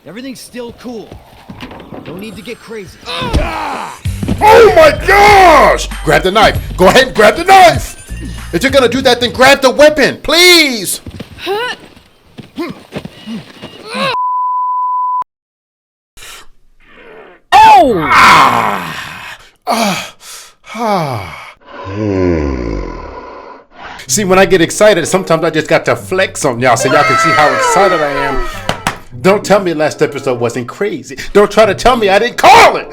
Everything's still cool. Don't need to get crazy. Oh my gosh! Grab the knife. Go ahead and grab the knife. If you're gonna do that, then grab the weapon, please. See, when I get excited, sometimes I just got to flex on y'all so y'all can see how excited I am. Don't tell me last episode wasn't crazy. Don't try to tell me I didn't call it.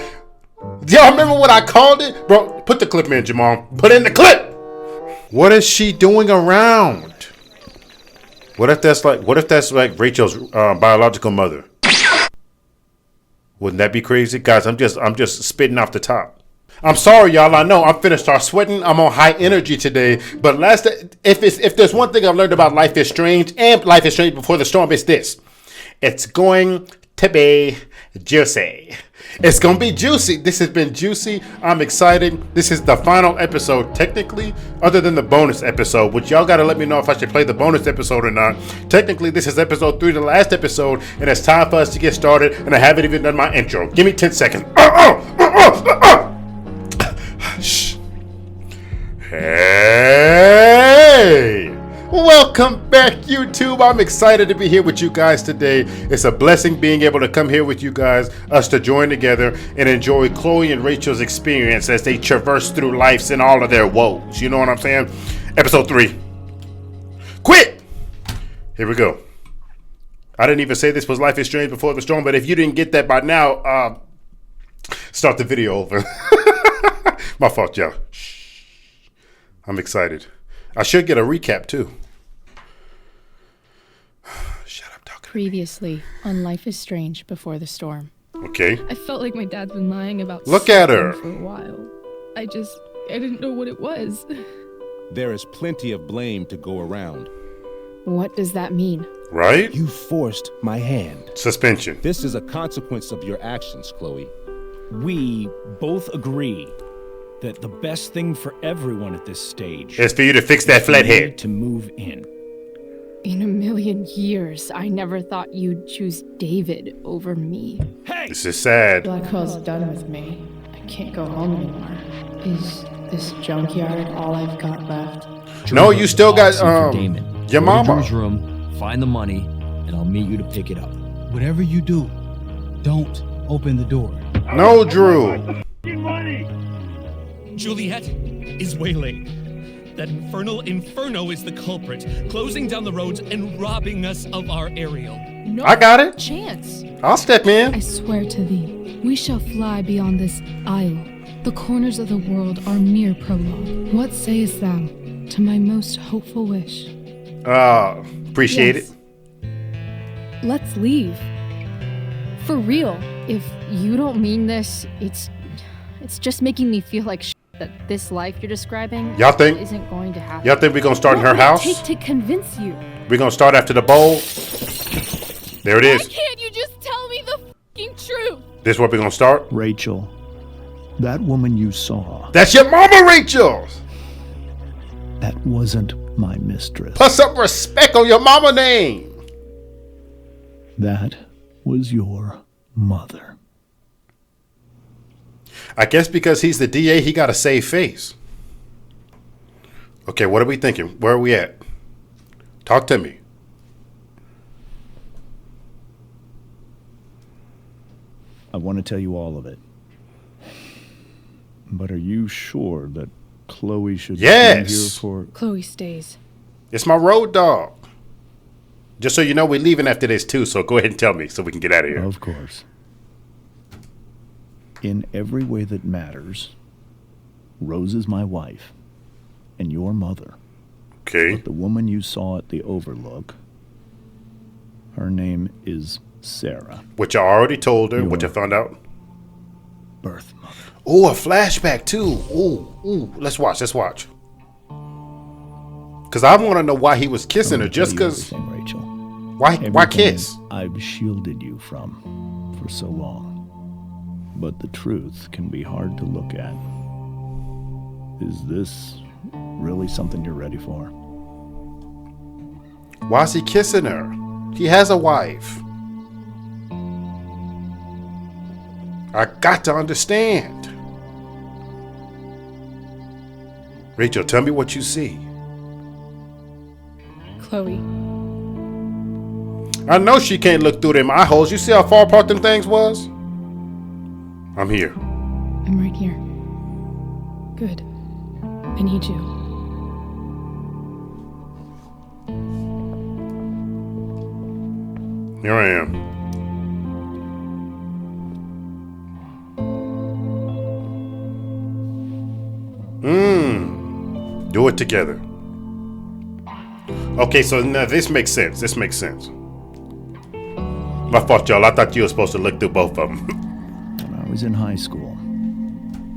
Do y'all remember what I called it? Bro, put the clip in, Jamal. Put in the clip. What is she doing around? What if that's like Rachel's biological mother? Wouldn't that be crazy? Guys, I'm just spitting off the top. I'm sorry, y'all. I know I'm finna start sweating. I'm on high energy today. But if there's one thing I've learned about Life is Strange and Life is Strange Before the Storm, it's this. It's going to be juicy. It's going to be juicy. This has been juicy. I'm excited. This is the final episode, technically, other than the bonus episode, which y'all got to let me know if I should play the bonus episode or not. Technically, this is episode 3, the last episode, and it's time for us to get started, and I haven't even done my intro. Give me 10 seconds. Shh. Hey! Welcome back, YouTube. I'm excited to be here with you guys today. It's a blessing being able to come here with you guys, us to join together and enjoy Chloe and Rachel's experience as they traverse through lives and all of their woes. You know what I'm saying? Episode 3. Quit! Here we go. I didn't even say this was Life is Strange Before the Storm, but if you didn't get that by now, start the video over. My fault, y'all. Shh. I'm excited. I should get a recap, too. Shut up, talking. Previously on Life is Strange Before the Storm. Okay. I felt like my dad's been lying about Look at her. for a while. I didn't know what it was. There is plenty of blame to go around. What does that mean? Right? You forced my hand. Suspension. This is a consequence of your actions, Chloe. We both agree that the best thing for everyone at this stage It's for you to fix that flat head. to move in. In a million years, I never thought you'd choose David over me. Hey! This is sad. Blackwell's done with me. I can't go home anymore. Is this junkyard all I've got left? No, you still got Damon. your Go to mama. Drew's room, find the money, and I'll meet you to pick it up. Whatever you do, don't open the door. No, Drew. Juliet is waylaid. That infernal inferno is the culprit, closing down the roads and robbing us of our aerial. No I got it. chance. I'll step I in. swear to thee, we shall fly beyond this isle. The corners of the world are mere prologue. What sayest thou to my most hopeful wish? Appreciate Yes. it. Let's leave. For real. If you don't mean this, it's just making me feel like that this life you're describing Y'all think isn't going to happen. we're gonna start in What her would it house? take to convince you? We're gonna start after the bowl. There it Why is. can't you just tell me the fucking truth? This is where we're gonna start. Rachel, that woman you saw, That's your mama, Rachel. that wasn't my mistress. Put some respect on your mama name. That was your mother. I guess because he's the DA, he got a save face. Okay, what are we thinking? Where are we at? Talk to me. I want to tell you all of it. But are you sure that Chloe should be Yes. here for... Chloe stays. It's my road dog. Just so you know, we're leaving after this too, so go ahead and tell me so we can get out of here. Of course. In every way that matters, Rose is my wife and your mother. Okay. The woman you saw at the Overlook, her name is Sarah, What y'all already told her, what you found out. birth mother. Oh, a flashback too. Ooh, let's watch. Because I want to know why he was kissing her. Just because. Rachel. Why Everything kiss? I've shielded you from for so long. But the truth can be hard to look at. Is this really something you're ready for? Why is he kissing her? He has a wife. I got to understand. Rachel, tell me what you see. Chloe. I know she can't look through them eye holes. You see how far apart them things was? I'm here. I'm right here. Good. I need you. Here I am. Do it together. Okay, so now this makes sense. This makes sense. My fault, y'all. I thought you were supposed to look through both of them. When I was in high school,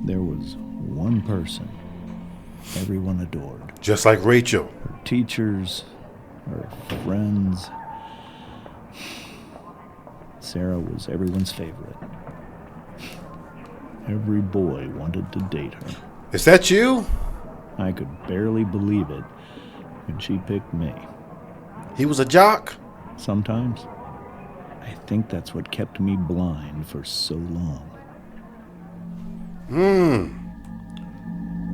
there was one person everyone adored. Just like Rachel. Her teachers, her friends. Sarah was everyone's favorite. Every boy wanted to date her. Is that you? I could barely believe it when she picked me. He was a jock? Sometimes, I think that's what kept me blind for so long.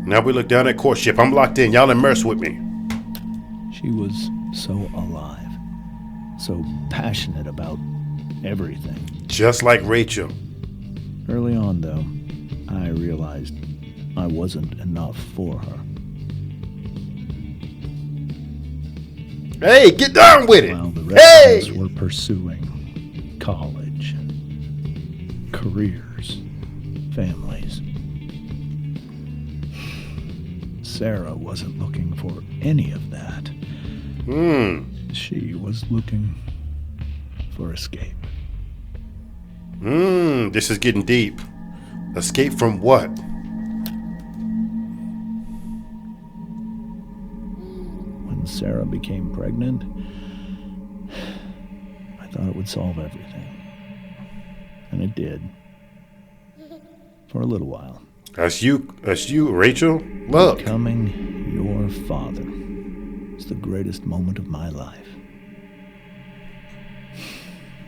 Now we look down at courtship. I'm locked in. Y'all immerse with me. She was so alive, so passionate about everything. Just like Rachel. Early on, though, I realized I wasn't enough for her. Hey, get down with it. While the rest of us were pursuing college, careers, families. Sarah wasn't looking for any of that. She was looking for escape. This is getting deep. Escape from what? When Sarah became pregnant, I thought it would solve everything. And it did. For a little while. That's you, Rachel. Look. Becoming your father was the greatest moment of my life.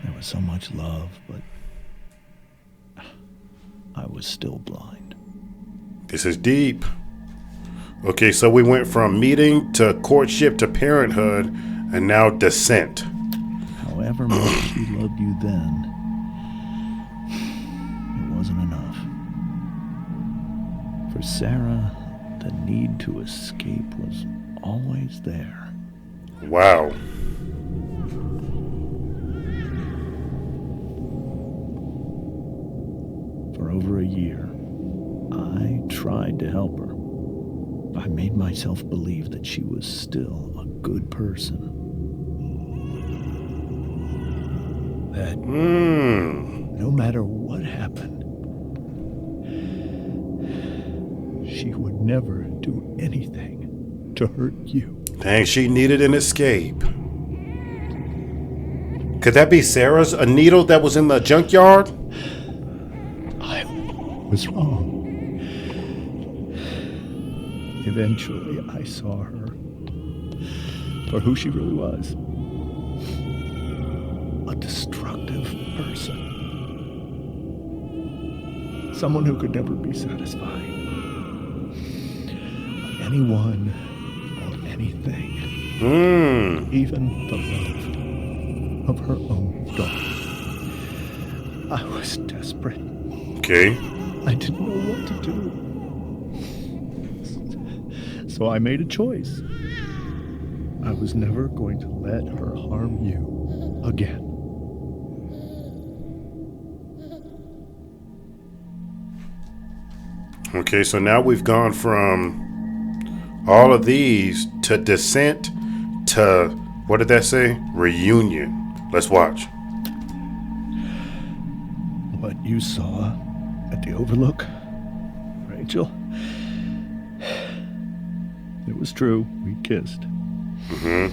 There was so much love, but I was still blind. This is deep. Okay, so we went from meeting to courtship to parenthood, and now descent. However much she loved you then, it wasn't enough. For Sarah, the need to escape was always there. Wow. For over a year, I tried to help her. I made myself believe that she was still a good person. That no matter what happened, she would never do anything to hurt you. Dang, she needed an escape. Could that be Sarah's? A needle that was in the junkyard? I was wrong. Eventually, I saw her for who she really was. A destructive person. Someone who could never be satisfied by anyone or anything. Even the love of her own daughter. I was desperate. Okay. I didn't know what to do. So I made a choice. I was never going to let her harm you again. Okay, so now we've gone from all of these to descent to, what did that say? Reunion. Let's watch. What you saw at the Overlook, Rachel, it was true. We kissed. It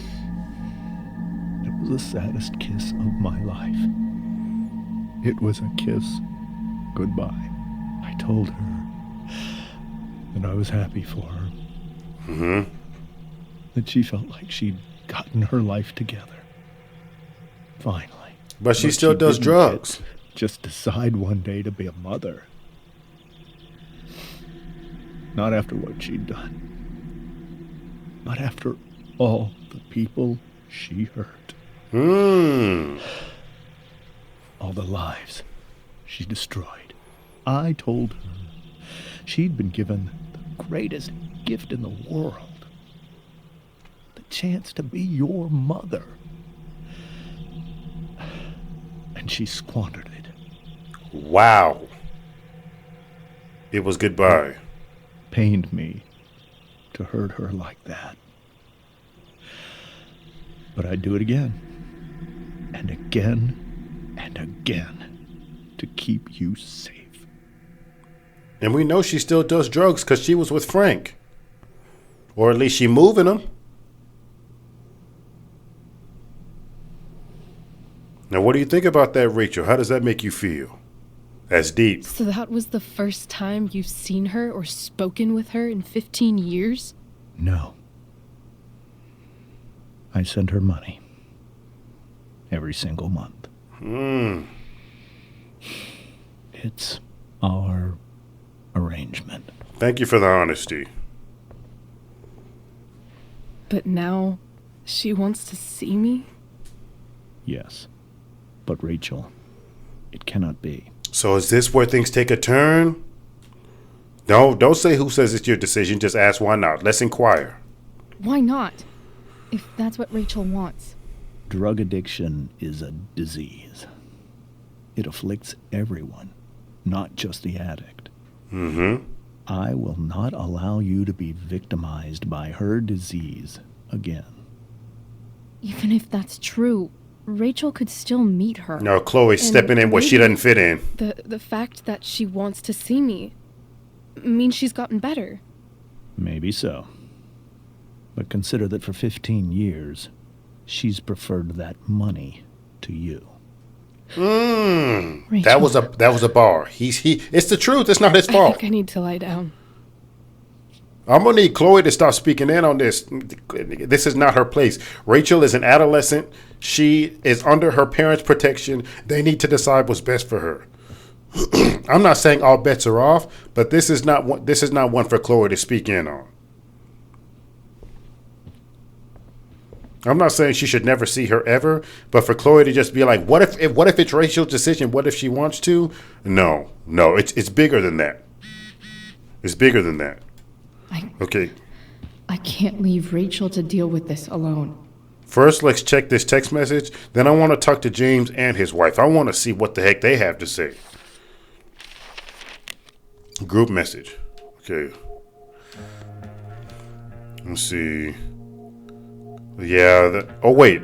was the saddest kiss of my life. It was a kiss goodbye. I told her that I was happy for her. That she felt like she'd gotten her life together. Finally. But she still does drugs. just decide one day to be a mother. Not after what she'd done, but after all the people she hurt. All the lives she destroyed. I told her she'd been given the greatest gift in the world. The chance to be your mother. And she squandered it. Wow. It was goodbye. Pained me to hurt her like that. But I'd do it again. And again and again to keep you safe. And we know she still does drugs because she was with Frank. Or at least she moving them. Now, what do you think about that, Rachel? How does that make you feel? That's deep. So that was the first time you've seen her or spoken with her in 15 years? No. I sent her money. Every single month. It's our arrangement. Thank you for the honesty. But now she wants to see me? Yes. But Rachel, it cannot be. So is this where things take a turn? No, don't say who says it's your decision. Just ask why not. Let's inquire. Why not? If that's what Rachel wants. Drug addiction is a disease. It afflicts everyone, not just the addict. I will not allow you to be victimized by her disease again. Even if that's true, Rachel could still meet her. No, Chloe's And stepping in where she maybe doesn't fit in. The fact that she wants to see me means she's gotten better. Maybe so. But consider that for 15 years, she's preferred that money to you. That was a bar. It's the truth. It's not his I fault. think I need to lie down. I'm gonna need Chloe to stop speaking in on this. This is not her place. Rachel is an adolescent. She is under her parents' protection. They need to decide what's best for her. I'm not saying all bets are off, but this is not one for Chloe to speak in on. I'm not saying she should never see her ever, but for Chloe to just be like, what if it's Rachel's decision? What if she wants to? No, it's bigger than that. It's bigger than that. Okay. I can't leave Rachel to deal with this alone. First, let's check this text message. Then I want to talk to James and his wife. I want to see what the heck they have to say. Group message. Okay. Let's see. Yeah. Oh, wait.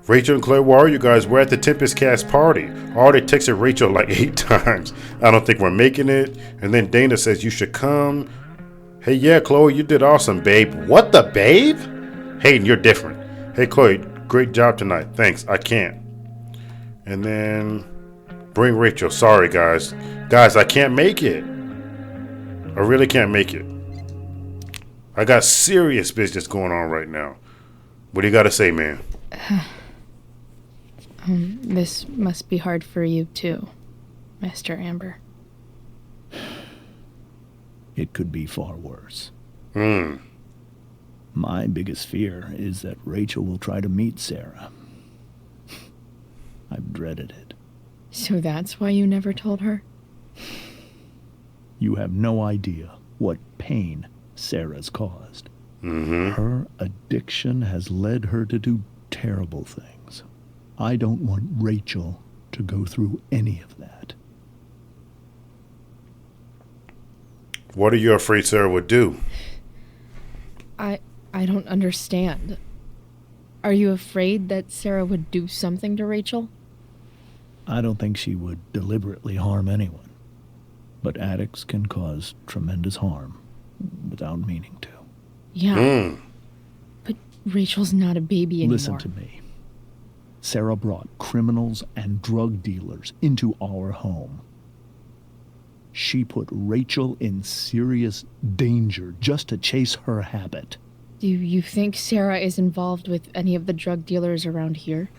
Rachel and Claire, where are you guys? We're at the Tempest Cast party. I already texted Rachel like 8 times. I don't think we're making it. And then Dana says you should come. Hey, yeah, Chloe, you did awesome, babe. What the babe? Hayden, you're different. Hey, Chloe, great job tonight. Thanks, I can't. And then bring Rachel. Sorry, guys. Guys, I can't make it. I really can't make it. I got serious business going on right now. What do you got to say, man? This must be hard for you too, Mr. Amber. It could be far worse. My biggest fear is that Rachel will try to meet Sarah. I've dreaded it. So that's why you never told her? You have no idea what pain Sarah's caused. Her addiction has led her to do terrible things. I don't want Rachel to go through any of that. What are you afraid Sarah would do? I don't understand. Are you afraid that Sarah would do something to Rachel? I don't think she would deliberately harm anyone. But addicts can cause tremendous harm without meaning to. Yeah. But Rachel's not a baby anymore. Listen to me. Sarah brought criminals and drug dealers into our home. She put Rachel in serious danger just to chase her habit. Do you think Sarah is involved with any of the drug dealers around here?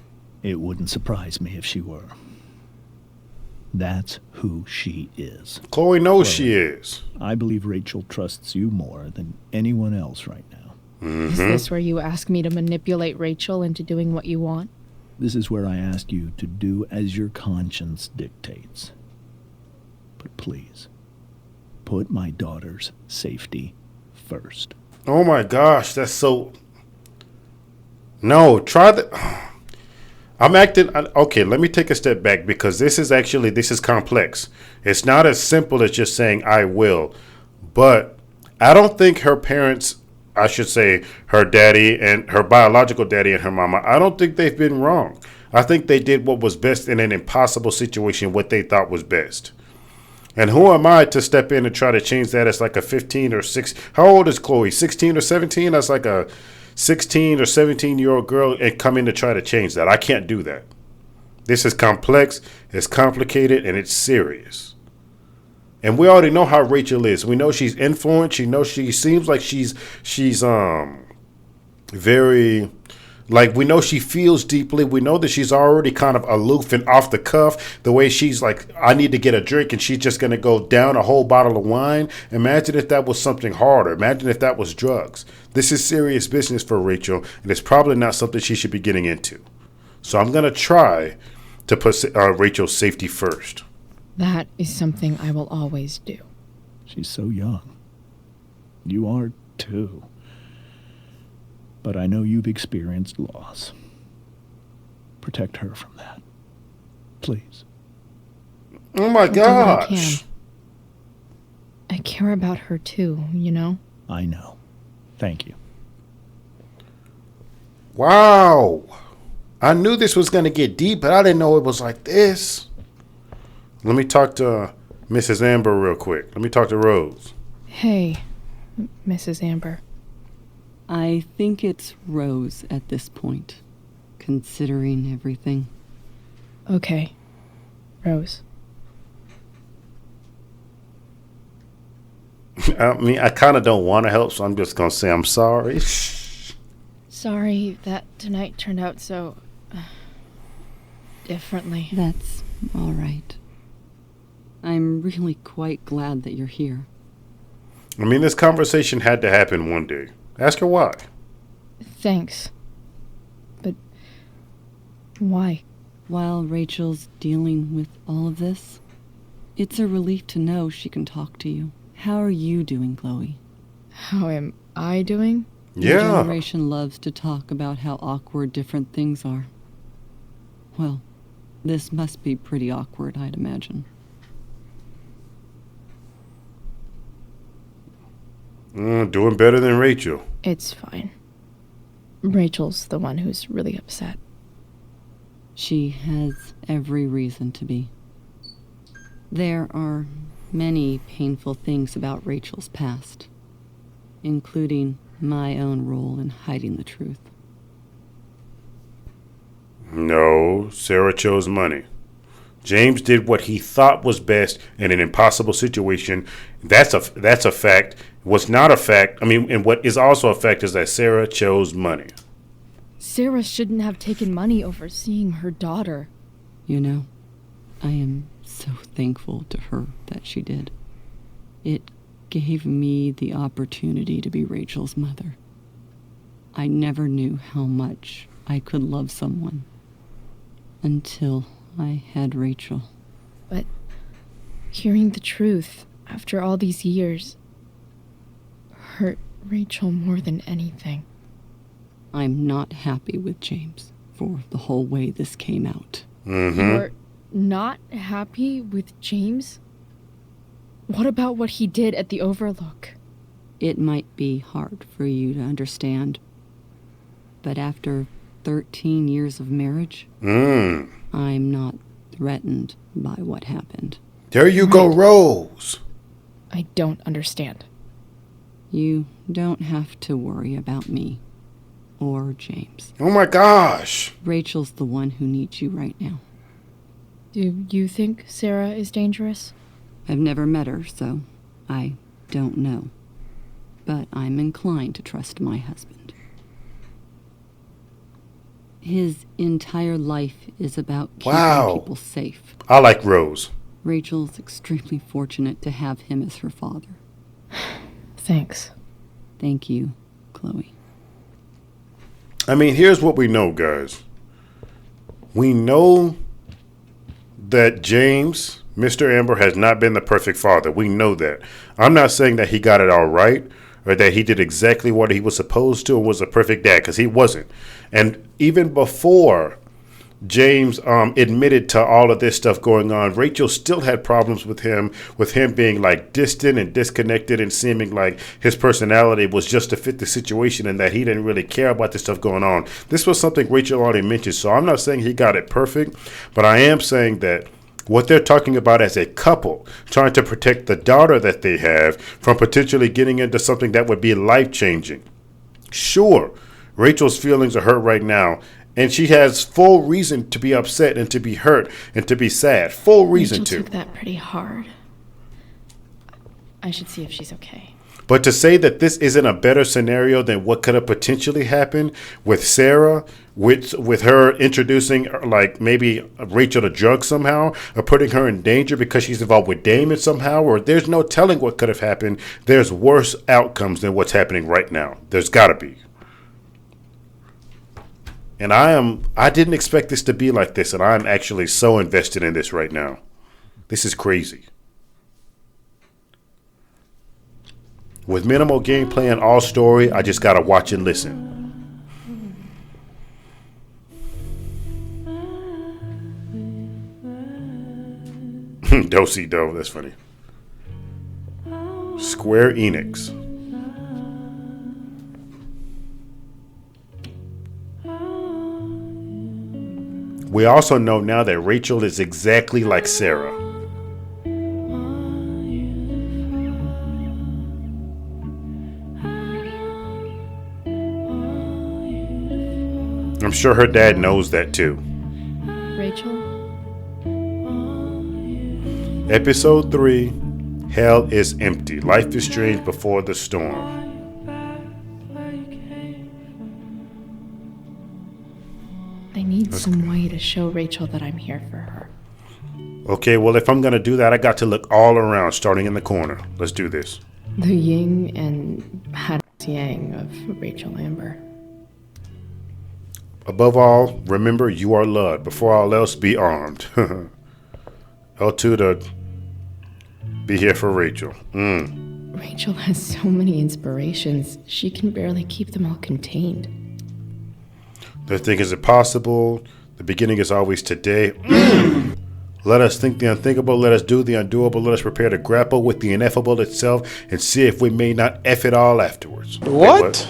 It wouldn't surprise me if she were. That's who she is. Chloe knows she is. I believe Rachel trusts you more than anyone else right now. Is this where you ask me to manipulate Rachel into doing what you want? This is where I ask you to do as your conscience dictates. But please, put my daughter's safety first. Oh my gosh, that's so... No, try the... I'm acting... Okay, let me take a step back because this is complex. It's not as simple as just saying, I will. But I don't think her parents, I should say her daddy and her biological daddy and her mama, I don't think they've been wrong. I think they did what was best in an impossible situation, what they thought was best. And who am I to step in and try to change that as like a 15 or 6? How old is Chloe? 16 or 17? That's like a 16 or 17-year-old girl and come in to try to change that. I can't do that. This is complex, it's complicated, and it's serious. And we already know how Rachel is. We know she's influenced. She seems like she's very... Like, we know she feels deeply. We know that she's already kind of aloof and off the cuff. The way she's like, I need to get a drink, and she's just going to go down a whole bottle of wine. Imagine if that was something harder. Imagine if that was drugs. This is serious business for Rachel, and it's probably not something she should be getting into. So I'm going to try to put Rachel's safety first. That is something I will always do. She's so young. You are too. But I know you've experienced loss. Protect her from that. Please. Oh my I'll do what I can. gosh. I care about her too, you know? I know. Thank you. Wow. I knew this was going to get deep, but I didn't know it was like this. Let me talk to Mrs. Amber real quick. Let me talk to Rose. Hey, Mrs. Amber. I think it's Rose at this point, considering everything. Okay, Rose. I mean, I kind of don't want to help, so I'm just going to say I'm sorry. Sorry that tonight turned out so... differently. That's all right. I'm really quite glad that you're here. I mean, this conversation had to happen one day. Ask her why. Thanks. But... why? While Rachel's dealing with all of this, it's a relief to know she can talk to you. How are you doing, Chloe? How am I doing? Your Yeah. generation loves to talk about how awkward different things are. Well, this must be pretty awkward, I'd imagine. Doing better than Rachel. It's fine. Rachel's the one who's really upset. She has every reason to be. There are many painful things about Rachel's past, including my own role in hiding the truth. No, Sarah chose money. James did what he thought was best in an impossible situation. That's a fact. What's not a fact, and what is also a fact is that Sarah chose money. Sarah shouldn't have taken money over seeing her daughter. You know, I am so thankful to her that she did. It gave me the opportunity to be Rachel's mother. I never knew how much I could love someone until I had Rachel. But hearing the truth after all these years hurt Rachel more than anything. I'm not happy with James for the whole way this came out. You're not happy with James? What about what he did at the Overlook? It might be hard for you to understand, but after 13 years of marriage, I'm not threatened by what happened. There you go, Rose. I don't understand. You don't have to worry about me or James. Oh my gosh. Rachel's the one who needs you right now. Do you think Sarah is dangerous? I've never met her, so I don't know. But I'm inclined to trust my husband. His entire life is about keeping people safe. I like Rose. Rachel's extremely fortunate to have him as her father. Thanks. Thank you, Chloe. I mean, here's what we know, guys. We know that James, Mr. Amber, has not been the perfect father. We know that. I'm not saying that he got it all right or that he did exactly what he was supposed to and was a perfect dad, because he wasn't. And even before James admitted to all of this stuff going on, Rachel still had problems with him being like distant and disconnected and seeming like his personality was just to fit the situation and that he didn't really care about the stuff going on. This was something Rachel already mentioned, so I'm not saying he got it perfect, but I am saying that what they're talking about as a couple, trying to protect the daughter that they have from potentially getting into something that would be life-changing. Sure, Rachel's feelings are hurt right now, and she has full reason to be upset and to be hurt and to be sad. Full reason Rachel to. took that pretty hard. I should see if she's okay. But to say that this isn't a better scenario than what could have potentially happened with Sarah, with her introducing like maybe Rachel to drugs somehow, or putting her in danger because she's involved with Damon somehow, or there's no telling what could have happened. There's worse outcomes than what's happening right now. There's got to be. And I didn't expect this to be like this, and I'm actually so invested in this right now. This is crazy. With minimal gameplay and all story, I just gotta watch and listen. Do-si-do, that's funny. Square Enix. We also know now that Rachel is exactly like Sarah. I'm sure her dad knows that too. Rachel? Episode 3, Hell is Empty. Life is strange before the storm. I need some way to show Rachel that I'm here for her. Okay, well, if I'm going to do that, I got to look all around, starting in the corner. Let's do this. The yin and yang of Rachel Amber. Above all, remember you are loved. Before all else, be armed. L2 to be here for Rachel. Rachel has so many inspirations, she can barely keep them all contained. They think, is it possible? The beginning is always today. Let us think the unthinkable. Let us do the undoable. Let us prepare to grapple with the ineffable itself and see if we may not F it all afterwards. What?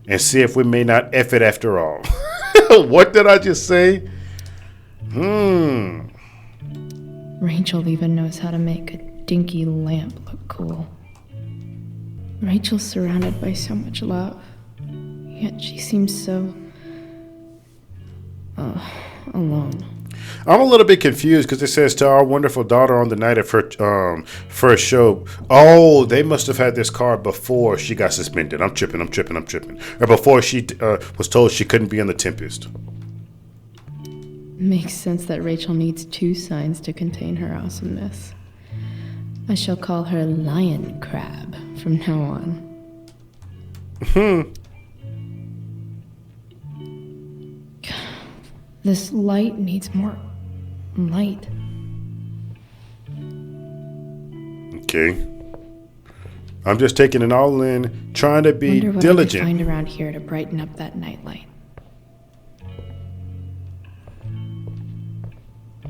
And see if we may not F it after all. What did I just say? Rachel even knows how to make a dinky lamp look cool. Rachel's surrounded by so much love, yet she seems so alone. I'm a little bit confused because it says to our wonderful daughter on the night of her first show. Oh, they must have had this card before she got suspended. I'm tripping. Or before she was told she couldn't be in the Tempest. Makes sense that Rachel needs 2 signs to contain her awesomeness. I shall call her Lion Crab from now on. This light needs more light. Okay. I'm just taking it all in, trying to be Wonder what diligent. I could find around here to brighten up that nightlight.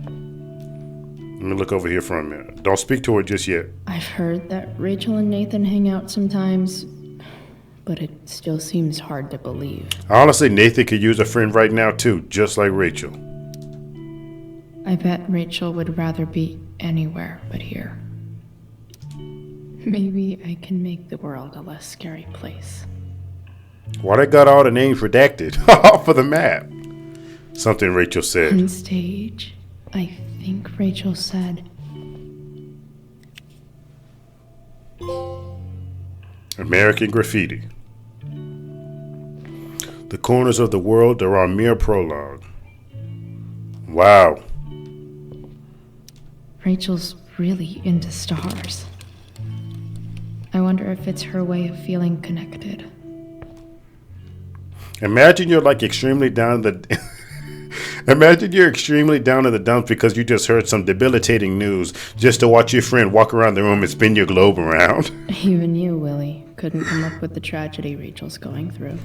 Let me look over here for a minute. Don't speak to her just yet. I've heard that Rachel and Nathan hang out sometimes, but it still seems hard to believe. Honestly, Nathan could use a friend right now too, just like Rachel. I bet Rachel would rather be anywhere but here. Maybe I can make the world a less scary place. Why they got all the names redacted? For the map. Something Rachel said. On stage, I think Rachel said, American Graffiti. The corners of the world are our mere prologue. Wow. Rachel's really into stars. I wonder if it's her way of feeling connected. Imagine you're like extremely down in the Imagine you're extremely down in the dumps because you just heard some debilitating news just to watch your friend walk around the room and spin your globe around. Even you, Willie, couldn't come up with the tragedy Rachel's going through.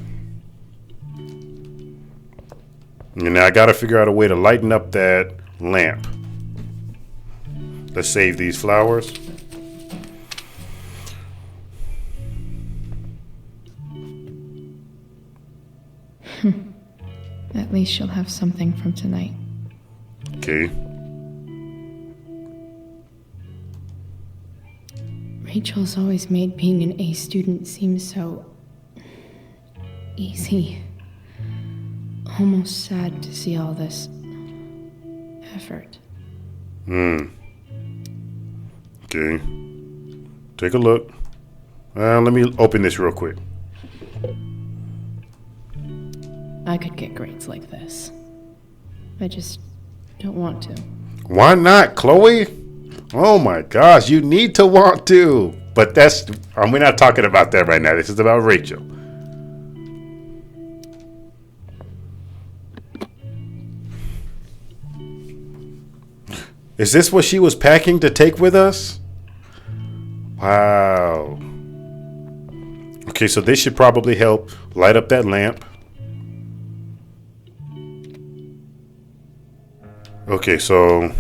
And now I gotta figure out a way to lighten up that lamp. Let's save these flowers. At least she'll have something from tonight. Okay. Rachel's always made being an A student seem so easy. Almost sad to see all this effort. Okay. Take a look. Let me open this real quick. I could get grades like this. I just don't want to. Why not, Chloe? Oh my gosh, you need to want to. But we're not talking about that right now. This is about Rachel. Is this what she was packing to take with us? Wow. Okay, so this should probably help light up that lamp. Okay, so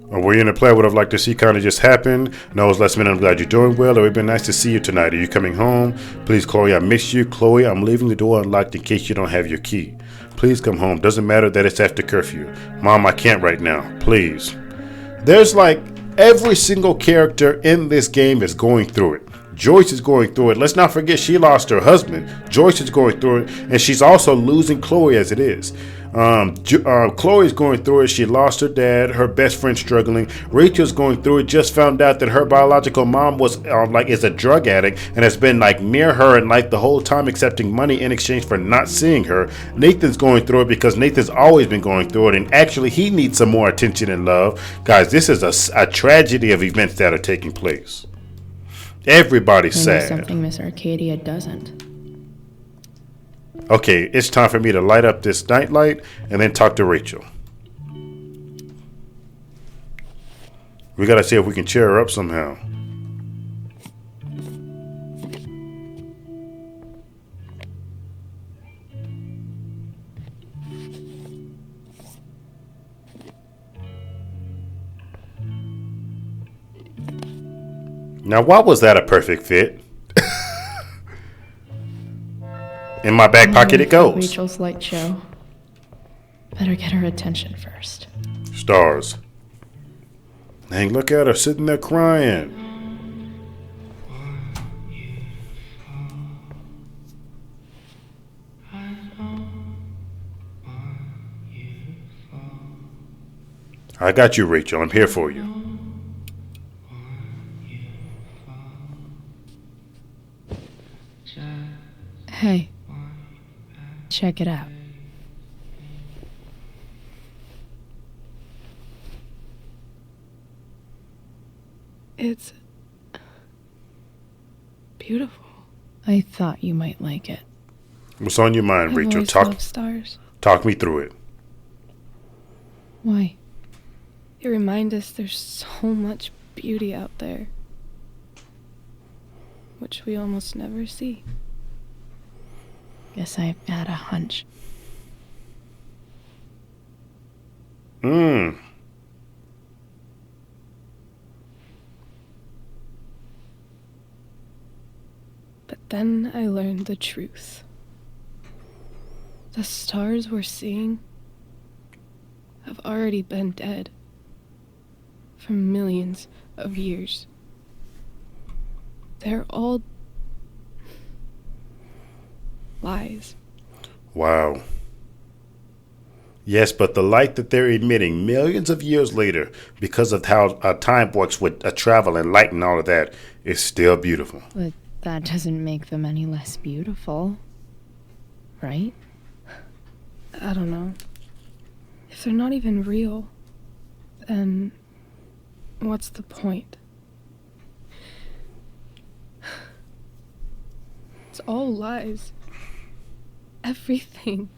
were you in a play I would have liked to see kind of just happen? No, it's last minute. I'm glad you're doing well. It would have been nice to see you tonight. Are you coming home? Please, Chloe, I miss you. Chloe, I'm leaving the door unlocked in case you don't have your key. Please come home. Doesn't matter that it's after curfew. Mom, I can't right now. Please. There's like every single character in this game is going through it. Joyce is going through it. Let's not forget she lost her husband. Joyce is going through it, and she's also losing Chloe as it is. Chloe's going through it. She lost her dad. Her best friend struggling. Rachel's going through it. Just found out that her biological mom was is a drug addict and has been like near her and like the whole time accepting money in exchange for not seeing her. Nathan's going through it because Nathan's always been going through it, and actually he needs some more attention and love. Guys, this is a tragedy of events that are taking place. Everybody's sad. Something Miss Arcadia doesn't. Okay, it's time for me to light up this nightlight and then talk to Rachel. We gotta see if we can cheer her up somehow. Now, why was that a perfect fit? In my back pocket it goes. Rachel's light show. Better get her attention first. Stars. Dang, look at her sitting there crying. I got you, Rachel. I'm here for you. Hey. Check it out. It's beautiful. I thought you might like it. What's on your mind, Rachel? I've always loved stars. Talk me through it. Why? They remind us there's so much beauty out there, which we almost never see. Guess I've had a hunch. But then I learned the truth. The stars we're seeing have already been dead for millions of years. They're all lies. Wow. Yes, but the light that they're emitting millions of years later, because of how time works with travel and light and all of that, is still beautiful. But that doesn't make them any less beautiful, right? I don't know. If they're not even real, then What's the point? It's all lies. Everything.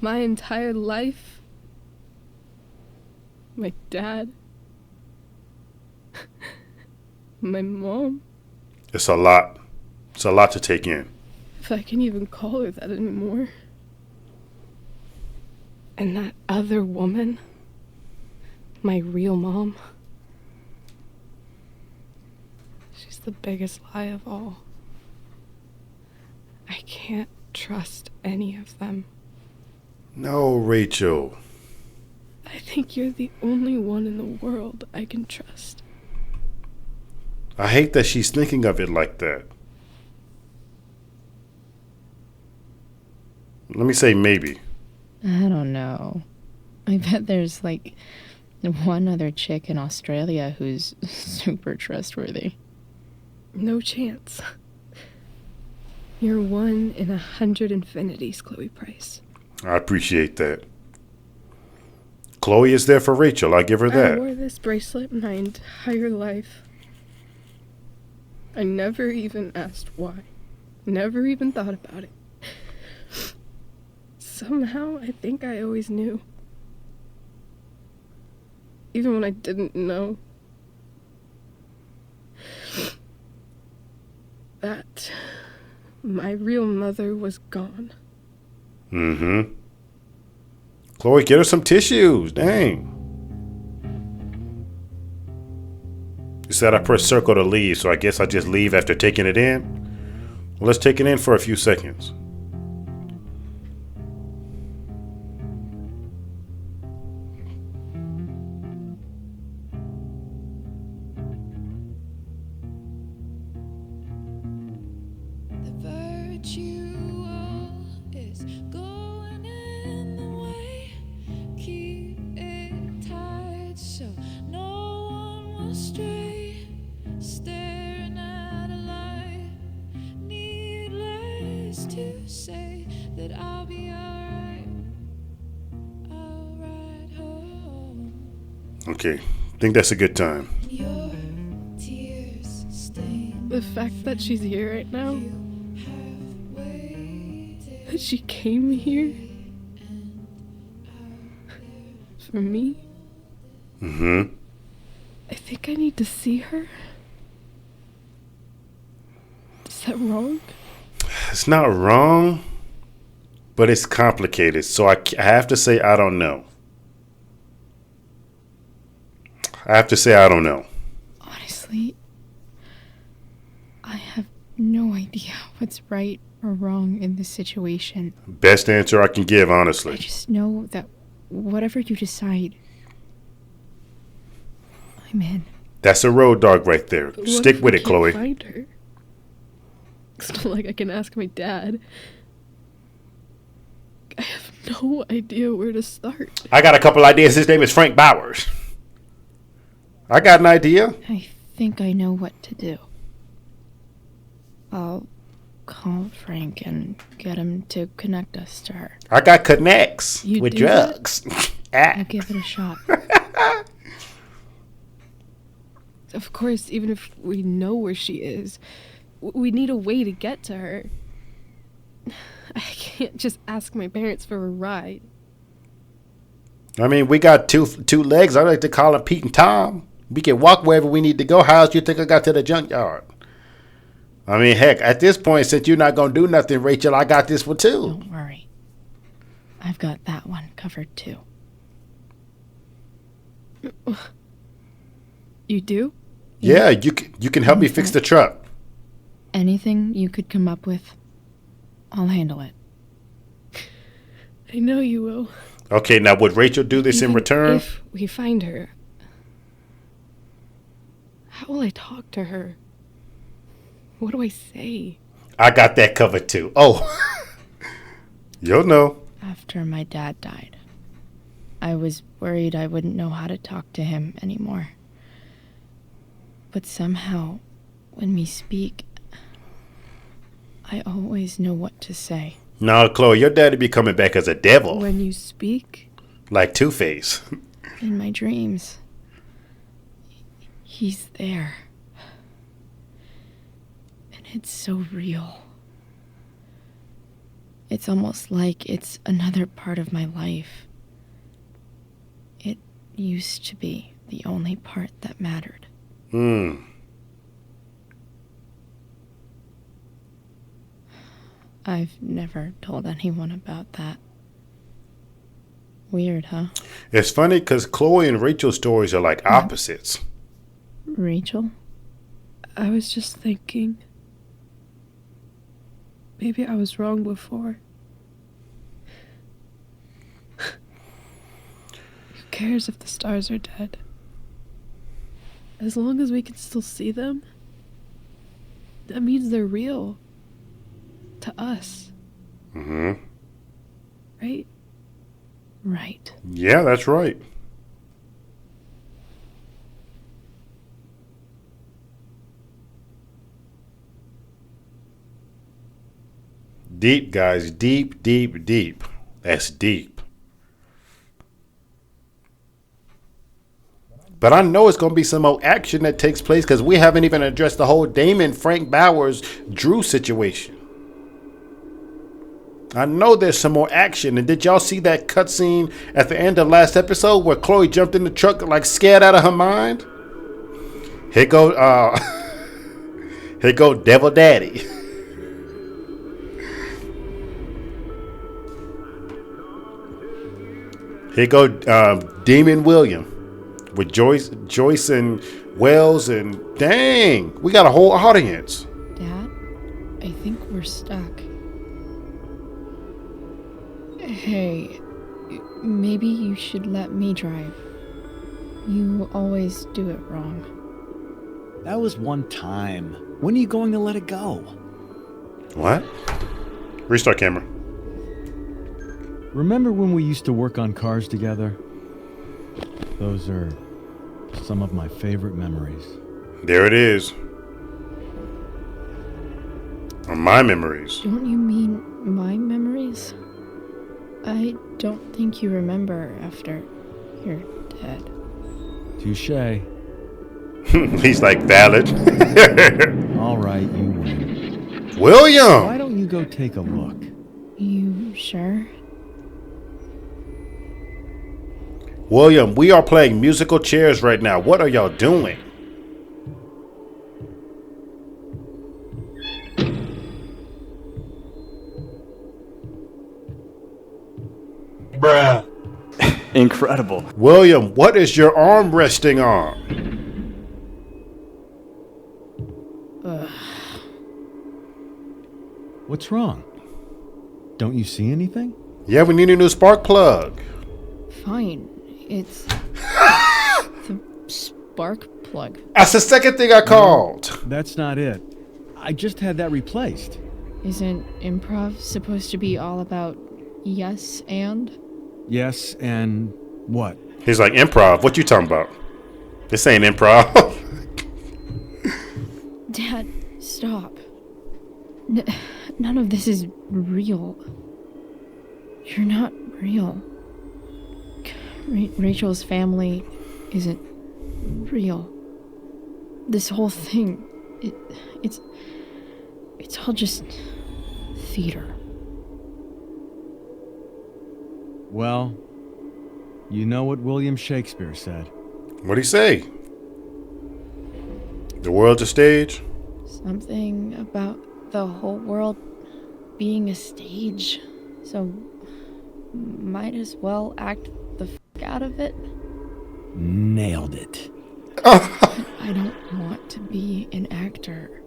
My entire life. My dad. My mom. It's a lot. It's a lot to take in. If I can even call her that anymore. And that other woman. My real mom. She's the biggest lie of all. I can't trust any of them. No, Rachel. I think you're the only one in the world I can trust. I hate that she's thinking of it like that. Let me say maybe. I don't know. I bet there's like one other chick in Australia who's super trustworthy. No chance. You're 1 in 100 infinities, Chloe Price. I appreciate that. Chloe is there for Rachel. I give her I that. wore this bracelet my entire life. I never even asked why. Never even thought about it. Somehow, I think I always knew. Even when I didn't know. That my real mother was gone. Mm-hmm. Chloe, get her some tissues. Dang. You said I pressed circle to leave, so I guess I just leave after taking it in? Well, let's take it in for a few seconds. Okay, I think that's a good time. The fact that she's here right now, that she came here for me. Mm-hmm. I think I need to see her. Is that wrong? It's not wrong, but it's complicated. So I have to say I don't know. I have to say I don't know. Honestly, I have no idea what's right or wrong in this situation. Best answer I can give, honestly. I just know that whatever you decide, I'm in. That's a road dog right there. But Stick with it, Chloe. Find her. It's not like I can ask my dad. I have no idea where to start. I got a couple ideas. His name is Frank Bowers. I got an idea. I think I know what to do. I'll call Frank and get him to connect us to her. I got connects You with do drugs. I'll give it a shot. Of course, even if we know where she is, we need a way to get to her. I can't just ask my parents for a ride. I mean, we got two legs. I like to call them Pete and Tom. We can walk wherever we need to go. How else you think I got to the junkyard? I mean, heck, at this point, since you're not going to do nothing, Rachel, I got this one too. Don't worry. I've got that one covered too. You do? Yeah, you can help me fix the truck. Anything you could come up with, I'll handle it. I know you will. Okay, now would Rachel do this in Even return? If we find her, how will I talk to her? What do I say? I got that covered too. Oh, you'll know. After my dad died, I was worried I wouldn't know how to talk to him anymore. But somehow, when we speak, I always know what to say. No, Chloe, your daddy be coming back as a devil. When you speak? Like Two-Face. In my dreams. He's there. And it's so real. It's almost like it's another part of my life. It used to be the only part that mattered. I've never told anyone about that. Weird, huh? It's funny because Chloe and Rachel's stories are like opposites. Rachel? I was just thinking. Maybe I was wrong before. Who cares if the stars are dead? As long as we can still see them, that means they're real. To us. Right? Right. Yeah, that's right. Deep, guys. Deep, deep, deep. That's deep. But I know it's going to be some more action that takes place because we haven't even addressed the whole Damon, Frank Bowers, Drew situation. I know there's some more action. And did y'all see that cutscene at the end of last episode where Chloe jumped in the truck like scared out of her mind? Here go Devil Daddy. Here go Demon William with Joyce and Wells, and dang, we got a whole audience. Dad, I think we're stuck. Hey, maybe you should let me drive. You always do it wrong. That was one time. When are you going to let it go? What? Restart camera. Remember when we used to work on cars together? Those are some of my favorite memories. There it is. Or my memories. Don't you mean my memories? I don't think you remember after you're dead. Touché. He's like, valid. All right, you win. William! Why don't you go take a look? You sure? William, we are playing musical chairs right now. What are y'all doing? Bruh. Incredible. William, what is your arm resting on? What's wrong? Don't you see anything? Yeah, we need a new spark plug. Fine. It's the spark plug. That's the second thing I called. That's not it. I just had that replaced. Isn't improv supposed to be all about yes and? Yes, and what? He's like, improv? What you talking about? This ain't improv. Dad, stop. None of this is real. You're not real. Rachel's family isn't real. This whole thing, it's all just theater. Well, you know what William Shakespeare said. What'd he say? The world's a stage? Something about the whole world being a stage. So, might as well act the f*** out of it. Nailed it. I don't want to be an actor.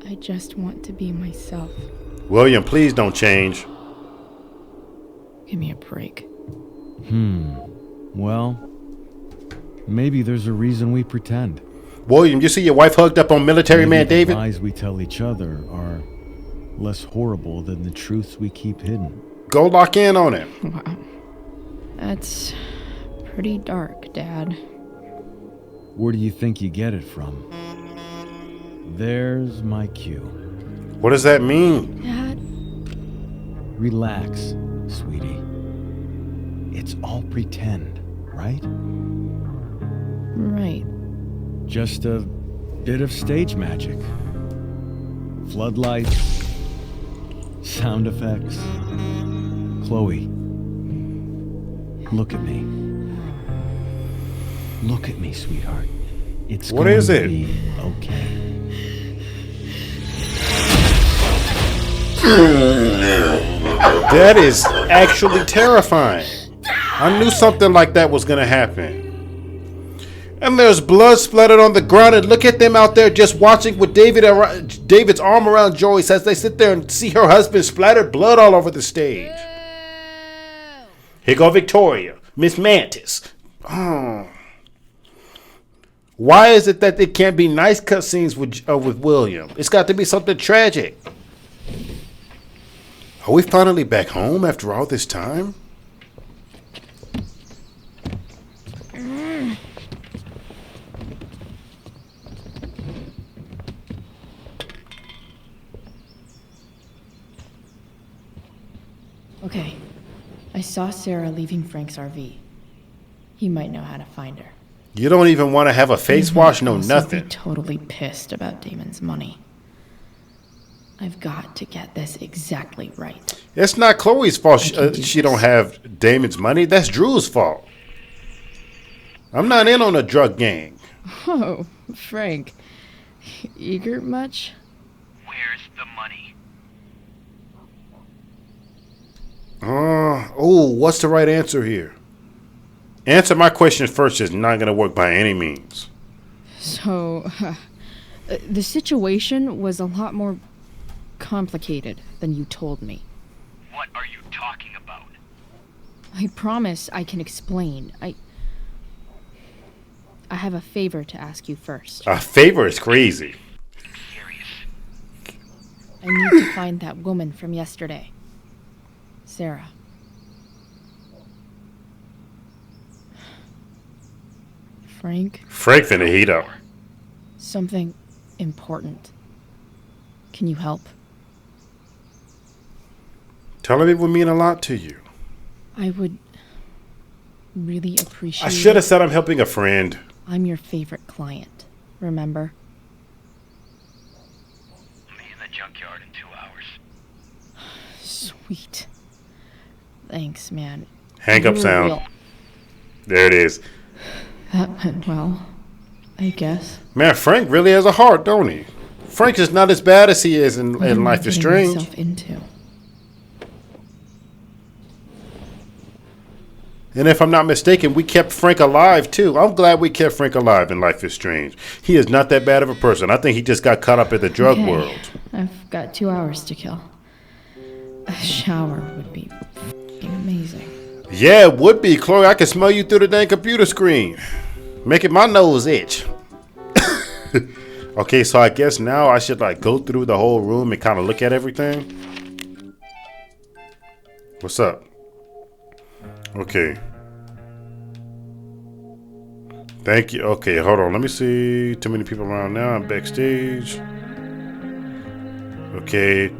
I just want to be myself. William, please don't change. Give me a break. Well, maybe there's a reason we pretend. William, you see your wife hugged up on military Maybe man the David? lies we tell each other are less horrible than the truths we keep hidden. Go lock in on him. Wow. That's pretty dark, Dad. Where do you think you get it from? There's my cue. What does that mean? Dad? Relax, sweetie. It's all pretend, right? Just a bit of stage magic. Floodlights, sound effects. Chloe, look at me. Look at me, sweetheart. It's What going is to it? be okay. That is actually terrifying. I knew something like that was gonna happen. And there's blood splattered on the ground, and look at them out there just watching with David's arm around Joyce as they sit there and see her husband splattered blood all over the stage. Here go Victoria, Miss Mantis. Oh. Why is it that it can't be nice cutscenes with William? It's got to be something tragic. Are we finally back home after all this time? Okay. I saw Sarah leaving Frank's RV. He might know how to find her. You don't even want to have a face wash? No, Also nothing. be totally pissed about Damon's money. I've got to get this exactly right. It's not Chloe's fault she this. don't have Damon's money. That's Drew's fault. I'm not in on a drug gang. Oh, Frank. Eager much? Where's the money? What's the right answer here? Answer my question first is not going to work by any means. So, the situation was a lot more complicated than you told me. What are you talking about? I promise I can explain. I have a favor to ask you first. A favor is crazy. Serious. I need to find that woman from yesterday. Sarah. Frank? Frank finna heat up. Something important. Can you help? Telling it would mean a lot to you. I would really appreciate I should have it. said I'm helping a friend. I'm your favorite client, remember? I'll be in the junkyard in 2 hours. Sweet. Thanks, man. Hang up You were sound. real. There it is. That went well, I guess. Man, Frank really has a heart, don't he? Frank is not as bad as he is in What am I Life is getting Strange. myself into? And if I'm not mistaken, we kept Frank alive too. I'm glad we kept Frank alive in Life is Strange. He is not that bad of a person. I think he just got caught up in the drug Okay, world. I've got 2 hours to kill. A shower would be f***ing amazing. Yeah, it would be, Chloe. I can smell you through the dang computer screen. Making my nose itch. Okay, so I guess now I should like go through the whole room and kind of look at everything. What's up? Okay. Thank you. Okay, hold on. Let me see. Too many people around now. I'm backstage. Okay.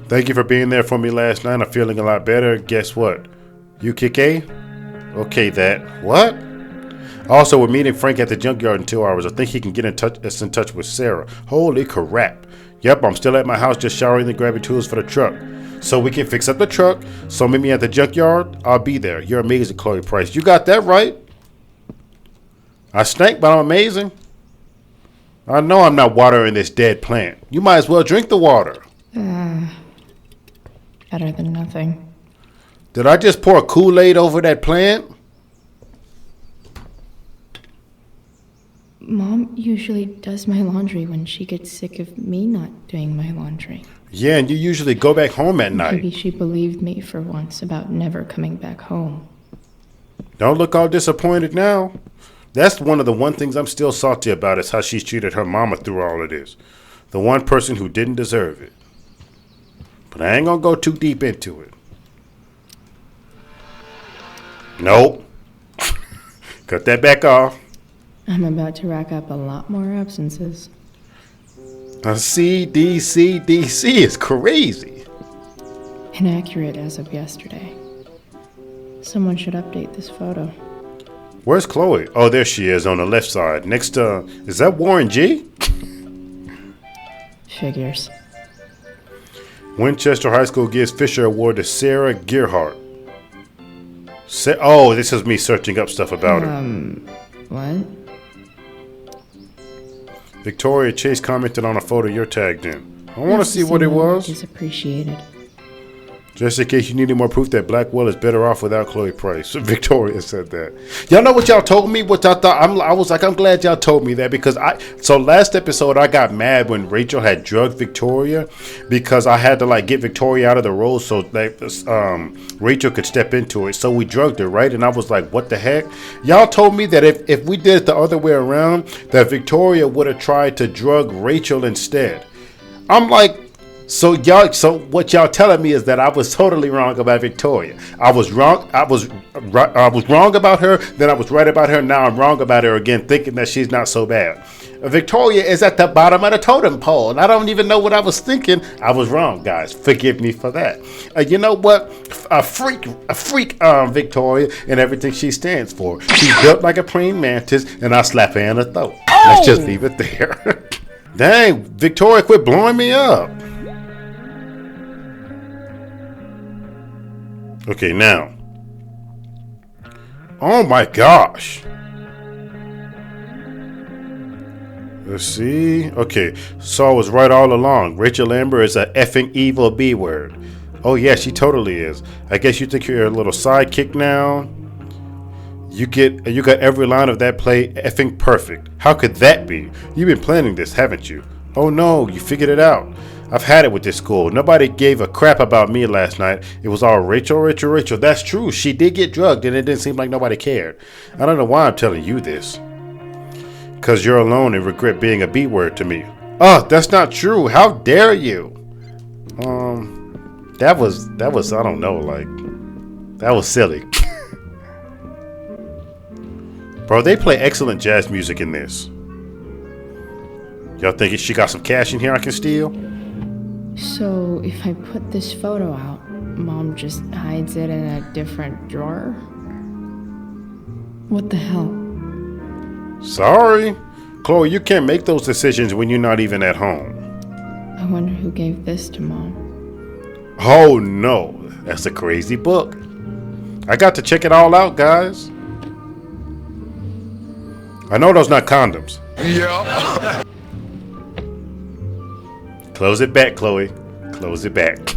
Thank you for being there for me last night. I'm feeling a lot better. Guess what? You kick A? Okay, that. What? Also, we're meeting Frank at the junkyard in 2 hours. I think he can get in touch with Sarah. Holy crap. Yep, I'm still at my house just showering and grabbing tools for the truck. So we can fix up the truck. So meet me at the junkyard. I'll be there. You're amazing, Chloe Price. You got that right. I stink, but I'm amazing. I know I'm not watering this dead plant. You might as well drink the water. Better than nothing. Did I just pour Kool-Aid over that plant? Mom usually does my laundry when she gets sick of me not doing my laundry. Yeah, and you usually go back home at night. Maybe she believed me for once about never coming back home. Don't look all disappointed now. That's one of the one things I'm still salty about is how she's treated her mama through all of this. The one person who didn't deserve it. But I ain't gonna go too deep into it. Nope. Cut that back off. I'm about to rack up a lot more absences. CDC is crazy. Inaccurate as of yesterday. Someone should update this photo. Where's Chloe? Oh, there she is on the left side. Next to, is that Warren G? Figures. Winchester High School gives Fisher Award to Sarah Gearhart. Oh, this is me searching up stuff about her. What? Victoria Chase commented on a photo you're tagged in. I want to see what it was. Is appreciated. Just in case you needed more proof that Blackwell is better off without Chloe Price. Victoria said that. Y'all know what y'all told me? What y'all thought? I was like, I'm glad y'all told me that because so last episode I got mad when Rachel had drugged Victoria because I had to like get Victoria out of the role so that Rachel could step into it. So we drugged her, right? And I was like, what the heck? Y'all told me that if we did it the other way around, that Victoria would have tried to drug Rachel instead. I'm like, so what y'all telling me is that I was totally wrong about Victoria. I was wrong about her, then I was right about her, now I'm wrong about her again, thinking that she's not so bad. Victoria is at the bottom of the totem pole, and I don't even know what I was thinking. I was wrong, guys. Forgive me for that. You know what? A freak, Victoria, and everything she stands for. She's built like a praying mantis, and I slap her in the throat. Let's just leave it there. Dang, Victoria, quit blowing me up. Okay, now. Oh my gosh. Let's see. Okay, so I was right all along. Rachel Amber is a effing evil B word. Oh yeah, she totally is. I guess you think you're a little sidekick now. You got every line of that play effing perfect. How could that be? You've been planning this, haven't you? Oh no, you figured it out. I've had it with this school. Nobody gave a crap about me last night. It was all Rachel. That's true. She did get drugged and it didn't seem like nobody cared. I don't know why I'm telling you this. Because you're alone and regret being a B word to me. Oh, that's not true. How dare you? That was I don't know, like, that was silly. Bro, they play excellent jazz music in this. Y'all think she got some cash in here I can steal? So, if I put this photo out, Mom just hides it in a different drawer? What the hell? Sorry. Chloe, you can't make those decisions when you're not even at home. I wonder who gave this to Mom. Oh no, that's a crazy book. I got to check it all out, guys. I know those not condoms. Yeah. Close it back, Chloe. Close it back.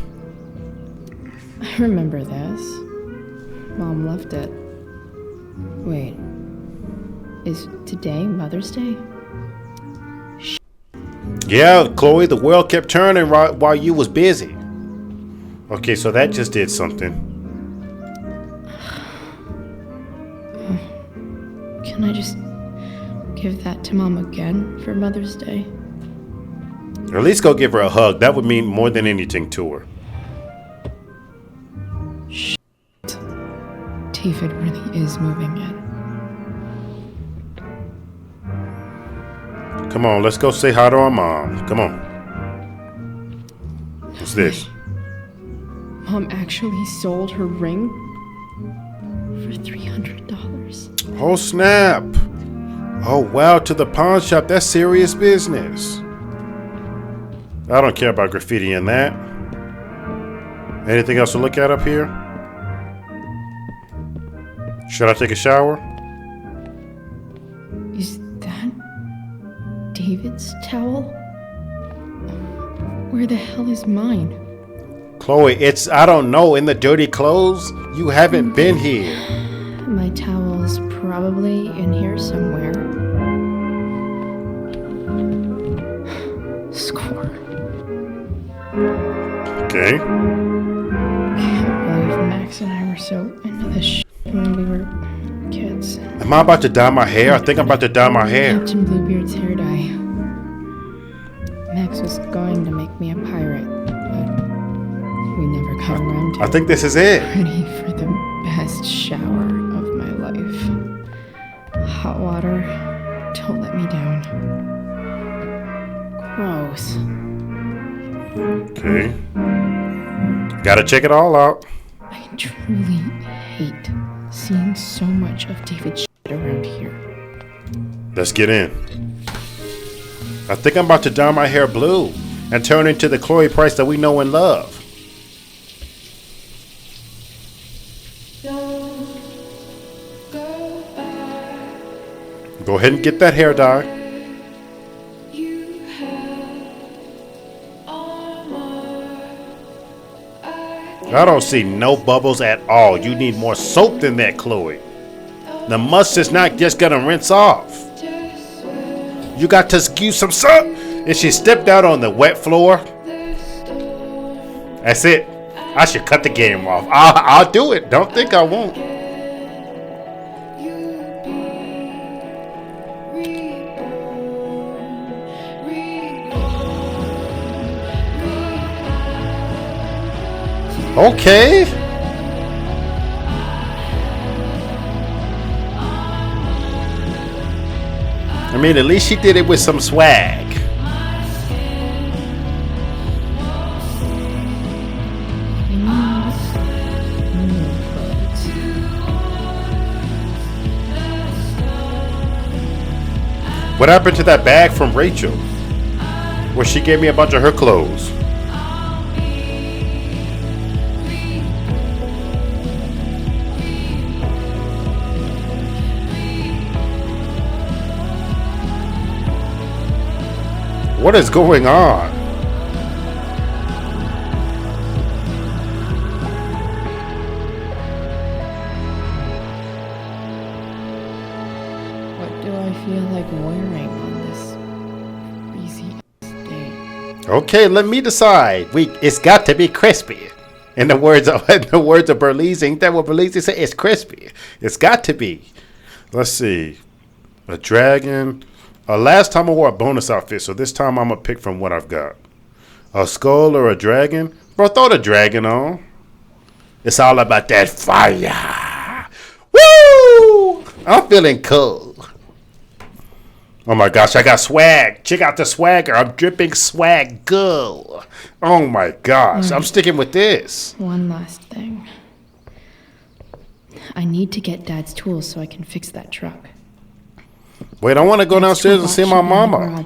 I remember this. Mom left it. Wait. Is today Mother's Day? Yeah, Chloe, the world kept turning while you was busy. Okay, so that just did something. Can I just give that to Mom again for Mother's Day? Or at least go give her a hug. That would mean more than anything to her. Shit. David really is moving in. Come on, let's go say hi to our mom. Come on. What's this? Mom actually sold her ring for $300. Oh, snap. Oh, wow, to the pawn shop. That's serious business. I don't care about graffiti in that. Anything else to look at up here? Should I take a shower? Is that David's towel? Where the hell is mine? Chloe, it's, I don't know, in the dirty clothes? You haven't been here. My towel's probably in here somewhere. Score. Okay. Can't believe Max and I were so into this shit when we were kids. Am I about to dye my hair? I think I'm about to dye my hair. Captain Bluebeard's hair dye. Max was going to make me a pirate, but we never got around to I think this is it. ready for the best shower of my life. Hot water, don't let me down. Gross. Okay. Gotta check it all out. I truly hate seeing so much of David's shit around. Let's get in. I think I'm about to dye my hair blue and turn into the Chloe Price that we know and love. Go ahead and get that hair dye. I don't see no bubbles at all. You need more soap than that, Chloe. The must is not just gonna rinse off. You got to use some soap. And she stepped out on the wet floor. That's it. I should cut the game off. I'll do it. Don't think I won't. Okay. I mean, at least she did it with some swag. What happened to that bag from Rachel, where she gave me a bunch of her clothes? What is going on? What do I feel like wearing on this crazy day? Okay, let me decide. It's got to be crispy. In the words of Berlise, ain't that what Berlise said? It's crispy. It's got to be. Let's see. A dragon. Last time I wore a bonus outfit, so this time I'm going to pick from what I've got. A skull or a dragon? Bro, throw the dragon on. It's all about that fire. Woo! I'm feeling cool. Oh my gosh, I got swag. Check out the swagger. I'm dripping swag girl. Oh my gosh, I'm sticking with this. One last thing. I need to get Dad's tools so I can fix that truck. Wait, I want to go downstairs and see my mama.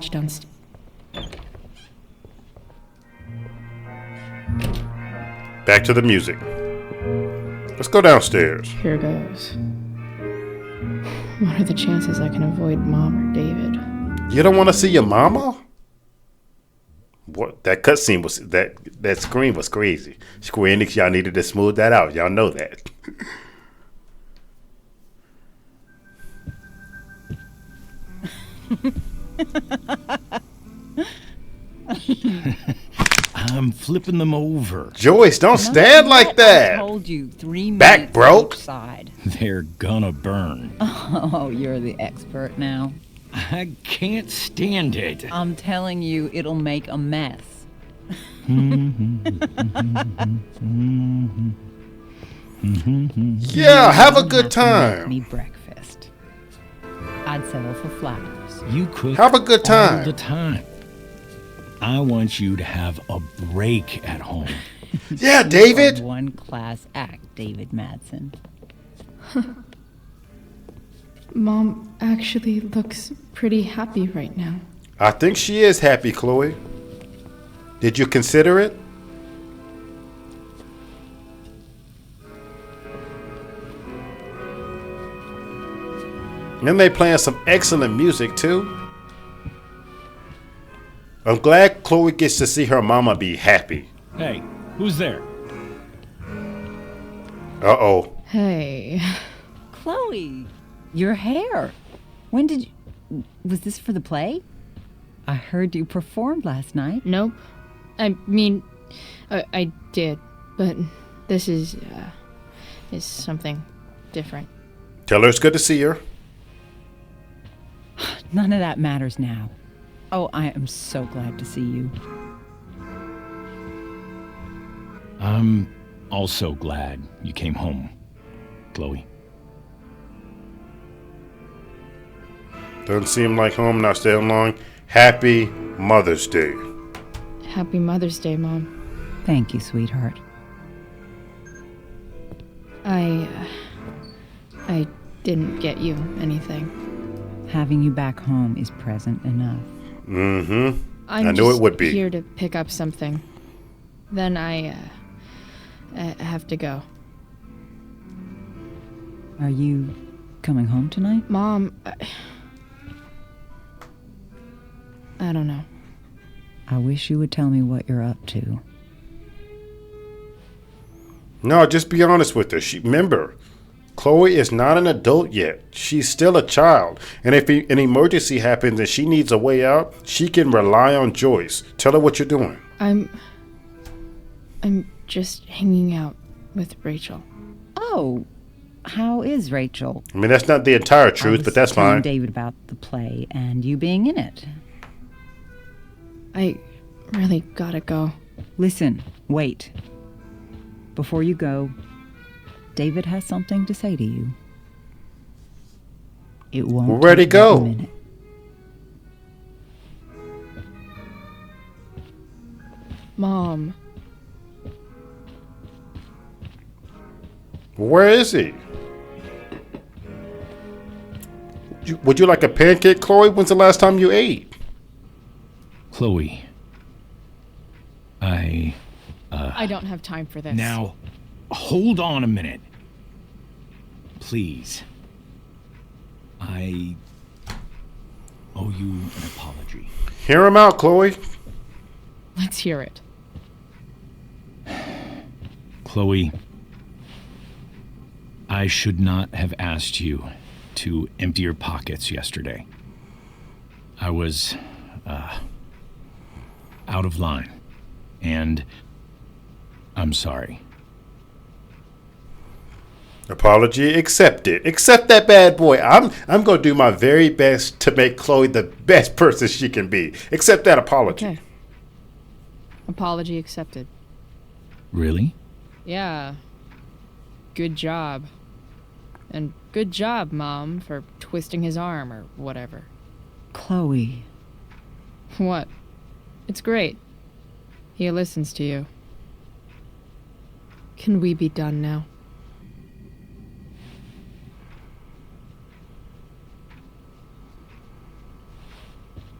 Back to the music. Let's go downstairs. Here goes. What are the chances I can avoid Mom or David? You don't want to see your mama? What? That cutscene was that scream was crazy. Square Enix, y'all needed to smooth that out. Y'all know that. I'm flipping them over. Joyce, don't stand like that. I told you 3 minutes. Back broke. Side. They're gonna burn. Oh, you're the expert now. I can't stand it. I'm telling you, it'll make a mess. Yeah, have a good time. Me breakfast. I'd settle for flowers. You cook have a good time. all the time. I want you to have a break at home. Yeah, David. One class act, David Madsen. Mom actually looks pretty happy right now. I think she is happy, Chloe. Did you consider it? And they playing some excellent music too. I'm glad Chloe gets to see her mama be happy. Hey, who's there? Uh-oh. Hey. Chloe, your hair. When did you... Was this for the play? I heard you performed last night. Nope. I mean, I did, but this is something different. Tell her it's good to see her. None of that matters now. Oh, I am so glad to see you. I'm also glad you came home, Chloe. Doesn't seem like home, not staying long. Happy Mother's Day. Happy Mother's Day, Mom. Thank you, sweetheart. I didn't get you anything. Having you back home is present enough. Mm-hmm. I'm I knew just it would be. here to pick up something. Then I have to go. Are you coming home tonight? Mom, I don't know. I wish you would tell me what you're up to. No, just be honest with her. Remember, Chloe is not an adult yet. She's still a child. And if an emergency happens and she needs a way out, she can rely on Joyce. Tell her what you're doing. I'm just hanging out with Rachel. Oh, how is Rachel? I mean, that's not the entire truth, but that's telling fine. David about the play and you being in it. I really gotta go. Listen, wait. Before you go, David has something to say to you. It won't. Where'd he take go? a minute. Mom. Where is he? Would you like a pancake, Chloe? When's the last time you ate? Chloe. I don't have time for this. Now, hold on a minute. Please. I owe you an apology. Hear him out, Chloe. Let's hear it. Chloe, I should not have asked you to empty your pockets yesterday. I was, out of line. And I'm sorry. Apology accepted. Accept that bad boy. I'm gonna do my very best to make Chloe the best person she can be. Accept that apology. Okay. Apology accepted. Really? Yeah. Good job. And good job, Mom, for twisting his arm or whatever. Chloe. What? It's great. He listens to you. Can we be done now?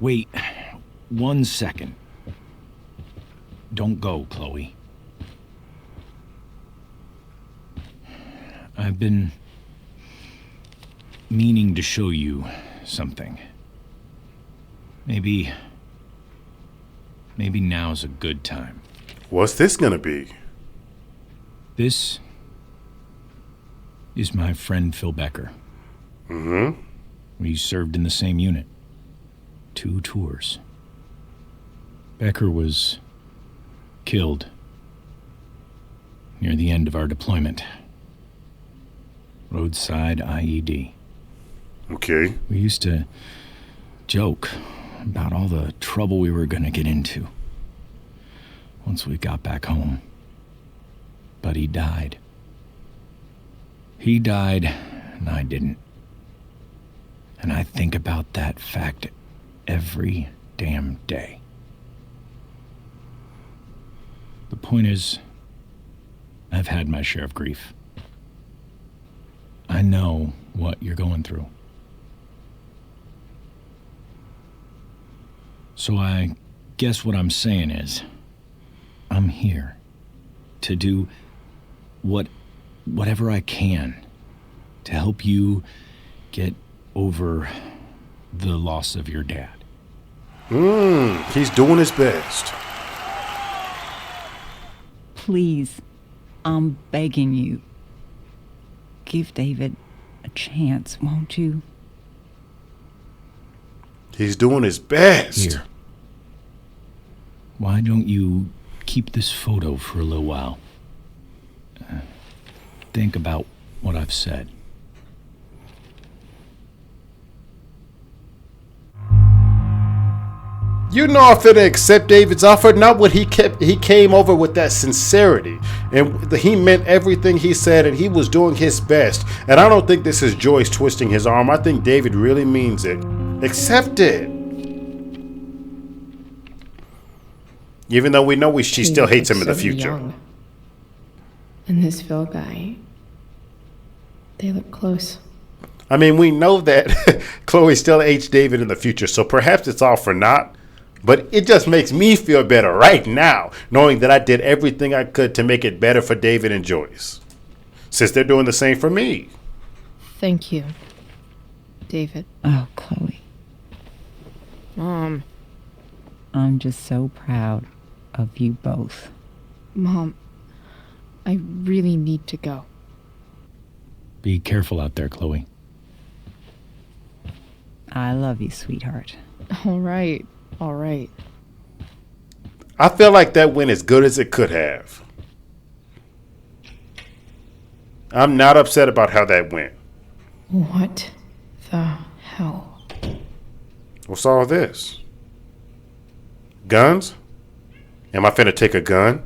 Wait 1 second. Don't go, Chloe. I've been meaning to show you something. Maybe now's a good time. What's this gonna be? This is my friend Phil Becker. Mm-hmm. We served in the same unit. 2 tours. Becker was killed near the end of our deployment. Roadside IED. Okay. We used to joke about all the trouble we were gonna get into once we got back home. But he died. He died, and I didn't. And I think about that fact every damn day. The point is, I've had my share of grief. I know what you're going through. So I guess what I'm saying is, I'm here to do whatever I can to help you get over the loss of your dad. He's doing his best. Please, I'm begging you. Give David a chance, won't you? He's doing his best. Here. Why don't you keep this photo for a little while? Think about what I've said. You know I'm finna accept David's offer. Not what he came over with that sincerity. And he meant everything he said, and he was doing his best. And I don't think this is Joyce twisting his arm. I think David really means it. Accept it. Even though we know she still hates him in the future. Young. And this Phil guy, they look close. I mean, we know that Chloe still hates David in the future, so perhaps it's all for naught. But it just makes me feel better right now, knowing that I did everything I could to make it better for David and Joyce, since they're doing the same for me. Thank you, David. Oh, Chloe. Mom. I'm just so proud of you both. Mom, I really need to go. Be careful out there, Chloe. I love you, sweetheart. All right. All right. I feel like that went as good as it could have. I'm not upset about how that went. What the hell? What's all this? Guns? Am I finna take a gun?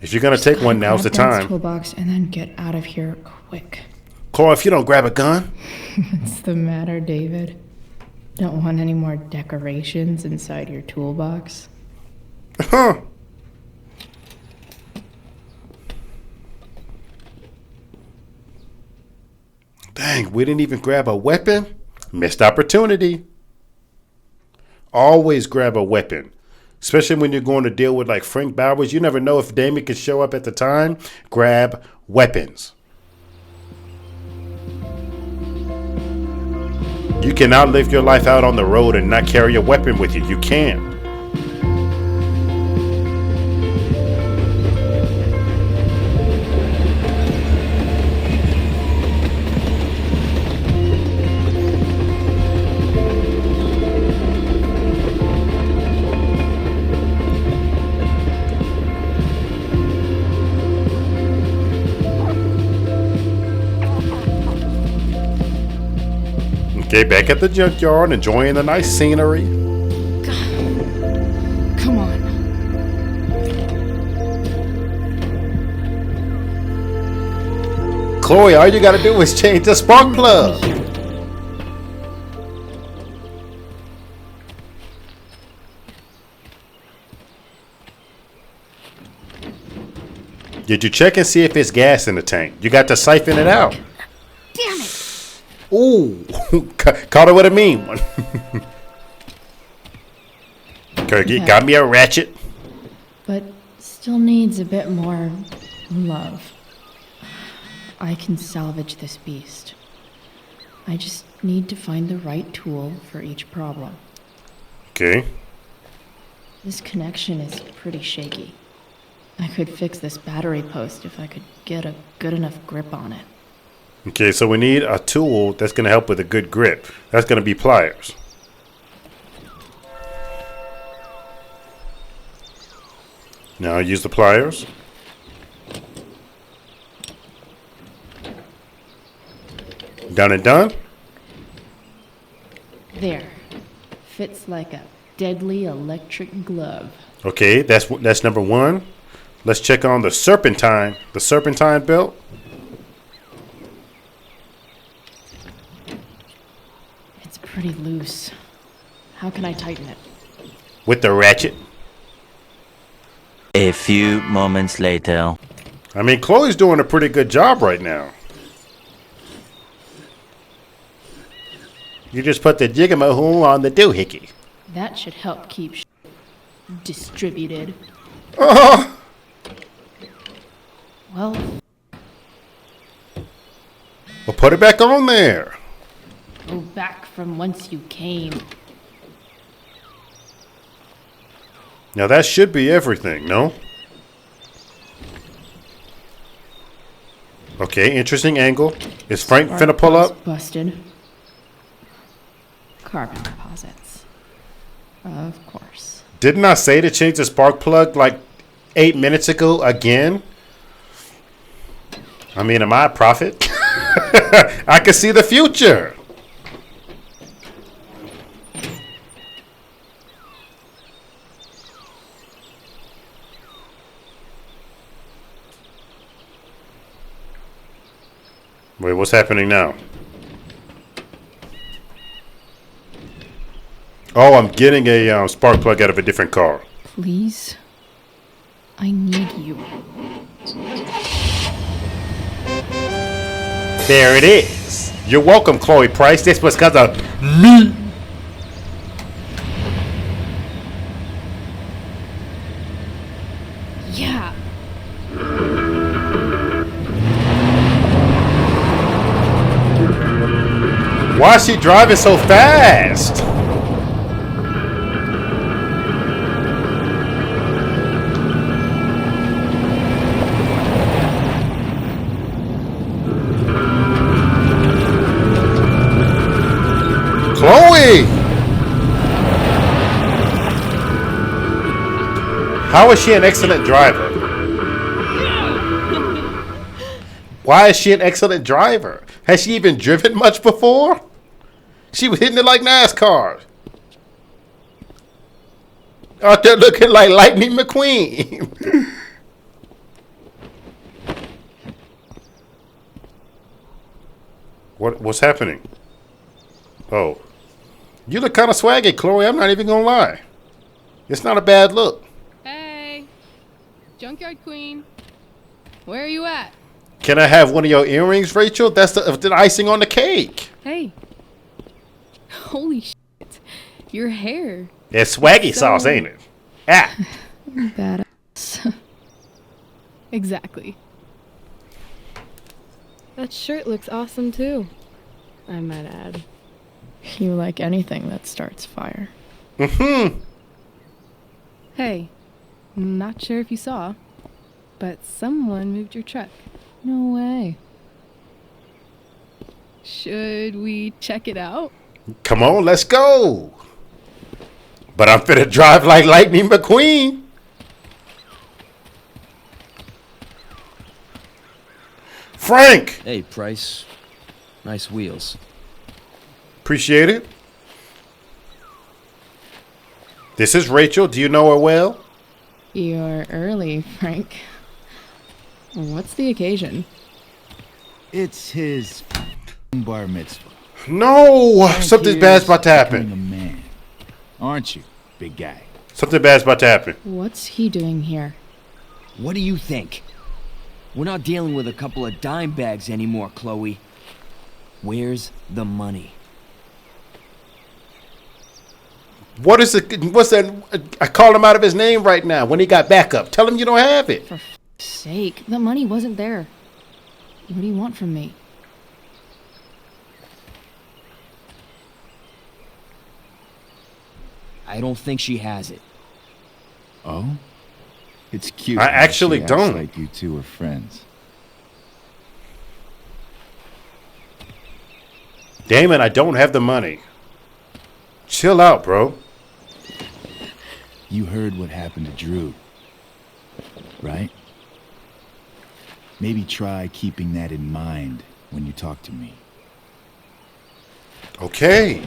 If you're gonna take one, now's the Grab Dad's time. toolbox and then get out of here quick. Chloe, if you don't grab a gun. What's the matter, David? Don't want any more decorations inside your toolbox? Huh. Dang, we didn't even grab a weapon? Missed opportunity. Always grab a weapon. Especially when you're going to deal with like Frank Bowers. You never know if Damien can show up at the time. Grab weapons. You cannot live your life out on the road and not carry a weapon with you. You can't. Okay, back at the junkyard, enjoying the nice scenery. Come on. Chloe, all you gotta do is change the spark plug. Did you check and see if it's gas in the tank? You got to siphon it out. Damn it! Ooh, caught her with a mean one. Okay, got me a ratchet. But still needs a bit more love. I can salvage this beast. I just need to find the right tool for each problem. Okay. This connection is pretty shaky. I could fix this battery post if I could get a good enough grip on it. Okay, so we need a tool that's going to help with a good grip. That's going to be pliers. Now use the pliers. Done and done? There. Fits like a deadly electric glove. Okay, that's number one. Let's check on the serpentine. The serpentine belt. It's pretty loose. How can I tighten it? With the ratchet. A few moments later. I mean, Chloe's doing a pretty good job right now. You just put the jigamahoon on the doohickey. That should help keep distributed. Oh! Well, Well, put it back on there. go back from whence you came. Now that should be everything, no? Okay, interesting angle. Is Frank finna pull up? Busted. Carbon deposits. Of course. Didn't I say to change the spark plug like 8 minutes ago again? I mean, am I a prophet? I can see the future. Wait, what's happening now? Oh, I'm getting a spark plug out of a different car. Please? I need you. There it is. You're welcome, Chloe Price. This was because of me. Yeah. Why is she driving so fast? Chloe! How is she an excellent driver? Why is she an excellent driver? Has she even driven much before? She was hitting it like NASCAR. Out there looking like Lightning McQueen. What's happening? Oh. You look kind of swaggy, Chloe. I'm not even going to lie. It's not a bad look. Hey, junkyard queen. Where are you at? Can I have one of your earrings, Rachel? That's the icing on the cake. Hey. Holy shit. Your hair. It's swaggy sauce, ain't it? Ah. Badass. Exactly. That shirt looks awesome too, I might add. You like anything that starts fire. Mm-hmm. Hey, not sure if you saw, but someone moved your truck. No way. Should we check it out? Come on, let's go. But I'm finna drive like Lightning McQueen. Frank! Hey, Price. Nice wheels. Appreciate it. This is Rachel. Do you know her well? You're early, Frank. What's the occasion? It's his bar mitzvah. No! Something bad's about to happen. A man. Aren't you, big guy? Something bad's about to happen. What's he doing here? What do you think? We're not dealing with a couple of dime bags anymore, Chloe. Where's the money? What's that? I called him out of his name right now when he got back up. Tell him you don't have it. For f***'s sake, the money wasn't there. What do you want from me? I don't think she has it. Oh? It's cute. I actually she acts don't. like you two are friends. Damon, I don't have the money. Chill out, bro. You heard what happened to Drew, right? Maybe try keeping that in mind when you talk to me. Okay.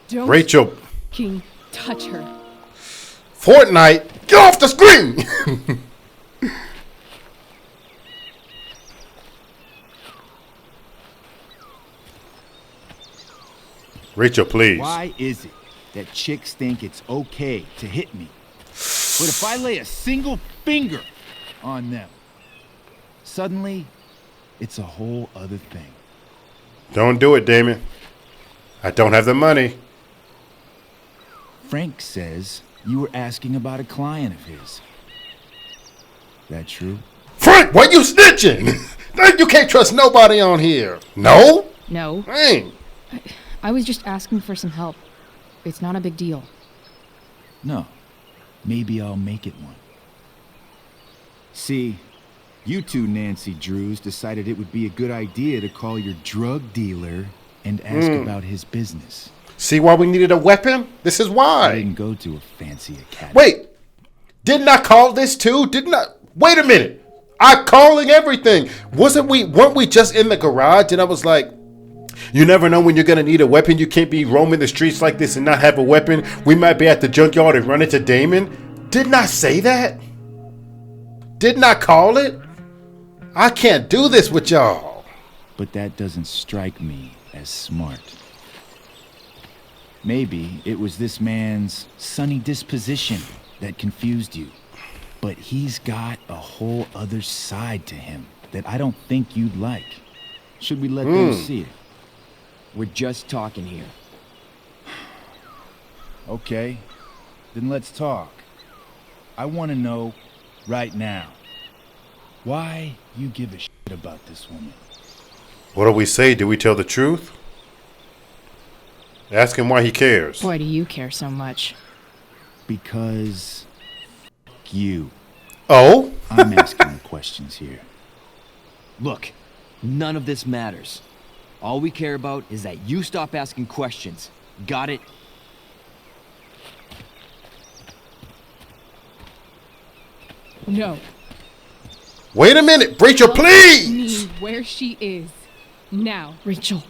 Don't Rachel. fucking touch her. Fortnite, get off the screen! Rachel, please. Why is it that chicks think it's okay to hit me? But if I lay a single finger on them, suddenly it's a whole other thing. Don't do it, Damon. I don't have the money. Frank says you were asking about a client of his. That true? Frank, why you snitching? You can't trust nobody on here. No? No. Dang. I was just asking for some help. It's not a big deal. No. Maybe I'll make it one. See, you two Nancy Drews decided it would be a good idea to call your drug dealer and ask about his business. See why we needed a weapon? This is why. I didn't go to a fancy academy. Wait. Didn't I call this too? Didn't I? Wait a minute. I'm calling everything. Weren't we just in the garage and I was like, you never know when you're going to need a weapon. You can't be roaming the streets like this and not have a weapon. We might be at the junkyard and run into Damon. Didn't I say that? Didn't I call it? I can't do this with y'all. But that doesn't strike me as smart. Maybe it was this man's sunny disposition that confused you. But he's got a whole other side to him that I don't think you'd like. Should we let them see it? We're just talking here. Okay, then let's talk. I want to know right now why you give a shit about this woman. What do we say? Do we tell the truth? Ask him why he cares. Why do you care so much? Because you. Oh? I'm asking the questions here. Look, none of this matters. All we care about is that you stop asking questions. Got it? No. Wait a minute, Rachel, Tell please! me where she is. Now. Rachel.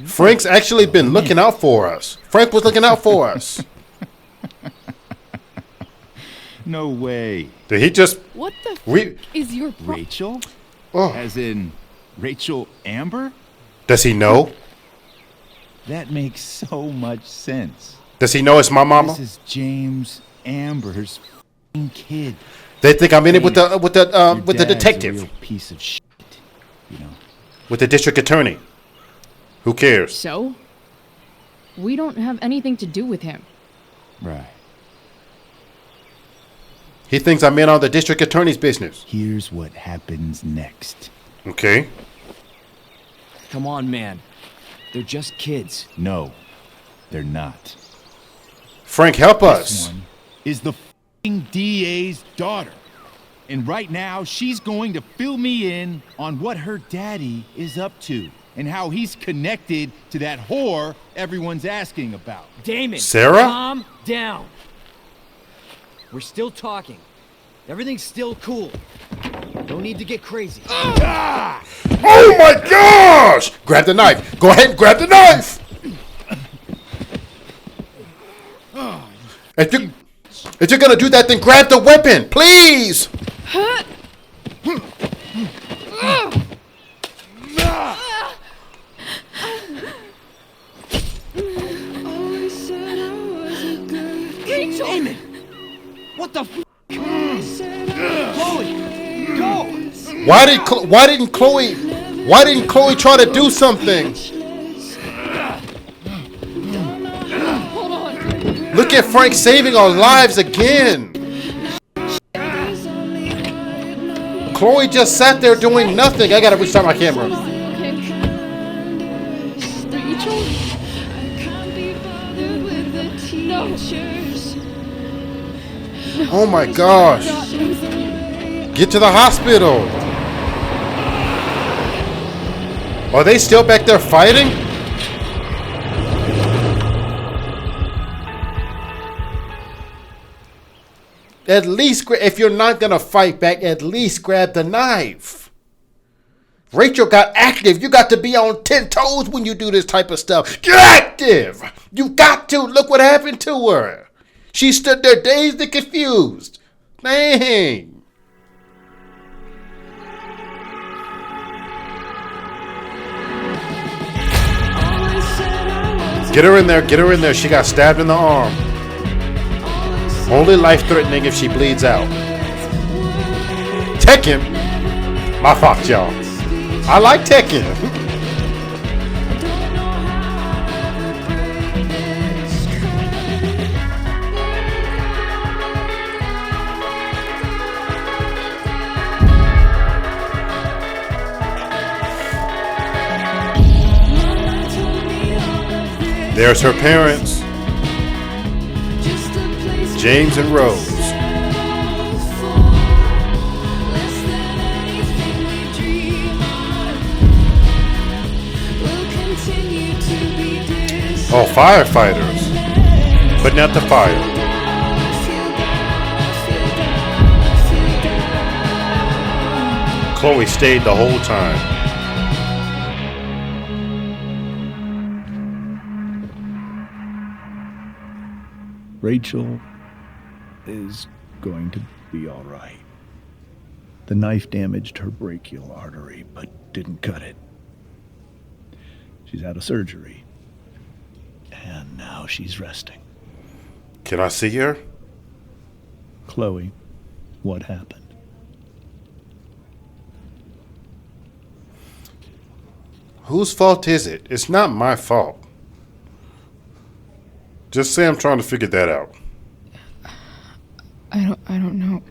Frank's actually been looking out for us. Frank was looking out for us. No way. Did he just... What the is your Rachel? Oh. As in Rachel Amber? Does he know? That makes so much sense. Does he know it's my mama? This is James Amber's f***ing kid. They think I'm in it with the Your dad's detective. A real piece of shit, you know. With the district attorney. Who cares? So? We don't have anything to do with him. Right. He thinks I'm in on the district attorney's business. Here's what happens next. Okay. Come on, man. They're just kids. No, they're not. Frank, help This us. one is the f***ing DA's daughter. And right now, she's going to fill me in on what her daddy is up to and how he's connected to that whore everyone's asking about. Damon! Sarah? Calm down. We're still talking. Everything's still cool. Don't need to get crazy. Oh my gosh! Grab the knife. Go ahead and grab the knife. If you're gonna do that, then grab the weapon, please. Rachel! Damon! What the f***? Chloe! Go! Why didn't Chloe try to do something? Hold on. Look at Frank saving our lives again. Chloe just sat there doing nothing. I gotta restart my camera. Okay. Rachel? No. Oh my gosh. Get to the hospital. Are they still back there fighting? At least, if you're not gonna fight back, at least grab the knife. Rachel got active. You got to be on 10 toes when you do this type of stuff. Get active. You got to. Look what happened to her. She stood there dazed and confused. Dang. Get her in there. Get her in there. She got stabbed in the arm. Only life-threatening if she bleeds out. Tekken? My fault, y'all. I like Tekken. There's her parents. James and Rose. Oh, firefighters. Putting out the fire. Chloe stayed the whole time. Rachel is going to be all right. The knife damaged her brachial artery, but didn't cut it. She's had a surgery, and now she's resting. Can I see her? Chloe, what happened? Whose fault is it? It's not my fault. Just say I'm trying to figure that out. I don't know.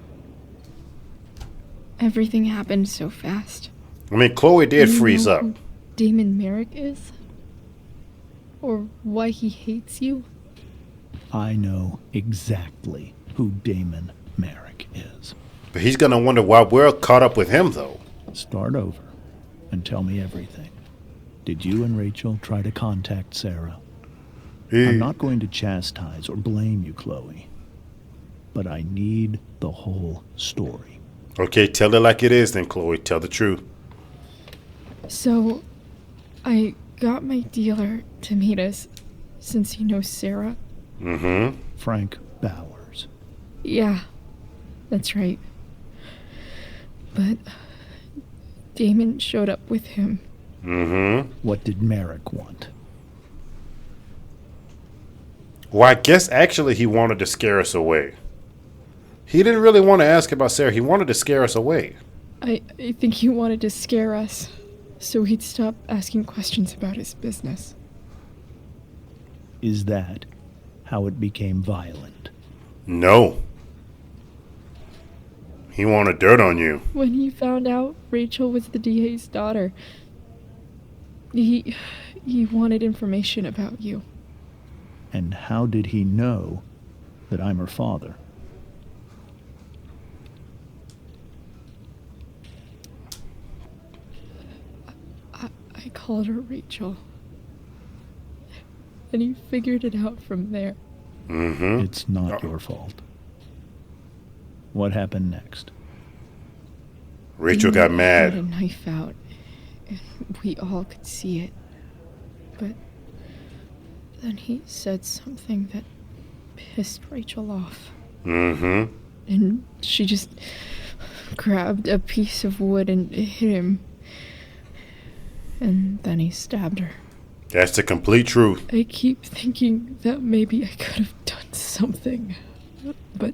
Everything happened so fast. I mean, Chloe did Do you freeze know up. who Damon Merrick is? Or why he hates you? I know exactly who Damon Merrick is. But he's going to wonder why we're caught up with him, though. Start over and tell me everything. Did you and Rachel try to contact Sarah? I'm not going to chastise or blame you, Chloe. But I need the whole story. Okay, tell it like it is then, Chloe. Tell the truth. So, I got my dealer to meet us, since he knows Sarah. Mm-hmm. Frank Bowers. Yeah, that's right. But Damon showed up with him. Mm-hmm. What did Merrick want? Well, I guess actually he wanted to scare us away. He didn't really want to ask about Sarah. He wanted to scare us away. I think he wanted to scare us, so he'd stop asking questions about his business. Is that how it became violent? No. He wanted dirt on you. When he found out Rachel was the DA's daughter, he wanted information about you. And how did he know that I'm her father? I called her Rachel. And he figured it out from there. Mm-hmm. It's not your fault. What happened next? Rachel got He mad. had a knife out, and we all could see it. But then he said something that pissed Rachel off. Mm-hmm. And she just grabbed a piece of wood and hit him. And then he stabbed her. That's the complete truth. I keep thinking that maybe I could have done something. But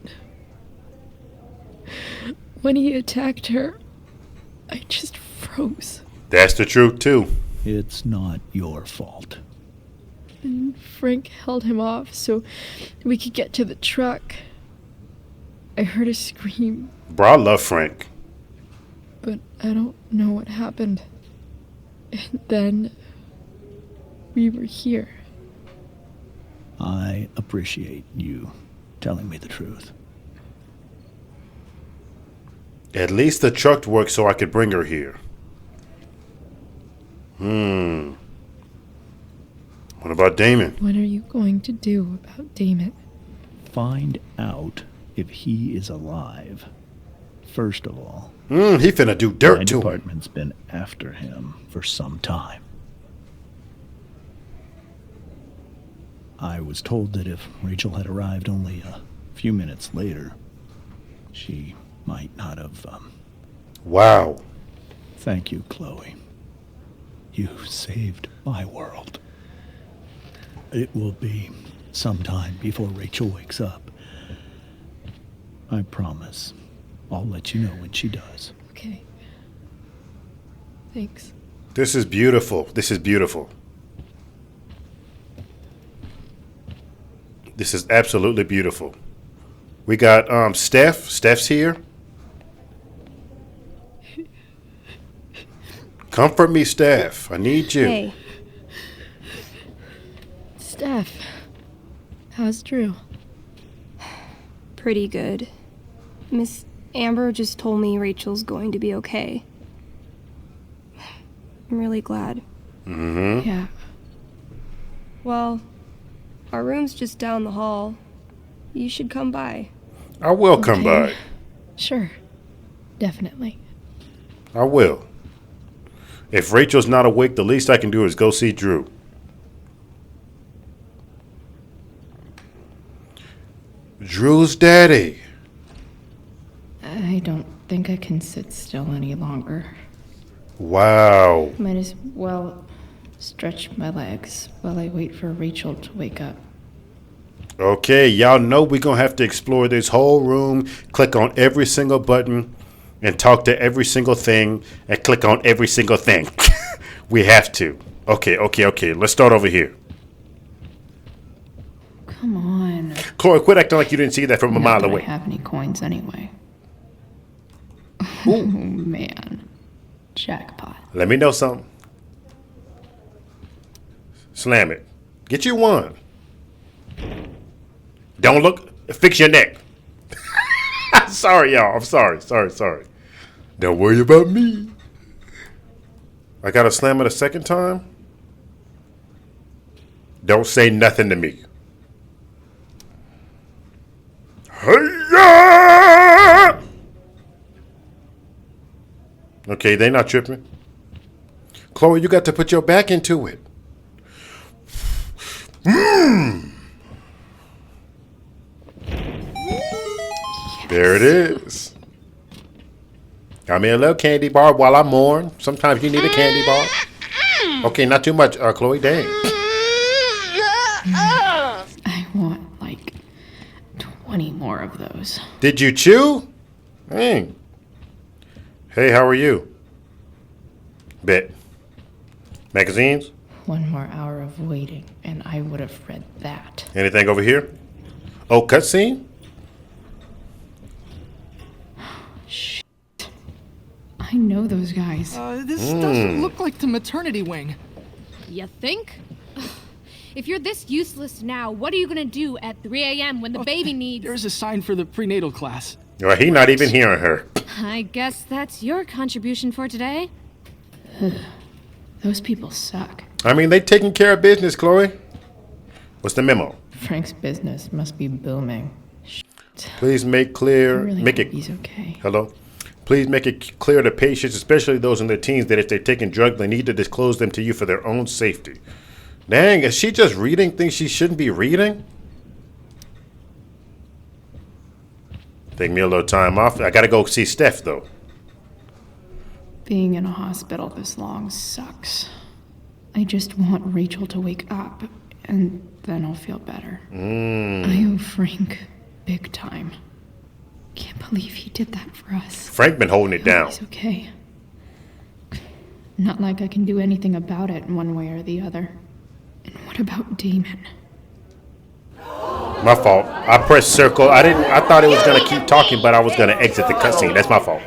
when he attacked her, I just froze. That's the truth, too. It's not your fault. And Frank held him off so we could get to the truck. I heard a scream, Bro, I love Frank. but I don't know what happened. And then we were here. I appreciate you telling me the truth. At least the truck worked so I could bring her here. What about Damon? What are you going to do about Damon? Find out if he is alive. First of all, He finna do dirt my to him. department's been after him for some time. I was told that if Rachel had arrived only a few minutes later, she might not have, Wow. Thank you, Chloe. You saved my world. It will be some time before Rachel wakes up. I promise. I'll let you know when she does. Okay. Thanks. This is beautiful. This is beautiful. This is absolutely beautiful. We got Steph. Steph's here. Comfort me, Steph. I need you. Hey. Steph, how's Drew? Pretty good. Miss Amber just told me Rachel's going to be okay. I'm really glad. Mm-hmm. Yeah. Well, our room's just down the hall. You should come by. I will come by. Sure. Definitely. I will. If Rachel's not awake, the least I can do is go see Drew. Drew's daddy. I don't think I can sit still any longer. Wow. Might as well stretch my legs while I wait for Rachel to wake up. Okay, y'all know we're going to have to explore this whole room, click on every single button, and talk to every single thing, and click on every single thing. We have to. Okay. Let's start over here. Come on. Chloe, quit acting like you didn't see that from a Not mile that away. I have any coins anyway. Oh, man. Jackpot. Let me know something. Slam it. Get you one. Don't look. Fix your neck. Sorry, y'all. I'm sorry. Don't worry about me. I gotta slam it a second time. Don't say nothing to me. Hey-ya! Okay, they not tripping. Chloe, you got to put your back into it. There it is. Got me a little candy bar while I mourn. Sometimes you need a candy bar. Okay, not too much, Chloe. Dang. I want like 20 more of those. Did you chew? Dang. Hey, how are you? Bet. Magazines? One more hour of waiting, and I would have read that. Anything over here? Oh, cutscene? Shit. I know those guys. This doesn't look like the maternity wing. You think? If you're this useless now, what are you gonna do at 3 a.m. when the baby needs... There's a sign for the prenatal class. Well, he not even hearing her. I guess that's your contribution for today. Those people suck. I mean, they taking care of business, Chloe. What's the memo? Frank's business must be booming. Please make clear... I really make hope it... he's okay. Hello? Please make it clear to patients, especially those in their teens, that if they're taking drugs, they need to disclose them to you for their own safety. Dang, is she just reading things she shouldn't be reading? Take me a little time off. I gotta go see Steph, though. Being in a hospital this long sucks. I just want Rachel to wake up, and then I'll feel better. I owe Frank big time. Can't believe he did that for us. Frank been holding it down. He's okay. Not like I can do anything about it one way or the other. And what about Damon? My fault. I pressed circle. I thought it was gonna keep talking, but I was gonna exit the cutscene. That's my fault.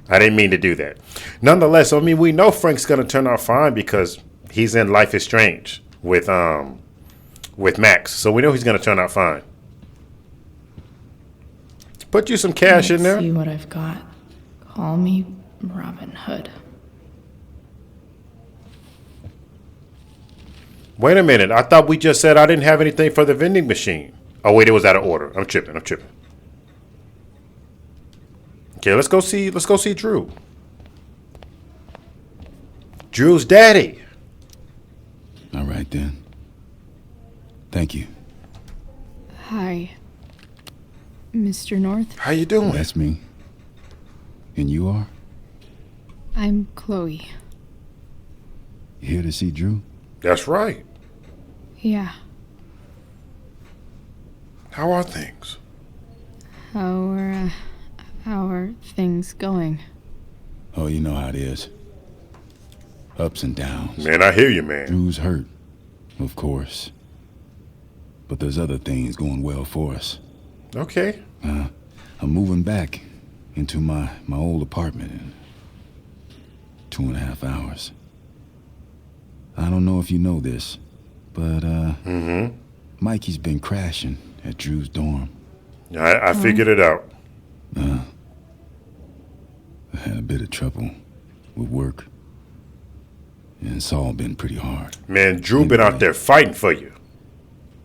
I didn't mean to do that. Nonetheless, I mean, we know Frank's gonna turn out fine because he's in Life is Strange with Max. So we know he's gonna turn out fine. Put you some cash in there. See what I've got. Call me Robin Hood. Wait a minute. I thought we just said I didn't have anything for the vending machine. Oh, wait, it was out of order. I'm tripping. Okay, let's go see Drew. Drew's daddy. All right, then. Thank you. Hi, Mr. North. How you doing? That's me. And you are? I'm Chloe. You here to see Drew? That's right. Yeah. How are things? How are things going? Oh, you know how it is. Ups and downs. Man, I hear you, man. Drew's hurt, of course. But there's other things going well for us. Okay. I'm moving back into my old apartment in 2.5 hours. I don't know if you know this, but Mikey's been crashing at Drew's dorm. I figured it out. I had a bit of trouble with work. And it's all been pretty hard. Man, Drew been out there fighting for you.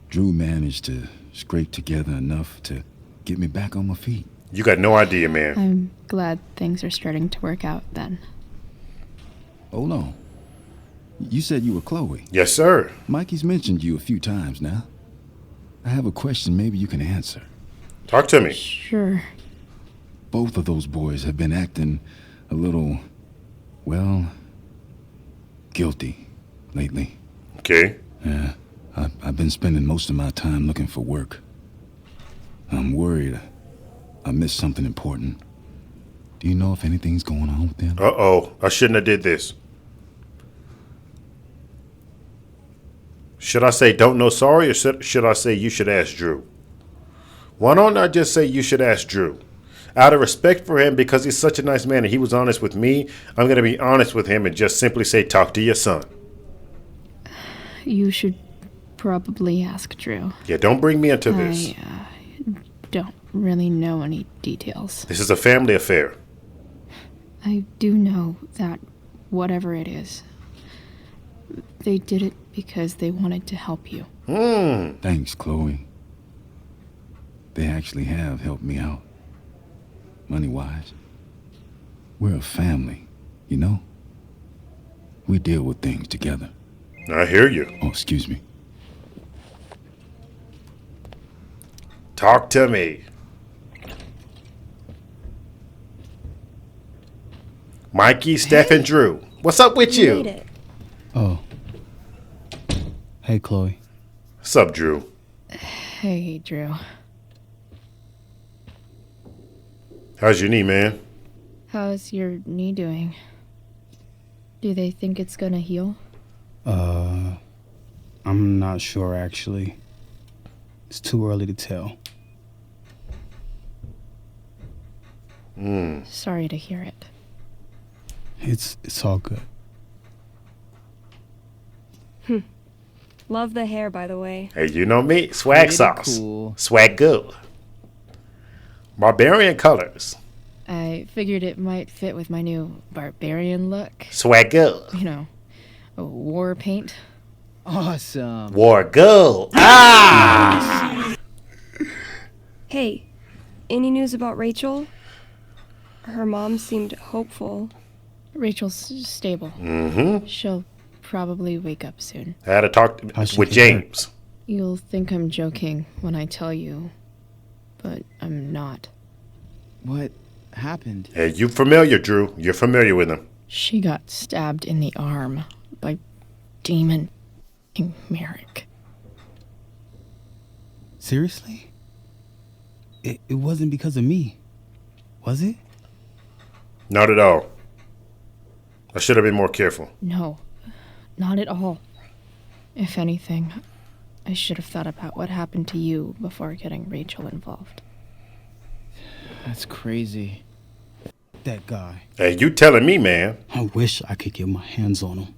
Drew managed to scrape together enough to get me back on my feet. You got no idea, man. I'm glad things are starting to work out then. Hold on. You said you were Chloe. Yes, sir. Mikey's mentioned you a few times now. I have a question maybe you can answer. Talk to me. Sure. Both of those boys have been acting a little, well, guilty lately. Okay. Yeah, I've been spending most of my time looking for work. I'm worried I missed something important. Do you know if anything's going on with them? Uh-oh. I shouldn't have did this. Should I say don't know sorry, or should I say you should ask Drew? Why don't I just say you should ask Drew? Out of respect for him, because he's such a nice man and he was honest with me, I'm going to be honest with him and just simply say talk to your son. You should probably ask Drew. Yeah, don't bring me into this. I don't really know any details. This is a family affair. I do know that whatever it is, they did it because they wanted to help you. Thanks, Chloe. They actually have helped me out. Money-wise. We're a family, you know? We deal with things together. I hear you. Oh, excuse me. Talk to me. Mikey, Steph, and Drew. What's up with you? Made it. Oh. Hey, Chloe. What's up, Drew? Hey, Drew. How's your knee, man? How's your knee doing? Do they think it's gonna heal? I'm not sure, actually. It's too early to tell. Sorry to hear it. It's all good. Love the hair, by the way. Hey, you know me. Swag Pretty sauce. cool. Swag good. Barbarian colors. I figured it might fit with my new barbarian look. Swag good. You know, a war paint. Awesome. War good. Ah! Hey, any news about Rachel? Her mom seemed hopeful. Rachel's stable. Mm-hmm. She'll probably wake up soon. I had to talk with James. You'll think I'm joking when I tell you, but I'm not. What happened? Hey, you familiar, Drew. You're familiar with him. She got stabbed in the arm by Demon Merrick. Seriously? It wasn't because of me, was it? Not at all. I should have been more careful. No, not at all. If anything, I should have thought about what happened to you before getting Rachel involved. That's crazy. That guy. Hey, you telling me, man. I wish I could get my hands on him.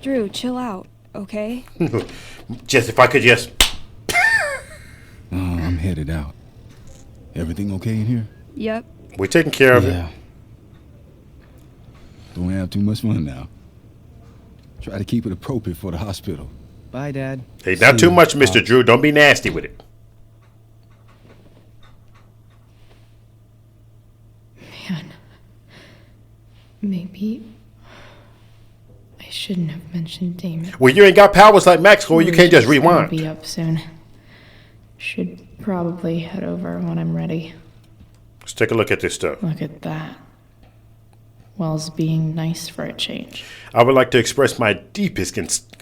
Drew, chill out, okay? Just if I could just... I'm headed out. Everything okay in here? Yep. We're taking care of it. Don't have too much fun now. Try to keep it appropriate for the hospital. Bye, Dad. Hey, not too much, Mr. Drew. Don't be nasty with it. Man, maybe I shouldn't have mentioned Damon. Well, you ain't got powers like Maxwell. You can't just rewind. I'll be up soon. Should probably head over when I'm ready. Let's take a look at this stuff. Look at that. Wells being nice for a change. I would like to express my deepest...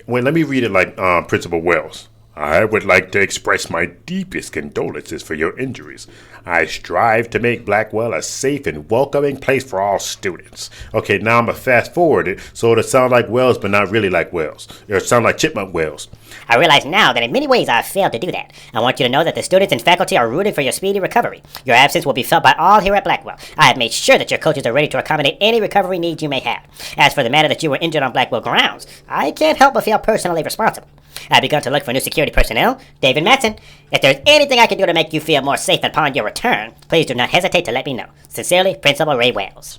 Wait, let me read it like Principal Wells. I would like to express my deepest condolences for your injuries. I strive to make Blackwell a safe and welcoming place for all students. Okay, now I'm going to fast forward it so it'll sound like Wells, but not really like Wells. It'll sound like Chipmunk Wells. I realize now that in many ways I have failed to do that. I want you to know that the students and faculty are rooted for your speedy recovery. Your absence will be felt by all here at Blackwell. I have made sure that your coaches are ready to accommodate any recovery needs you may have. As for the matter that you were injured on Blackwell grounds, I can't help but feel personally responsible. I've begun to look for new security personnel. David Matson, if there's anything I can do to make you feel more safe upon your return, please do not hesitate to let me know. Sincerely, Principal Ray Wells.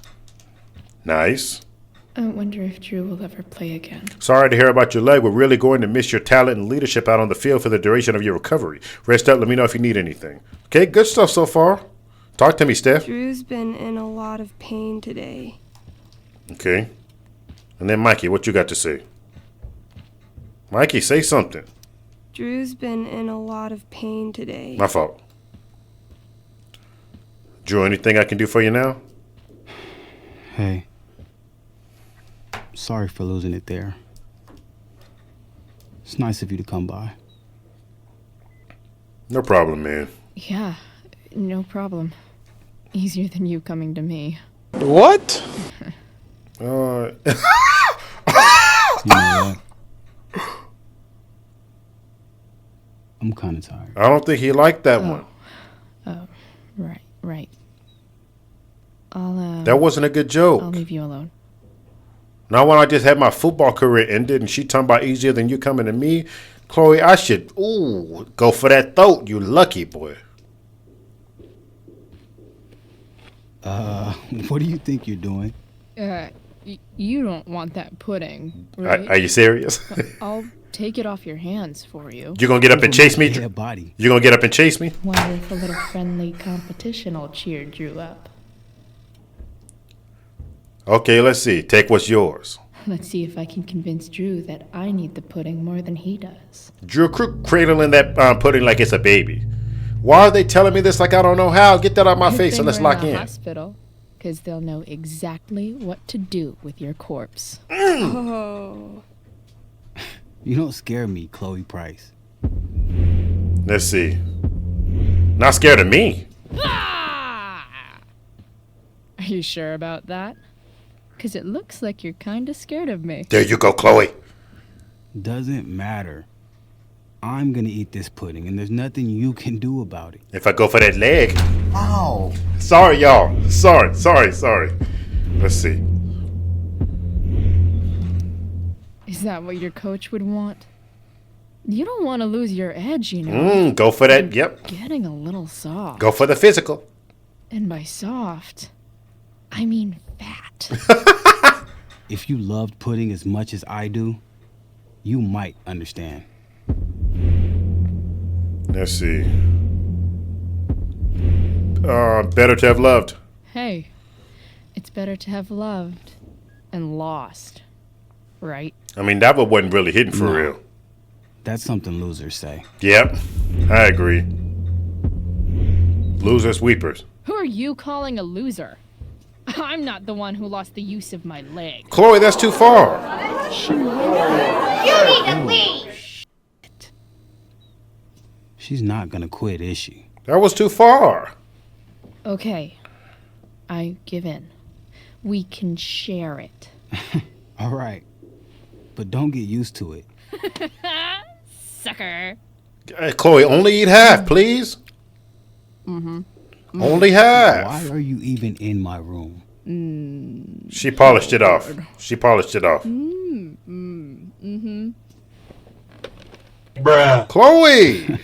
Nice. I wonder if Drew will ever play again. Sorry to hear about your leg. We're really going to miss your talent and leadership out on the field for the duration of your recovery. Rest up. Let me know if you need anything. Okay, good stuff so far. Talk to me, Steph. Drew's been in a lot of pain today. Okay. And then Mikey, what you got to say? Mikey, say something. Drew's been in a lot of pain today. My fault. Drew, anything I can do for you now? Hey. Sorry for losing it there. It's nice of you to come by. No problem, man. Yeah, no problem. Easier than you coming to me. What? You know what? I'm kind of tired. I don't think he liked that one. Oh, right. That wasn't a good joke. I'll leave you alone. Now when I just had my football career ended and she talking about easier than you coming to me, Chloe, I should, go for that throat, you lucky boy. What do you think you're doing? You don't want that pudding, right? Are you serious? I'll take it off your hands for you. You gonna get up and chase me? Body. You gonna get up and chase me? Wonder if a little friendly competition will cheer Drew up. Okay, let's see. Take what's yours. Let's see if I can convince Drew that I need the pudding more than he does. Drew cradling that pudding like it's a baby. Why are they telling me this like I don't know how? Get that out my face and let's lock in. Hospital, because they'll know exactly what to do with your corpse. Oh. You don't scare me, Chloe Price. Let's see. Not scared of me. Are you sure about that? Because it looks like you're kind of scared of me. There you go, Chloe. Doesn't matter. I'm gonna eat this pudding, and there's nothing you can do about it. If I go for that leg. Ow. Sorry, y'all. Sorry. Let's see. Is that what your coach would want? You don't want to lose your edge, you know. Go for that. Yep. Getting a little soft. Go for the physical. And by soft, I mean fat. If you loved pudding as much as I do, you might understand. Let's see. Better to have loved. Hey, it's better to have loved and lost, right? I mean, that one wasn't really hitting for real. That's something losers say. Yep, I agree. Losers, weepers. Who are you calling a loser? I'm not the one who lost the use of my leg. Chloe, that's too far. You need to leave! She's not gonna quit, is she? That was too far. Okay, I give in. We can share it. All right, but don't get used to it. Sucker. Hey, Chloe, only eat half, please. Only half. Why are you even in my room? She polished it off. Bruh. Chloe!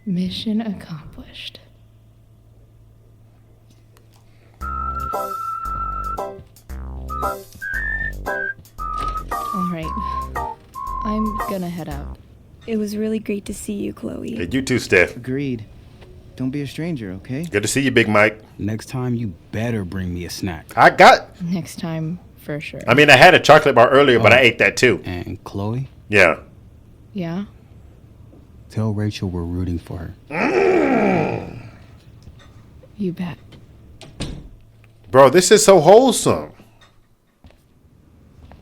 Mission accomplished. All right. I'm gonna head out. It was really great to see you, Chloe. Hey, you too, Steph. Agreed. Don't be a stranger, okay? Good to see you, Big Mike. Next time, you better bring me a snack. I got... Next time, for sure. I mean, I had a chocolate bar earlier, but I ate that too. And Chloe? Yeah. Yeah? Tell Rachel we're rooting for her. You bet. Bro, this is so wholesome.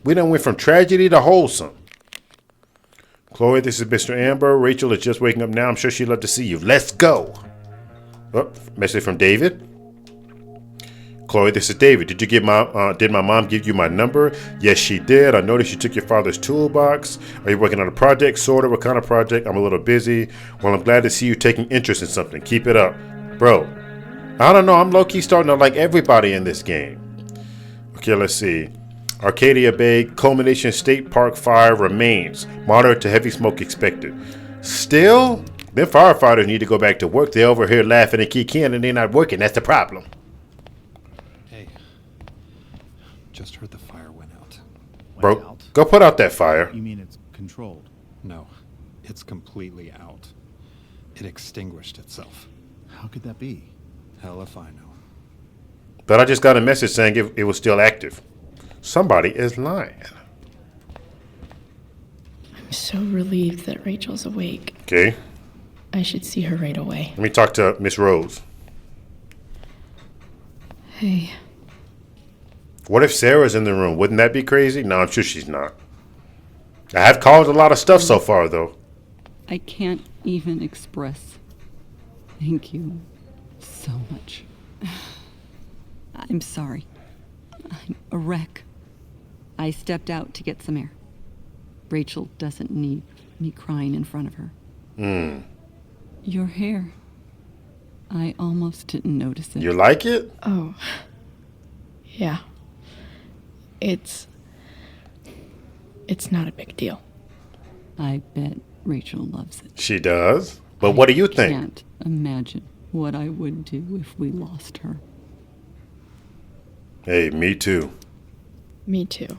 We done went from tragedy to wholesome. Chloe, this is Mr. Amber. Rachel is just waking up now. I'm sure she'd love to see you. Let's go. Oh, message from David. Chloe, this is David. Did my mom give you my number? Yes, she did. I noticed you took your father's toolbox. Are you working on a project? Sort of. What kind of project? I'm a little busy. Well, I'm glad to see you taking interest in something. Keep it up. Bro, I don't know. I'm low-key starting to like everybody in this game. Okay, let's see. Arcadia Bay, Culmination State Park fire remains. Moderate to heavy smoke expected. Still? Them firefighters need to go back to work. They're over here laughing and kicking and they're not working. That's the problem. Hey. Just heard the fire went out. Bro, go put out that fire. You mean it's controlled? No. It's completely out. It extinguished itself. How could that be? Hell if I know. But I just got a message saying it was still active. Somebody is lying. I'm so relieved that Rachel's awake. Okay. I should see her right away. Let me talk to Miss Rose. Hey. What if Sarah's in the room? Wouldn't that be crazy? No, I'm sure she's not. I have called a lot of stuff so far, though. I can't even express thank you so much. I'm sorry. I'm a wreck. I stepped out to get some air. Rachel doesn't need me crying in front of her. Your hair. I almost didn't notice it. You like it? Oh. Yeah. It's not a big deal. I bet Rachel loves it. She does? But what do you think? I can't imagine what I would do if we lost her. Hey, me too. Me too.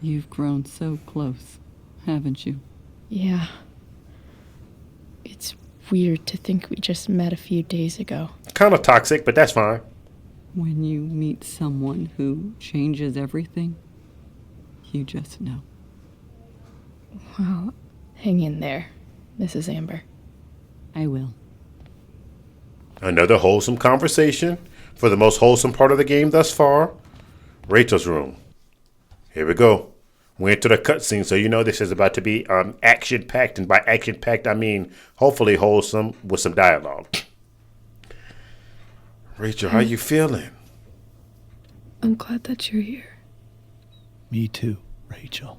You've grown so close, haven't you? Yeah. It's weird to think we just met a few days ago. Kind of toxic, but that's fine. When you meet someone who changes everything, you just know. Well, hang in there, Mrs. Amber. I will. Another wholesome conversation for the most wholesome part of the game thus far. Rachel's room. Here we go. We into the cutscene, so you know this is about to be action-packed, and by action-packed I mean hopefully wholesome with some dialogue. Rachel, how you feeling? I'm glad that you're here. Me too, Rachel.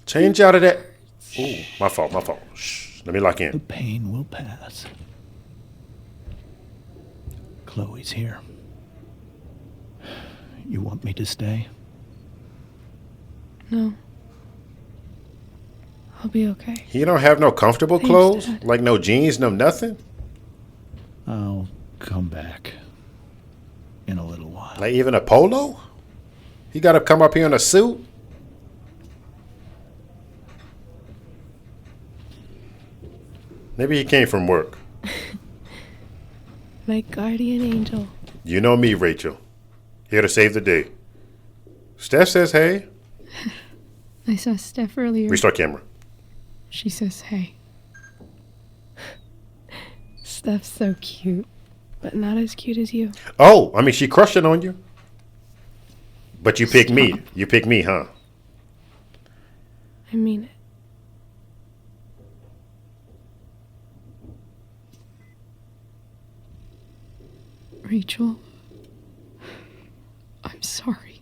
Change out of that. Ooh, my fault. Shh, let me lock The in. pain will pass. Chloe's here. You want me to stay? No. I'll be okay. You don't have no comfortable Thanks, clothes? Dad. Like no jeans, no nothing? I'll come back in a little while. Like even a polo? He got to come up here in a suit? Maybe he came from work. My guardian angel. You know me, Rachel. Here to save the day. Steph says hey. I saw Steph earlier. Restart camera. She says hey. Steph's so cute, but not as cute as you. Oh, I mean, she crushed it on you. But you picked me. You picked me, huh? I mean it. Rachel, I'm sorry.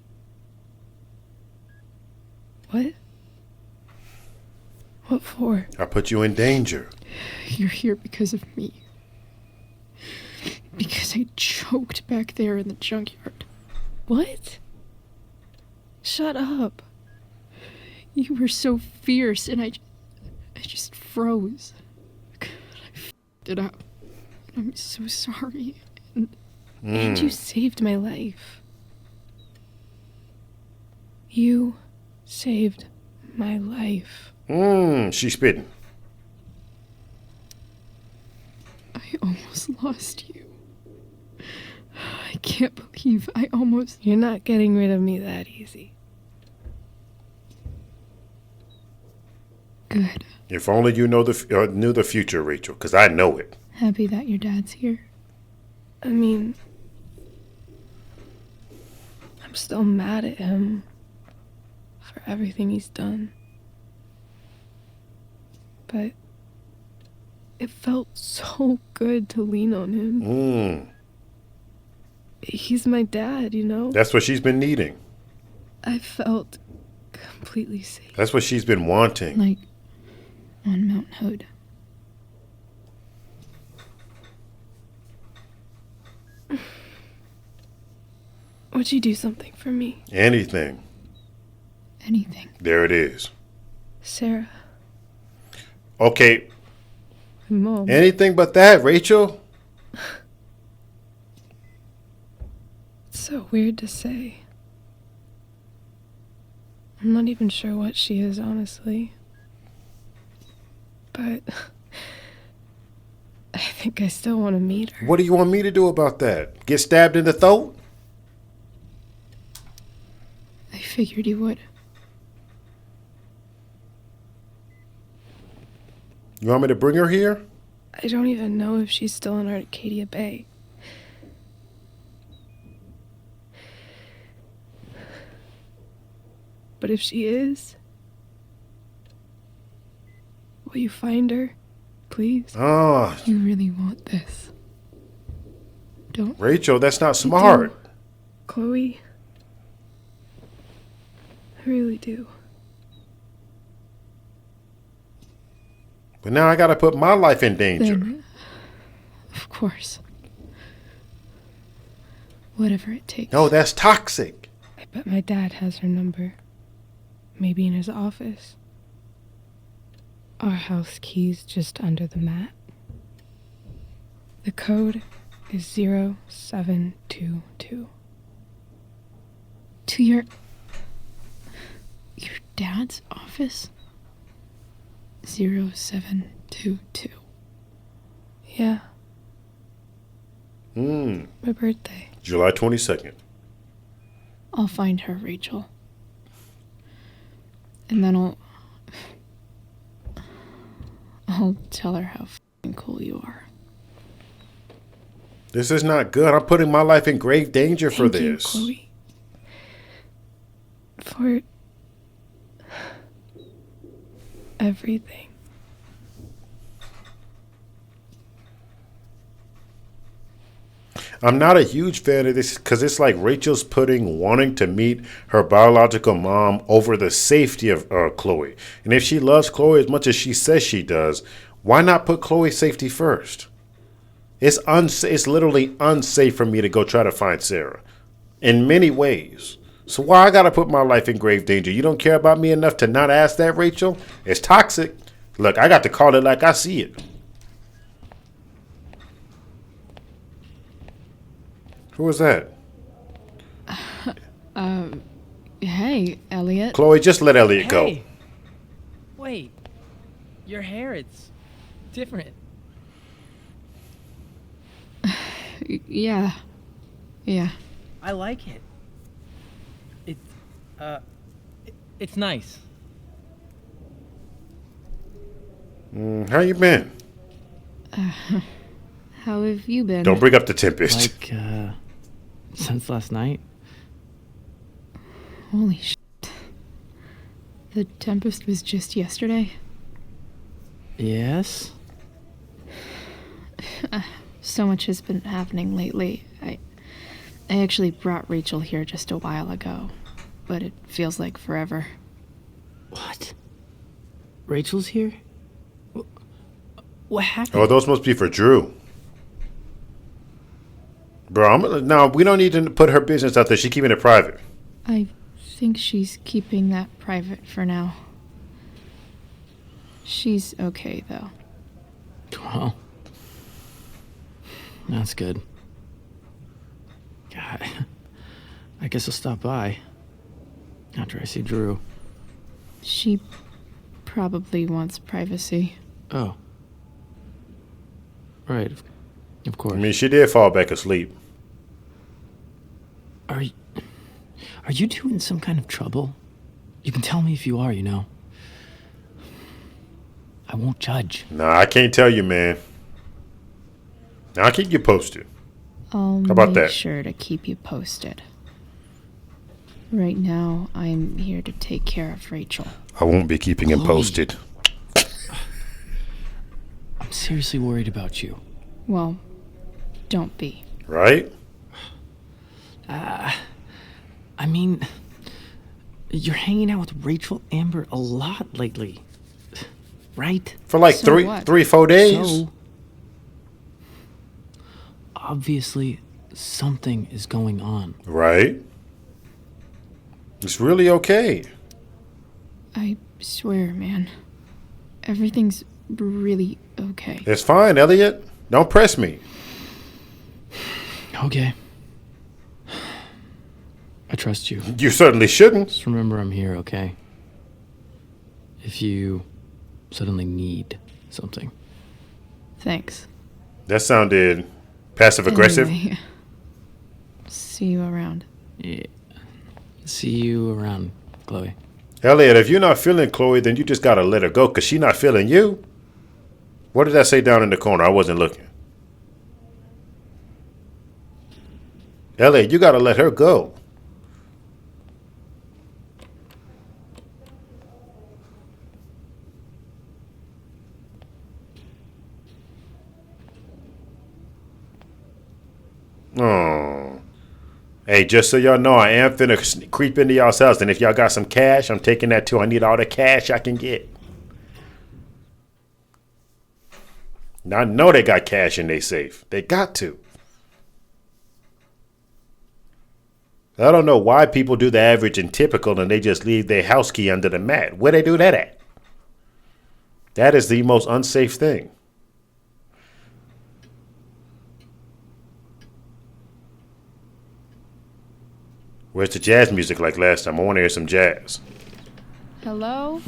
What? What for? I put you in danger. You're here because of me. Because I choked back there in the junkyard. What? Shut up. You were so fierce, and I just froze. I f***ed it up. I'm so sorry. And you saved my life. You saved my life. She's spitting. I almost lost you. I can't believe I almost... You're not getting rid of me that easy. Good. If only you know knew the future, Rachel, because I know it. Happy that your dad's here. I mean, I'm still mad at him for everything he's done. But it felt so good to lean on him. He's my dad, you know? That's what she's been needing. I felt completely safe. That's what she's been wanting. Like on Mount Hood. Would you do something for me? Anything. Anything. There it is. Sarah. Okay. Mom. Anything but that, Rachel. It's so weird to say. I'm not even sure what she is, honestly. But I think I still want to meet her. What do you want me to do about that? Get stabbed in the throat? I figured you would. You want me to bring her here? I don't even know if she's still in Arcadia Bay. But if she is, will you find her, please? Oh. You really want this. Don't. Rachel, that's not smart. Chloe, I really do. But now I gotta put my life in danger. Then, of course. Whatever it takes. No, that's toxic. I bet my dad has her number. Maybe in his office. Our house key's just under the mat. The code is 0722. To your dad's office? 0722. Yeah. My birthday. July 22nd. I'll find her, Rachel. And then I'll tell her how f***ing cool you are. This is not good. I'm putting my life in grave danger for Thank you, this. Chloe. For everything. I'm not a huge fan of this because it's like Rachel's putting wanting to meet her biological mom over the safety of Chloe. And if she loves Chloe as much as she says she does, why not put Chloe's safety first? It's literally unsafe for me to go try to find Sarah in many ways. So why I gotta put my life in grave danger? You don't care about me enough to not ask that, Rachel? It's toxic. Look, I got to call it like I see it. Who was that? Hey, Elliot. Chloe, just let Elliot go. Hey. Wait. Your hair, it's different. Yeah. I like it. It's nice. How you been? How have you been? Don't bring up the Tempest. Like, since last night? Holy shit. The Tempest was just yesterday? Yes? So much has been happening lately. I actually brought Rachel here just a while ago, but it feels like forever. What? Rachel's here? What happened? Oh, those must be for Drew. Bro, no, we don't need to put her business out there. She's keeping it private. I think she's keeping that private for now. She's okay, though. Well, that's good. God, I guess I'll stop by after I see Drew. She probably wants privacy. Oh. Right, of course. I mean, she did fall back asleep. Are you two in some kind of trouble? You can tell me if you are, you know. I won't judge. Nah, I can't tell you, man. I'll keep you posted. How about that? Make sure to keep you posted. Right now, I'm here to take care of Rachel. I won't be keeping him posted. I'm seriously worried about you. Well, don't be. Right? I mean, you're hanging out with Rachel Amber a lot lately. Right? For like So what? 4 days? So, obviously, something is going on. Right? It's really okay. I swear, man. Everything's really okay. It's fine, Elliot. Don't press me. Okay. I trust you. You certainly shouldn't. Just remember I'm here, okay? If you suddenly need something. Thanks. That sounded passive aggressive. Anyway, see you around. Yeah. See you around, Chloe. Elliot, if you're not feeling Chloe, then you just gotta let her go, because she's not feeling you. What did that say down in the corner? I wasn't looking. Elliot, you gotta let her go. Oh. Hey, just so y'all know, I am finna creep into y'all's house, and if y'all got some cash, I'm taking that too. I need all the cash I can get. Now, I know they got cash in their safe. They got to. I don't know why people do the average and typical and they just leave their house key under the mat. Where they do that at? That is the most unsafe thing. Where's the jazz music like last time? I want to hear some jazz. Hello?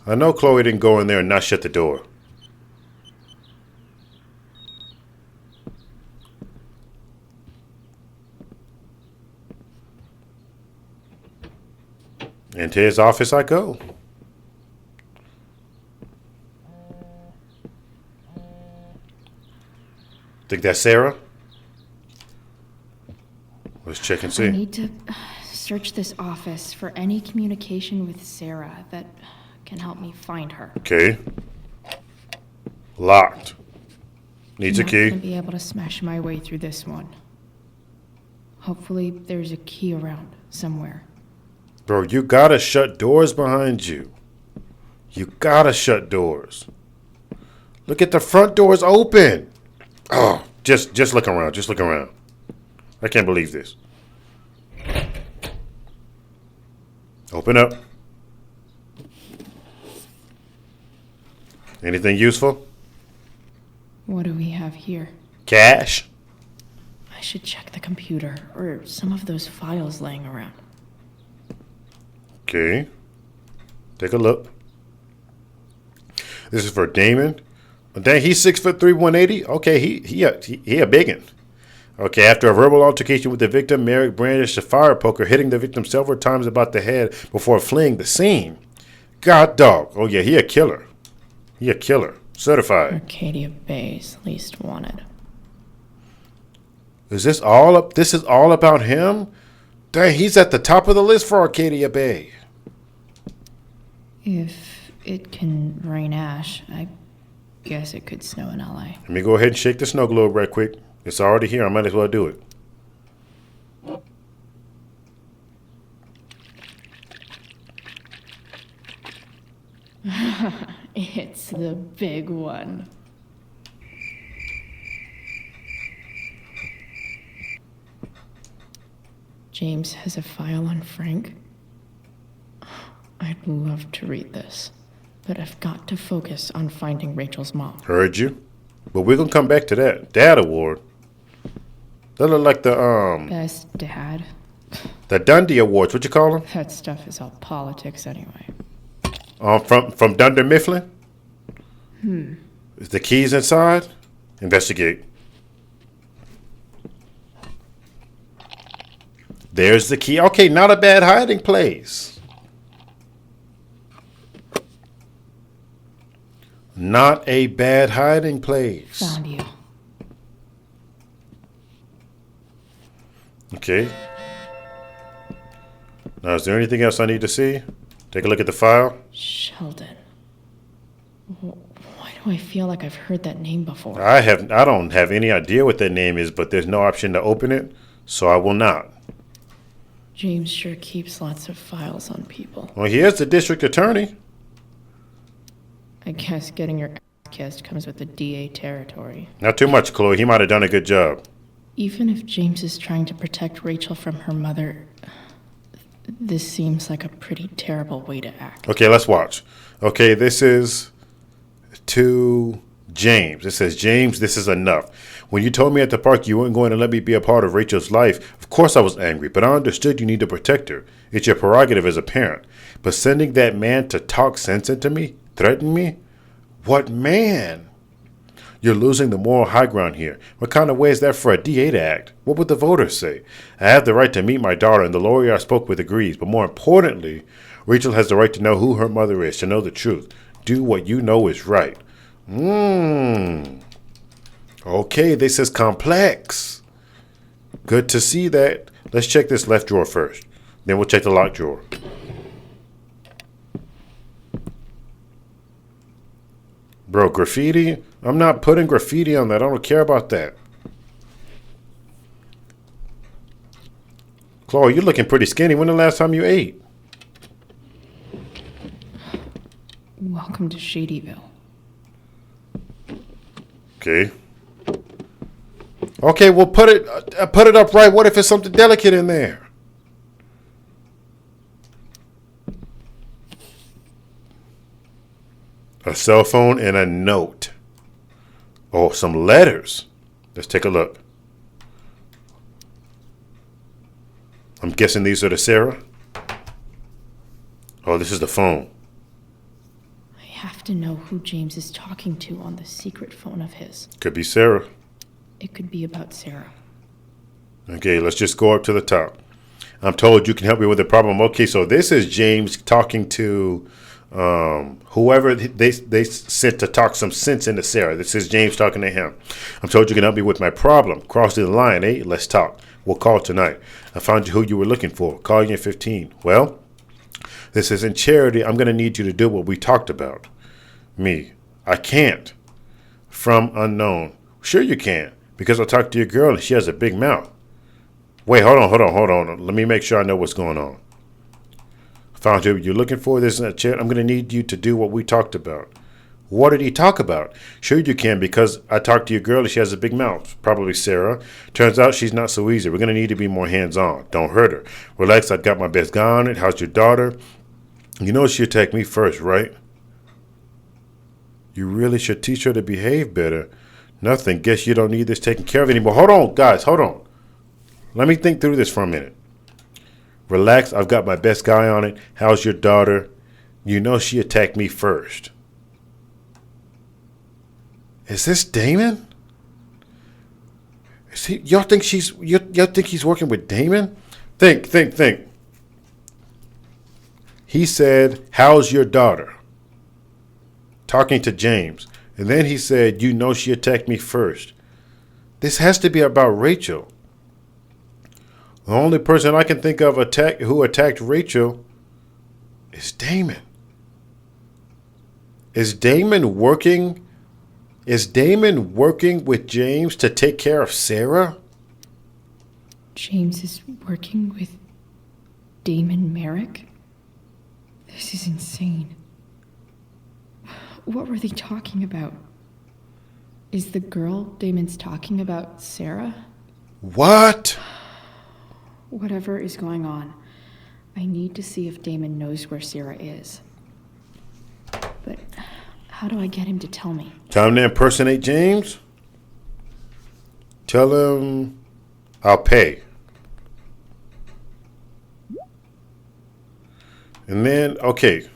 I know Chloe didn't go in there and not shut the door. Into his office I go. Think that's Sarah? Let's check and I see. need to search this office for any communication with Sarah that can help me find her. Okay. Locked. Needs a I'm not key. gonna be able to smash my way through this one. Hopefully there's a key around somewhere. Bro, you gotta shut doors behind you. You gotta shut doors. Look at the front doors open. Oh, just look around. Just look around. I can't believe this. Open up. Anything useful? What do we have here? Cash? I should check the computer or some of those files laying around. Okay. Take a look. This is for Damon. Dang, he's 6'3", 180. Okay, he a biggin. Okay, after a verbal altercation with the victim, Merrick brandished a fire poker, hitting the victim several times about the head before fleeing the scene. God dog. Oh yeah, he a killer. He a killer. Certified. Arcadia Bay's least wanted. Is this all up? This is all about him? Dang, he's at the top of the list for Arcadia Bay. If it can rain ash, I guess it could snow in LA. Let me go ahead and shake the snow globe right quick. It's already here. I might as well do it. It's the big one. James has a file on Frank. I'd love to read this, but I've got to focus on finding Rachel's mom. Heard you. But we're gonna come back to that. Dad award. That look like the Best dad. the Dundee Awards. What you call them? That stuff is all politics anyway. From Dunder Mifflin? Hmm. Is the keys inside? Investigate. There's the key. Okay, not a bad hiding place. Not a bad hiding place. Found you. Okay. Now, is there anything else I need to see? Take a look at the file. Sheldon. Why do I feel like I've heard that name before? I don't have any idea what that name is, but there's no option to open it, so I will not. James sure keeps lots of files on people. Well, here's the district attorney. I guess getting your ass kissed comes with the DA territory. Not too much, Chloe. He might have done a good job. Even if James is trying to protect Rachel from her mother, this seems like a pretty terrible way to act. Okay, let's watch. Okay, this is to James. It says, James, this is enough. When you told me at the park you weren't going to let me be a part of Rachel's life, of course I was angry, but I understood you need to protect her. It's your prerogative as a parent. But sending that man to talk sense into me, threaten me? What man? You're losing the moral high ground here. What kind of way is that for a DA to act? What would the voters say? I have the right to meet my daughter, and the lawyer I spoke with agrees. But more importantly, Rachel has the right to know who her mother is, to know the truth. Do what you know is right. Okay, this is complex. Good to see that. Let's check this left drawer first. Then we'll check the locked drawer. Bro, graffiti? I'm not putting graffiti on that. I don't care about that. Chloe, you're looking pretty skinny. When the last time you ate? Welcome to Shadyville. Okay. Okay, well put it up right. What if it's something delicate in there? A cell phone and a note. Oh, some letters. Let's take a look. I'm guessing these are to Sarah. Oh, this is the phone. I have to know who James is talking to on the secret phone of his. Could be Sarah. It could be about Sarah. Okay, let's just go up to the top. I'm told you can help me with the problem. Okay, so this is James talking to whoever they sent to talk some sense into Sarah. This is James talking to him. I'm told you can help me with my problem. Cross the line, eh? Let's talk. We'll call tonight. I found you who you were looking for. Call you in 15. Well, this isn't charity. I'm going to need you to do what we talked about. Me. I can't. From unknown. Sure you can. Because I talked to your girl and she has a big mouth. Wait, hold on. Let me make sure I know what's going on. Found you. You're looking for this in a chair. I'm going to need you to do what we talked about. What did he talk about? Sure you can, because I talked to your girl and she has a big mouth. Probably Sarah. Turns out she's not so easy. We're going to need to be more hands-on. Don't hurt her. Relax, I got my best guy on it. How's your daughter? You know she attacked me first, right? You really should teach her to behave better. Nothing. Guess you don't need this taken care of anymore. Hold on, guys. Hold on. Let me think through this for a minute. Relax, I've got my best guy on it. How's your daughter? You know she attacked me first. Is this Damon? Is he? Y'all think he's working with Damon? Think. He said, "How's your daughter?" Talking to James, and then he said, "You know she attacked me first." This has to be about Rachel. The only person I can think of who attacked Rachel is Damon. Is Damon working with James to take care of Sarah? James is working with Damon Merrick? This is insane. What were they talking about? Is the girl Damon's talking about Sarah? What? Whatever is going on, I need to see if Damon knows where Sarah is. But how do I get him to tell me? Tell him to impersonate James? Tell him I'll pay. And then, okay.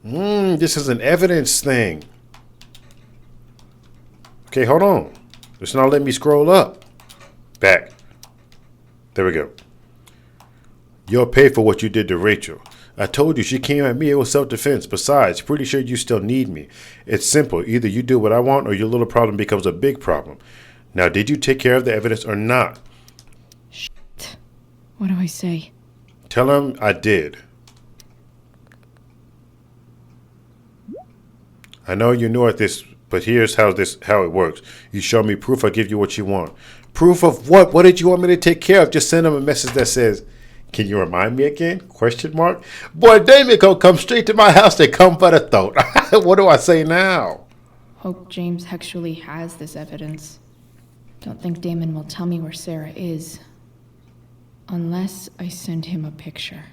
This is an evidence thing. Okay, hold on. It's not letting me scroll up. Back. There we go. You'll pay for what you did to Rachel. I told you she came at me. It was self-defense. Besides, pretty sure you still need me. It's simple. Either you do what I want or your little problem becomes a big problem. Now, did you take care of the evidence or not? Shit. What do I say? Tell him I did. I know you know this, but here's how it works. You show me proof, I give you what you want. Proof of what? What did you want me to take care of? Just send him a message that says, "Can you remind me again?" Question mark. Boy, Damon gonna come straight to my house. They come for the throat. What do I say now? Hope James actually has this evidence. Don't think Damon will tell me where Sarah is. Unless I send him a picture.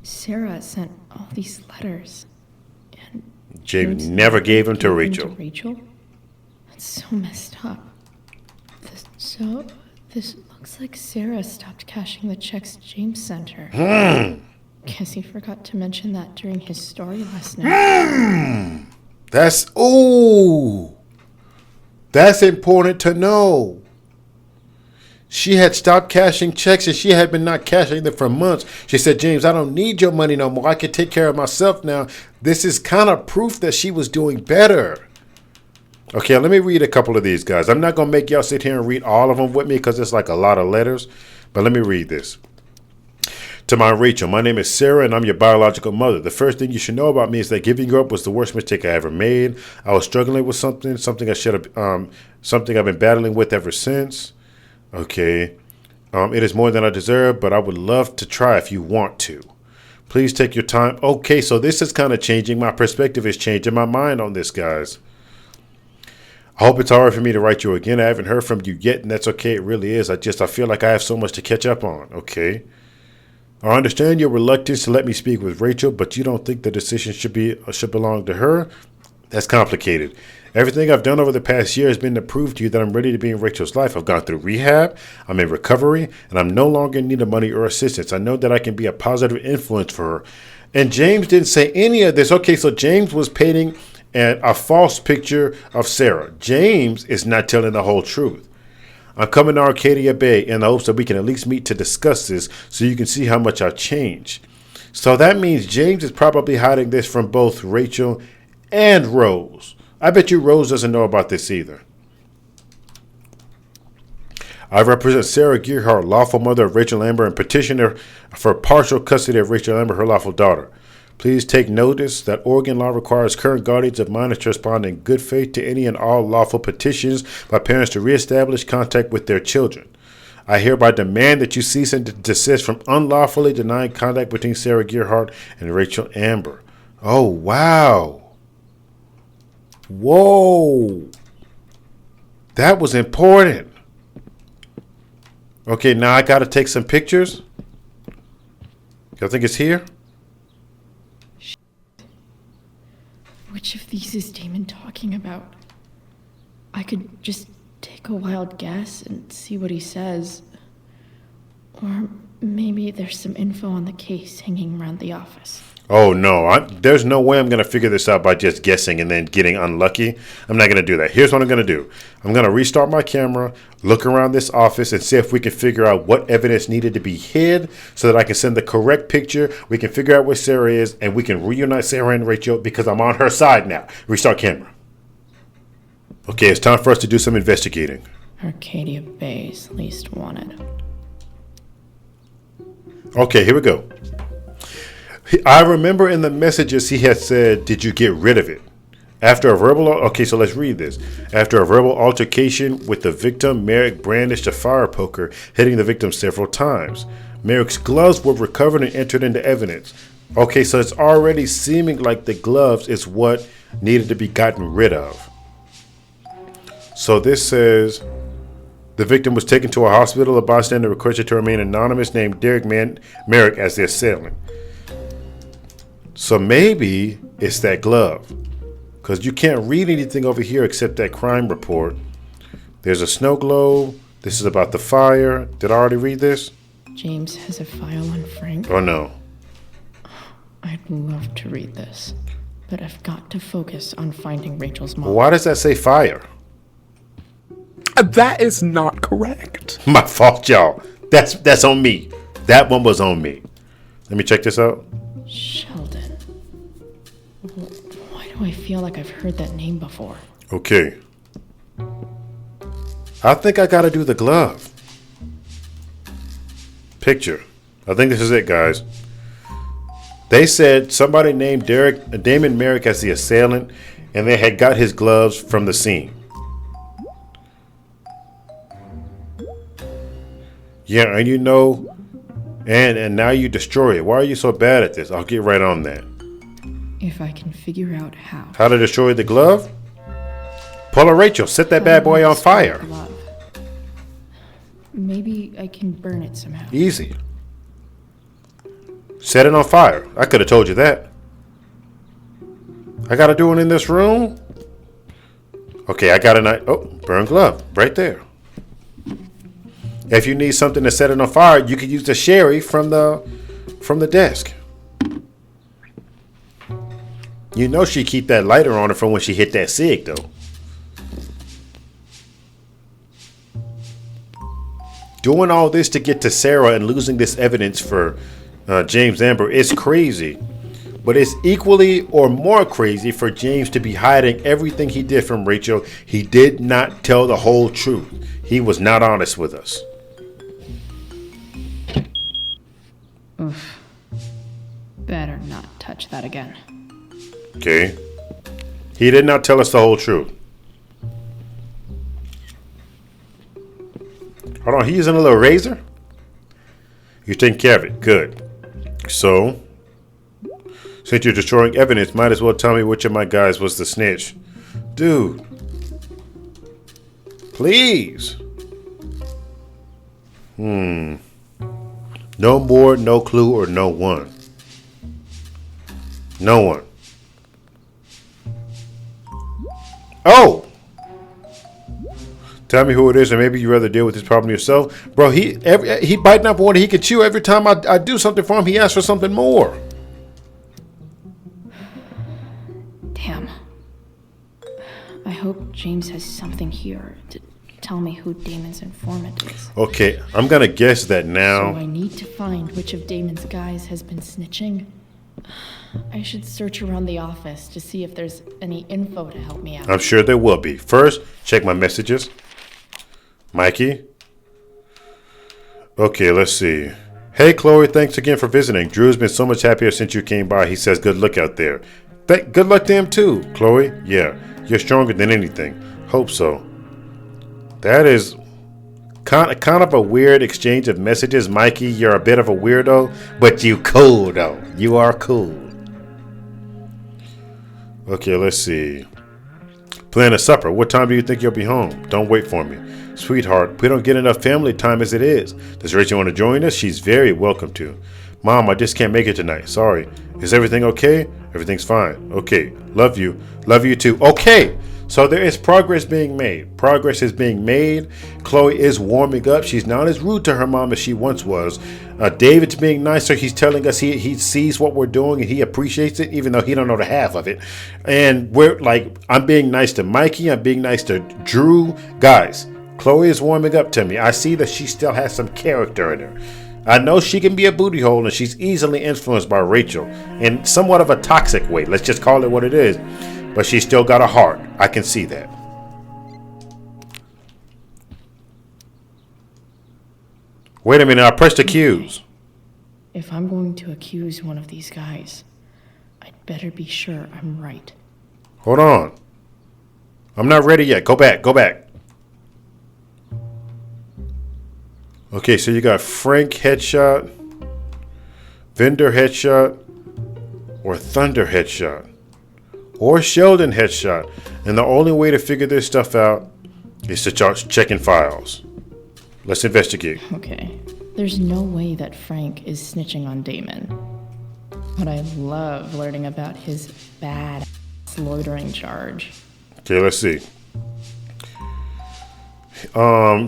Sarah sent all these letters. And James never gave them to Rachel. That's so messed up. This looks like Sarah stopped cashing the checks James sent her. Guess he forgot to mention that during his story last night. That's important to know. She had stopped cashing checks and she had been not cashing them for months. She said, "James, I don't need your money no more. I can take care of myself now." This is kind of proof that she was doing better. Okay, let me read a couple of these, guys. I'm not going to make y'all sit here and read all of them with me because it's like a lot of letters. But let me read this. To my Rachel, my name is Sarah and I'm your biological mother. The first thing you should know about me is that giving you up was the worst mistake I ever made. I was struggling with something I've been battling with ever since. Okay. It is more than I deserve, but I would love to try if you want to. Please take your time. Okay, so this is kind of changing. My perspective is changing my mind on this, guys. I hope it's all right for me to write you again. I haven't heard from you yet, and that's okay. It really is. I feel like I have so much to catch up on. Okay. I understand your reluctance to let me speak with Rachel, but you don't think the decision should belong to her? That's complicated. Everything I've done over the past year has been to prove to you that I'm ready to be in Rachel's life. I've gone through rehab, I'm in recovery, and I'm no longer in need of money or assistance. I know that I can be a positive influence for her. And James didn't say any of this. Okay, so James was painting a false picture of Sarah. James is not telling the whole truth. I'm coming to Arcadia Bay in the hopes that we can at least meet to discuss this so you can see how much I've changed. So that means James is probably hiding this from both Rachel and Rose. I bet you Rose doesn't know about this either. I represent Sarah Gearhart, lawful mother of Rachel Amber, and petitioner for partial custody of Rachel Amber, her lawful daughter. Please take notice that Oregon law requires current guardians of minors to respond in good faith to any and all lawful petitions by parents to reestablish contact with their children. I hereby demand that you cease and desist from unlawfully denying contact between Sarah Gearhart and Rachel Amber. Oh, wow. Whoa. That was important. Okay, now I got to take some pictures. I think it's here. Which of these is Damon talking about? I could just take a wild guess and see what he says. Or maybe there's some info on the case hanging around the office. Oh, no. There's no way I'm going to figure this out by just guessing and then getting unlucky. I'm not going to do that. Here's what I'm going to do. I'm going to restart my camera, look around this office, and see if we can figure out what evidence needed to be hid so that I can send the correct picture. We can figure out where Sarah is, and we can reunite Sarah and Rachel because I'm on her side now. Restart camera. Okay, it's time for us to do some investigating. Arcadia Bay's least wanted. Okay, here we go. I remember in the messages he had said, did you get rid of it? Okay, so let's read this. After a verbal altercation with the victim, Merrick brandished a fire poker, hitting the victim several times. Merrick's gloves were recovered and entered into evidence. Okay, so it's already seeming like the gloves is what needed to be gotten rid of. So this says, the victim was taken to a hospital. A bystander requested to remain anonymous, named Derek Merrick as the assailant. So maybe it's that glove, because you can't read anything over here except that crime report. There's a snow globe. This is about the fire. Did I already read this? James has a file on Frank. Oh, no. I'd love to read this, but I've got to focus on finding Rachel's mom. Why does that say fire? That is not correct. My fault, y'all. That's on me. That one was on me. Let me check this out. Sheldon. Why do I feel like I've heard that name before? Okay. I think I gotta do the glove. Picture. I think this is it, guys. They said somebody named Damon Merrick as the assailant, and they had got his gloves from the scene. Yeah, and you know, and now you destroy it. Why are you so bad at this? I'll get right on that. If I can figure out how. How to destroy the glove? Paula Rachel, set that bad boy on fire. Maybe I can burn it somehow. Easy. Set it on fire. I could have told you that. I gotta do it in this room? Okay, I got a knife. Oh, burn glove. Right there. If you need something to set it on fire, you could use the sherry from the desk. You know she keep that lighter on her from when she hit that cig, though. Doing all this to get to Sarah and losing this evidence for James Amber is crazy. But it's equally or more crazy for James to be hiding everything he did from Rachel. He did not tell the whole truth. He was not honest with us. Oof. touch that again. Okay. He did not tell us the whole truth. Hold on, he using a little razor? You're taking care of it. Good. So, since you're destroying evidence, might as well tell me which of my guys was the snitch. Dude. Please. No more, no clue, or no one. No one. Oh! Tell me who it is, and maybe you'd rather deal with this problem yourself. Bro, he biting up one he can chew. Every time I do something for him, he asks for something more. Damn. I hope James has something here to tell me who Damon's informant is. Okay, I'm gonna guess that now. So I need to find which of Damon's guys has been snitching. I should search around the office to see if there's any info to help me out. I'm sure there will be. First, check my messages. Mikey. Okay, let's see. Hey, Chloe, thanks again for visiting. Drew's been so much happier since you came by. He says good luck out there. Good luck to him too, Chloe. Yeah, you're stronger than anything. Hope so. That is kind of a weird exchange of messages. Mikey, you're a bit of a weirdo, but you cool though. You are cool. Okay, let's see. Plan a supper. What time do you think you'll be home? Don't wait for me. Sweetheart, we don't get enough family time as it is. Does Rachel want to join us? She's very welcome to. Mom, I just can't make it tonight. Sorry. Is everything okay? Everything's fine. Okay. Love you. Love you too. Okay. So there is progress being made. Progress is being made. Chloe is warming up. She's not as rude to her mom as she once was. David's being nicer. He's telling us he sees what we're doing and he appreciates it, even though he don't know the half of it. And we're like, I'm being nice to Mikey. I'm being nice to Drew. Guys, Chloe is warming up to me. I see that she still has some character in her. I know she can be a booty hole and she's easily influenced by Rachel in somewhat of a toxic way. Let's just call it what it is. But she's still got a heart. I can see that. Wait a minute, I pressed accuse. If I'm going to accuse one of these guys, I'd better be sure I'm right. Hold on. I'm not ready yet. Go back. Okay, so you got Frank headshot, Vendor headshot, or Thunder headshot, or Sheldon headshot. And the only way to figure this stuff out is to start checking files. Let's investigate. Okay, there's no way that Frank is snitching on Damon. But I love learning about his bad loitering charge. Okay, let's see.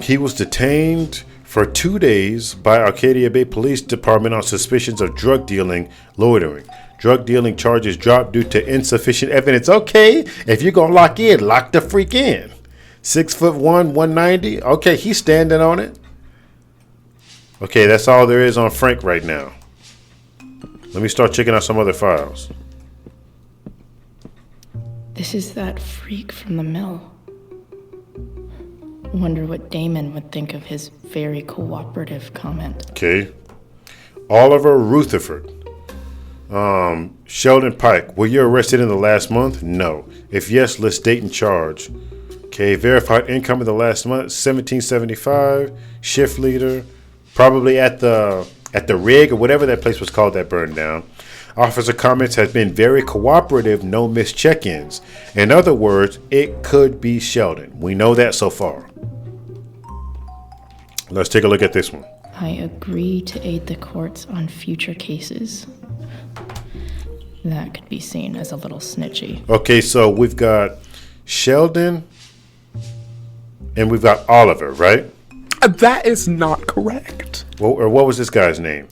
He was detained for 2 days by Arcadia Bay Police Department on suspicions of drug dealing, loitering. Drug dealing charges dropped due to insufficient evidence. Okay, if you're gonna lock the freak in. 6'1", 190. Okay, he's standing on it. Okay, that's all there is on Frank right now. Let me start checking out some other files. This is that freak from the mill. Wonder what Damon would think of his very cooperative comment. Okay. Oliver Rutherford. Sheldon Pike. Were you arrested in the last month? No. If yes, list date and charge. Okay. Verified income in the last month, $17.75. Shift leader. Probably at the rig or whatever that place was called that burned down. Officer comments has been very cooperative, no missed check-ins. In other words, it could be Sheldon. We know that so far. Let's take a look at this one. I agree to aid the courts on future cases. That could be seen as a little snitchy. Okay, so we've got Sheldon and we've got Oliver, right? That is not correct. What was this guy's name?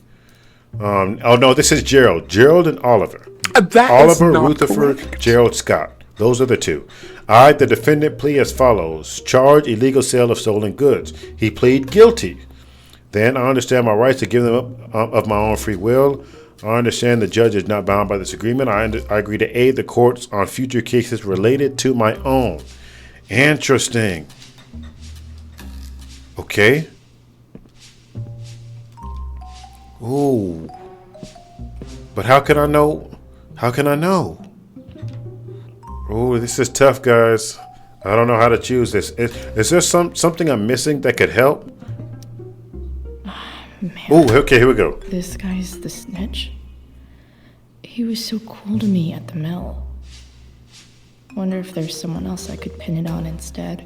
Oh no, this is Gerald. Gerald and Oliver. That Oliver is not Rutherford, correct. Gerald Scott. Those are the two. I, the defendant, plea as follows. Charge illegal sale of stolen goods. He plead guilty. Then I understand my rights to give them up of my own free will. I understand the judge is not bound by this agreement. I agree to aid the courts on future cases related to my own. Interesting. Okay. Ooh. But how can I know? How can I know? Oh, this is tough, guys. I don't know how to choose this. Is there something I'm missing that could help? Oh, okay, here we go. This guy's the snitch? He was so cool to me at the mill. Wonder if there's someone else I could pin it on instead.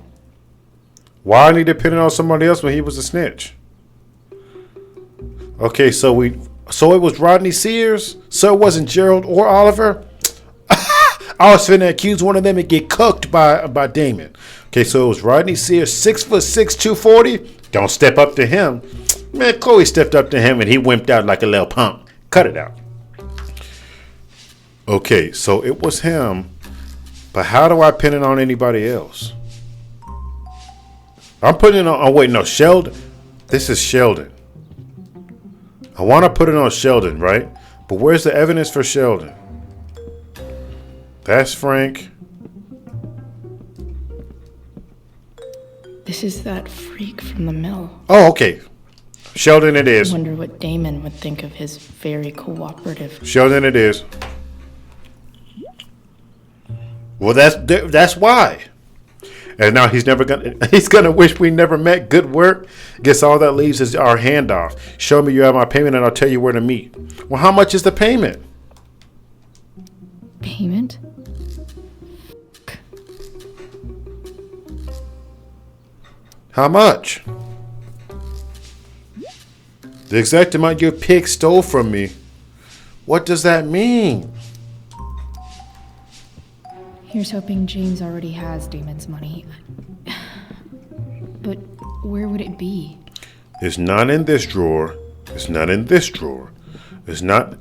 Why I need to pin it on somebody else when he was a snitch? Okay, so it was Rodney Sears? So it wasn't Gerald or Oliver? I was finna accuse one of them and get cooked by Damon. Okay, so it was Rodney Sears, 6'6", 240. Don't step up to him. Man, Chloe stepped up to him and he wimped out like a little punk. Cut it out. Okay, so it was him. But how do I pin it on anybody else? I'm putting it on, oh wait, no, Sheldon. This is Sheldon. I want to put it on Sheldon, right? But where's the evidence for Sheldon? That's Frank. This is that freak from the mill. Oh, okay. Sheldon it is. I wonder what Damon would think of his very cooperative. Sheldon it is. Well, that's why. And now he's gonna wish we never met. Good work. Guess all that leaves is our handoff. Show me you have my payment and I'll tell you where to meet. Well, how much is the payment? Payment? How much? The exact amount your pig stole from me. What does that mean? Here's hoping James already has Damon's money. But where would it be? It's not in this drawer. It's not in this drawer. It's not...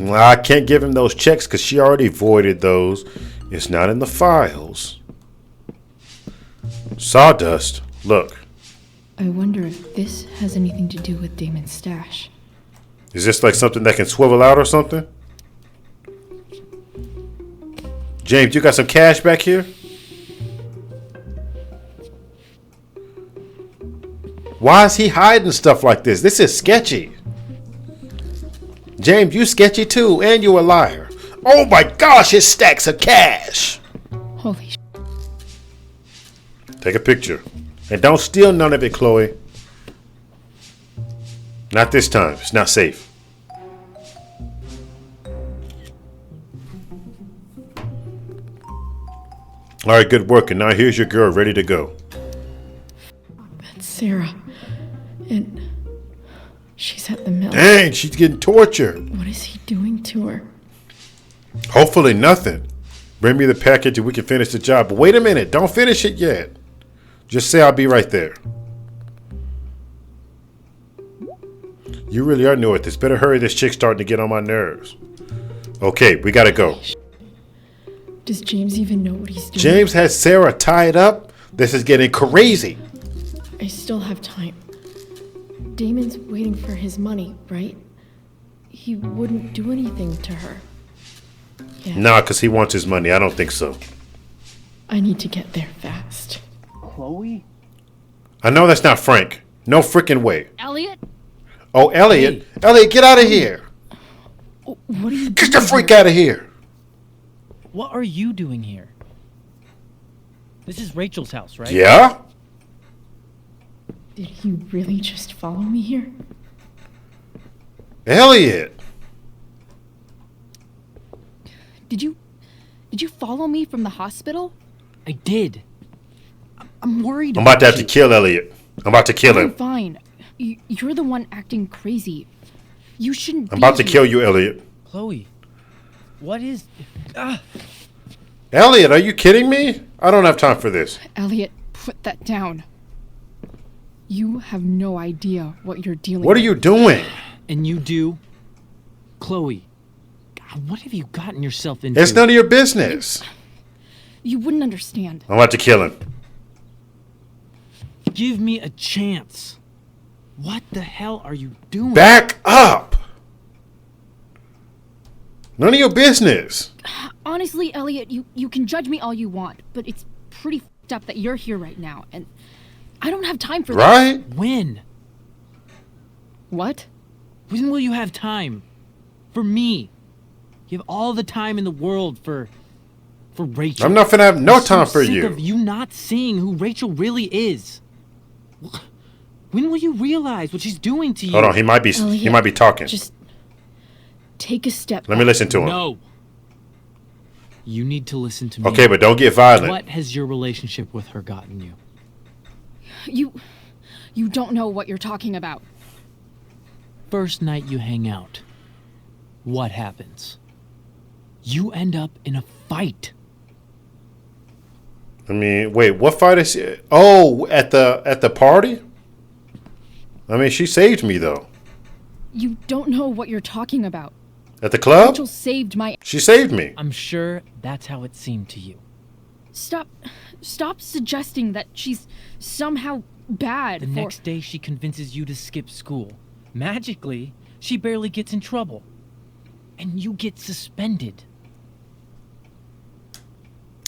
I can't give him those checks because she already voided those. It's not in the files. Sawdust. Look. I wonder if this has anything to do with Damon's stash. Is this like something that can swivel out or something? James, you got some cash back here? Why is he hiding stuff like this? This is sketchy. James, you sketchy too, and you a liar. Oh my gosh, his stacks of cash. Holy sh**. Take a picture. And don't steal none of it, Chloe. Not this time. It's not safe. All right, good work. And now here's your girl ready to go. That's Sarah. And she's at the mill. Dang, she's getting tortured. What is he doing to her? Hopefully nothing. Bring me the package and we can finish the job. But wait a minute. Don't finish it yet. Just say I'll be right there. You really are new at this. Better hurry. This chick's starting to get on my nerves. Okay, we gotta go. Does James even know what he's doing? James has Sarah tied up. This is getting crazy. I still have time. Damon's waiting for his money, right? He wouldn't do anything to her. Yeah. Nah, because he wants his money. I don't think so. I need to get there fast. Chloe? I know that's not Frank. No freaking way. Elliot? Oh, Elliot. Hey. Elliot, get out of here. What are you doing? Get the freak out of here. What are you doing here? This is Rachel's house, right? Yeah? Did he really just follow me here? Elliot. Did you follow me from the hospital? I did. I'm worried I'm about to have to kill Elliot. I'm about to kill him. Fine. You're the one acting crazy. You shouldn't I'm about to kill you, Elliot. Chloe, what is... Elliot, are you kidding me? I don't have time for this. Elliot, put that down. You have no idea what you're dealing with. What are you doing? And you do? Chloe, God, what have you gotten yourself into? It's none of your business. You wouldn't understand. I'm about to kill him. Give me a chance. What the hell are you doing? Back up. None of your business. Honestly, Elliot, you can judge me all you want, but it's pretty f***ed up that you're here right now, and I don't have time for this. Right? When? What? When will you have time? For me? You have all the time in the world for Rachel. I'm not finna have no I'm so time for sick you. of you not seeing who Rachel really is. When will you realize what she's doing to you? Hold on, he might be talking. Just take a step. Let me listen to him. No. You need to listen to me. Okay, but don't get violent. What has your relationship with her gotten you? You don't know what you're talking about. First night you hang out, what happens? You end up in a fight. I mean, wait, what fight is she? Oh, at the party? I mean, she saved me though. You don't know what you're talking about. At the club? Rachel saved my... She saved me. I'm sure that's how it seemed to you. Stop suggesting that she's somehow bad. The next day she convinces you to skip school. Magically, she barely gets in trouble. And you get suspended.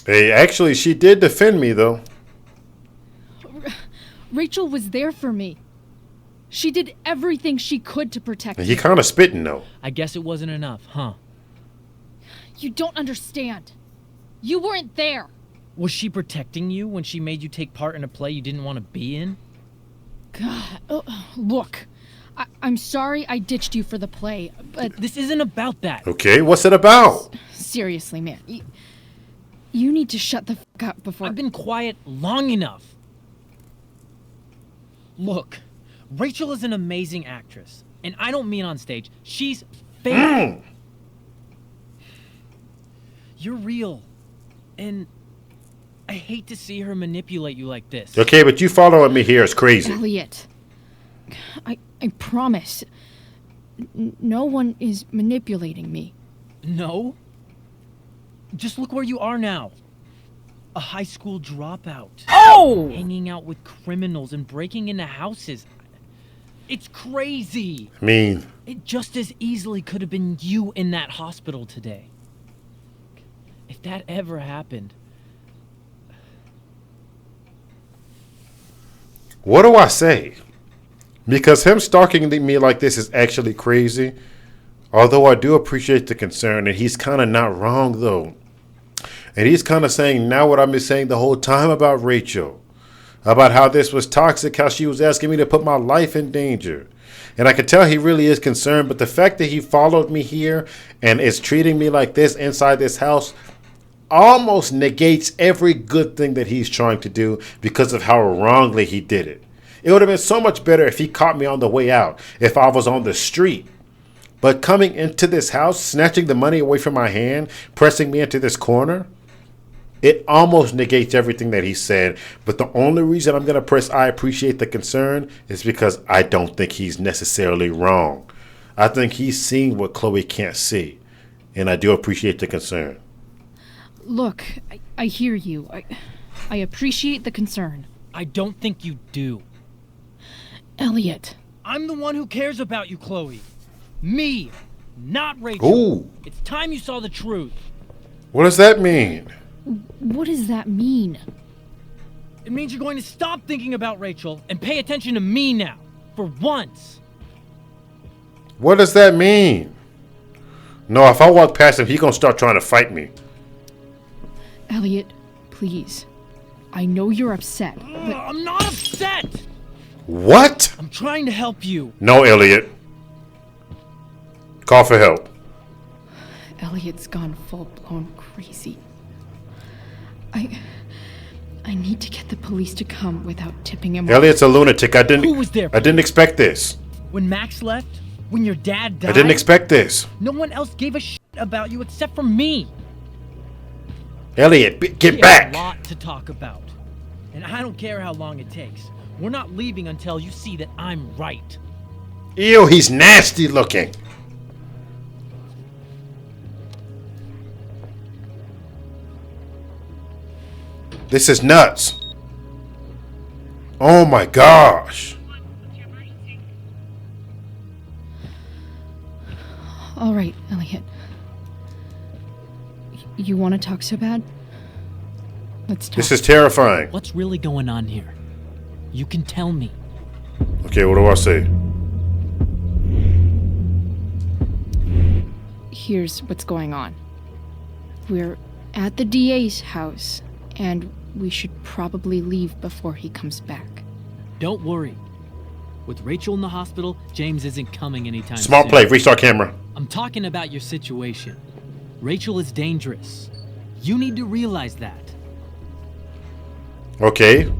Hey, actually, she did defend me though. Rachel was there for me. She did everything she could to protect me. He kind of spitting though. I guess it wasn't enough, huh? You don't understand. You weren't there. Was she protecting you when she made you take part in a play you didn't want to be in? God, look. I'm sorry I ditched you for the play, but... This isn't about that. Okay, what's it about? Seriously, man. You need to shut the fuck up before... I've been quiet long enough. Look, Rachel is an amazing actress. And I don't mean on stage. She's fake. You're real. And I hate to see her manipulate you like this. Okay, but you following me here is crazy. Elliot, I promise. No one is manipulating me. No? Just look where you are now. A high school dropout. Oh! Hanging out with criminals and breaking into houses. It's crazy. I mean... It just as easily could have been you in that hospital today. If that ever happened... What do I say? Because him stalking me like this is actually crazy. Although I do appreciate the concern, and he's kind of not wrong though. And he's kind of saying now what I've been saying the whole time about Rachel. About how this was toxic, how she was asking me to put my life in danger. And I can tell he really is concerned, but the fact that he followed me here and is treating me like this inside this house almost negates every good thing that he's trying to do because of how wrongly he did it. It would have been so much better if he caught me on the way out, if I was on the street. But coming into this house, snatching the money away from my hand, pressing me into this corner, it almost negates everything that he said. But the only reason I'm going to press I appreciate the concern is because I don't think he's necessarily wrong. I think he's seeing what Chloe can't see. And I do appreciate the concern. Look, I hear you. I appreciate the concern. I don't think you do. Elliot. I'm the one who cares about you, Chloe. Me, not Rachel. Ooh. It's time you saw the truth. What does that mean? What does that mean? It means you're going to stop thinking about Rachel and pay attention to me now. For once. What does that mean? No, if I walk past him, he's going to start trying to fight me. Elliot, please. I know you're upset, but... I'm not upset! What? I'm trying to help you. No, Elliot. Call for help. Elliot's gone full-blown crazy. I need to get the police to come without tipping him off. Elliot's a lunatic. Who was there? I didn't expect this. When Max left? When your dad died? I didn't expect this. No one else gave a shit about you except for me. Elliot, get We back. have a lot to talk about. And I don't care how long it takes. We're not leaving until you see that I'm right. Ew, he's nasty looking. This is nuts. Oh my gosh. All right, Elliot. You want to talk so bad? Let's talk. This is terrifying. What's really going on here? You can tell me. Okay, what do I say? here's what's going on. We're at the DA's house, and we should probably leave before he comes back. Don't worry. With Rachel in the hospital, James isn't coming anytime soon. Smart play. Restart camera. I'm talking about your situation. Rachel is dangerous. You need to realize that. Okay.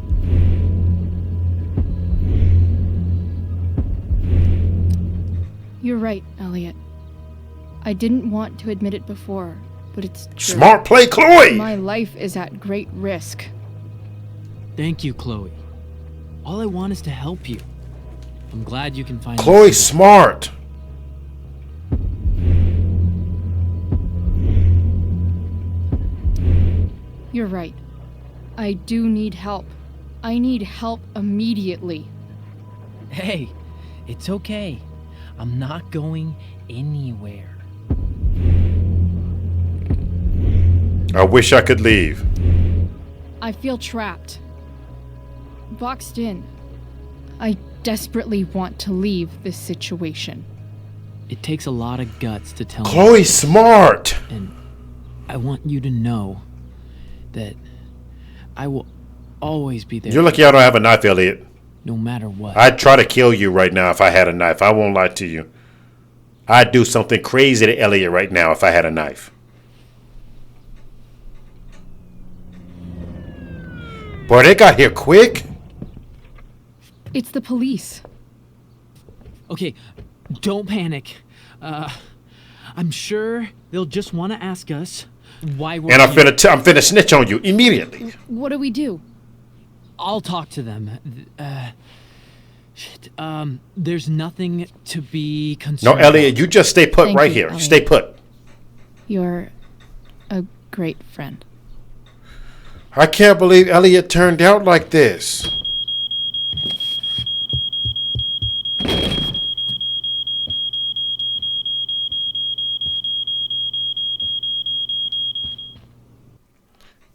You're right, Elliot. I didn't want to admit it before, but it's true. Smart play, Chloe! My life is at great risk. Thank you, Chloe. All I want is to help you. I'm glad you can find Chloe, smart. You're right. I do need help. I need help immediately. Hey, it's okay. I'm not going anywhere. I wish I could leave. I feel trapped. Boxed in. I desperately want to leave this situation. It takes a lot of guts to tell me. Chloe, smart. And I want you to know that I will always be there. You're lucky I don't have a knife, Elliot. No matter what. I'd try to kill you right now if I had a knife. I won't lie to you. I'd do something crazy to Elliot right now if I had a knife. Boy, they got here quick. It's the police. Okay, don't panic. I'm sure they'll just want to ask us why we're And I'm here. finna snitch on you immediately. What do we do? I'll talk to them. There's nothing to be No, concerned Elliot, you just stay put Thank right you, here. Elliot. Stay put. You're a great friend. I can't believe Elliot turned out like this.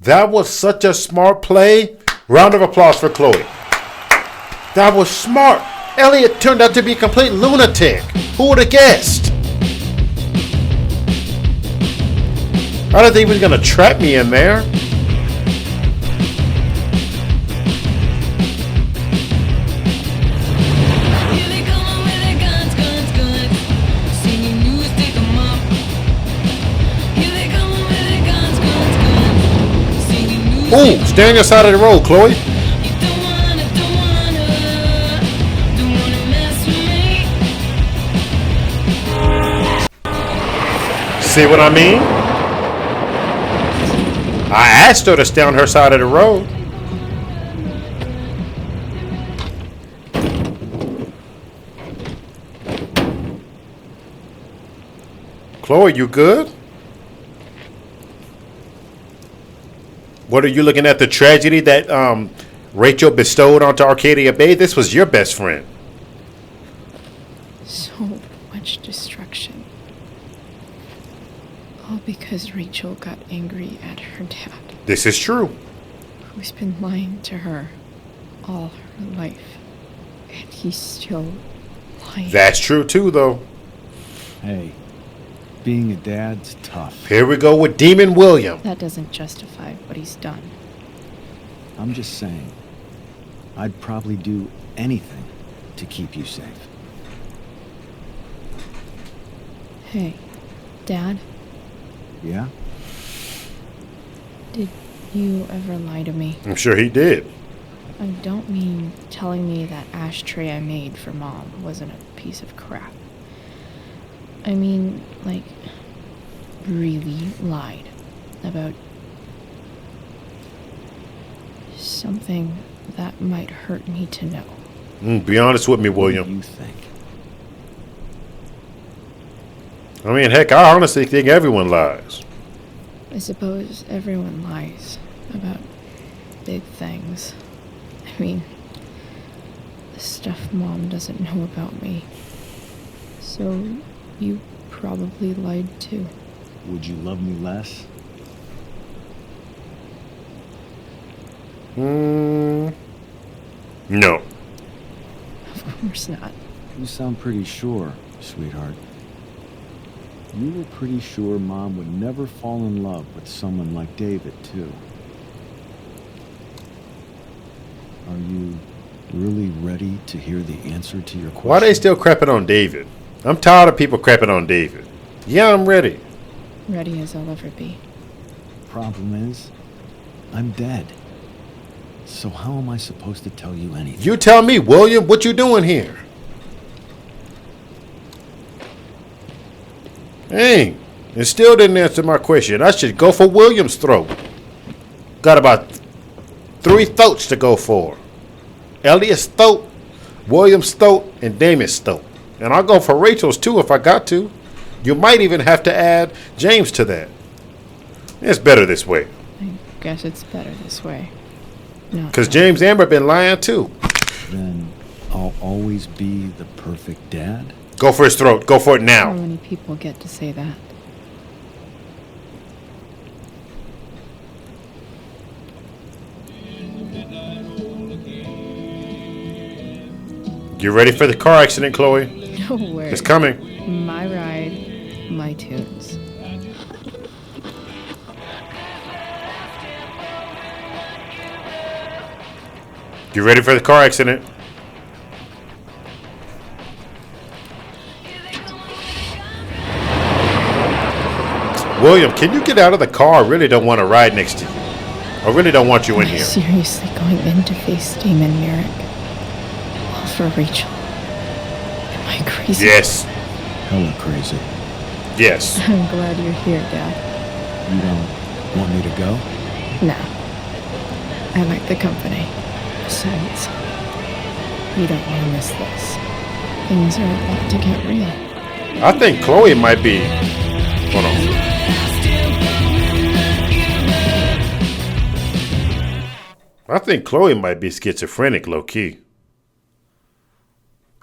That was such a smart play. Round of applause for Chloe. That was smart. Elliot turned out to be a complete lunatic. Who would have guessed? I didn't think he was going to trap me in there. Ooh, stay on your side of the road, Chloe. See what I mean? I asked her to stay on her side of the road. Chloe, you good? What are you looking at? The tragedy that Rachel bestowed onto Arcadia Bay? This was your best friend. So much destruction. All because Rachel got angry at her dad. This is true. Who's been lying to her all her life. And he's still lying. That's true too, though. Hey, being a dad's tough. Here we go with Demon William. That doesn't justify what he's done. I'm just saying, I'd probably do anything to keep you safe. Hey, Dad, Yeah? did you ever lie to me? I'm sure he did. I don't mean telling me that ashtray I made for Mom wasn't a piece of crap. I mean, like, really lied about something that might hurt me to know. Be honest with me, William. What do you think? I mean, heck, I honestly think everyone lies. I suppose everyone lies about big things. I mean, the stuff Mom doesn't know about me. So, you probably lied too. Would you love me less? No. Of course not. You sound pretty sure, sweetheart. You were pretty sure Mom would never fall in love with someone like David, too. Are you really ready to hear the answer to your question? Why are they still crapping on David? I'm tired of people crapping on David. Yeah, I'm ready. Ready as I'll ever be. Problem is, I'm dead. So how am I supposed to tell you anything? You tell me, William, what you doing here? Dang, it still didn't answer my question. I should go for William's throat. Got about 3 throats to go for. Elliot's throat, William's throat, and Damon's throat. And I'll go for Rachel's too if I got to. You might even have to add James to that. It's better this way. I guess it's better this way. No. Because James Amber been lying too. Then I'll always be the perfect dad? Go for his throat. Go for it now. How many people get to say that? You ready for the car accident, Chloe? No way. It's coming. My ride, my tunes. You ready for the car accident? William, can you get out of the car? I really don't want to ride next to you. I really don't want you in here. Seriously going in to face Damon Merrick? All for Rachel. Am I crazy? Yes. Hella crazy. Yes. I'm glad you're here, Dad. You don't want me to go? No. I like the company. Besides, you don't want to miss this. Things are about to get real. I think Chloe might be... Hold on. I think Chloe might be schizophrenic, low-key.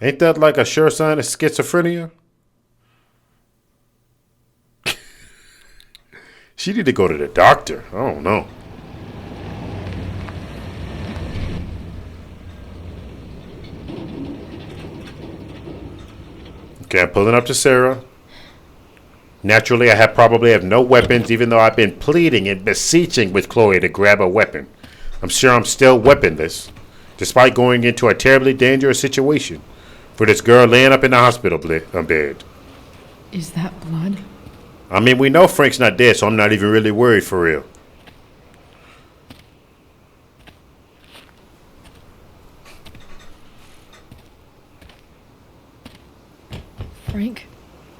Ain't that like a sure sign of schizophrenia? She need to go to the doctor. I don't know. Okay, I'm pulling up to Sarah. Naturally, I probably have no weapons, even though I've been pleading and beseeching with Chloe to grab a weapon. I'm sure I'm still weaponless, despite going into a terribly dangerous situation for this girl laying up in the hospital bed. Is that blood? I mean, we know Frank's not dead, so I'm not even really worried for real. Frank?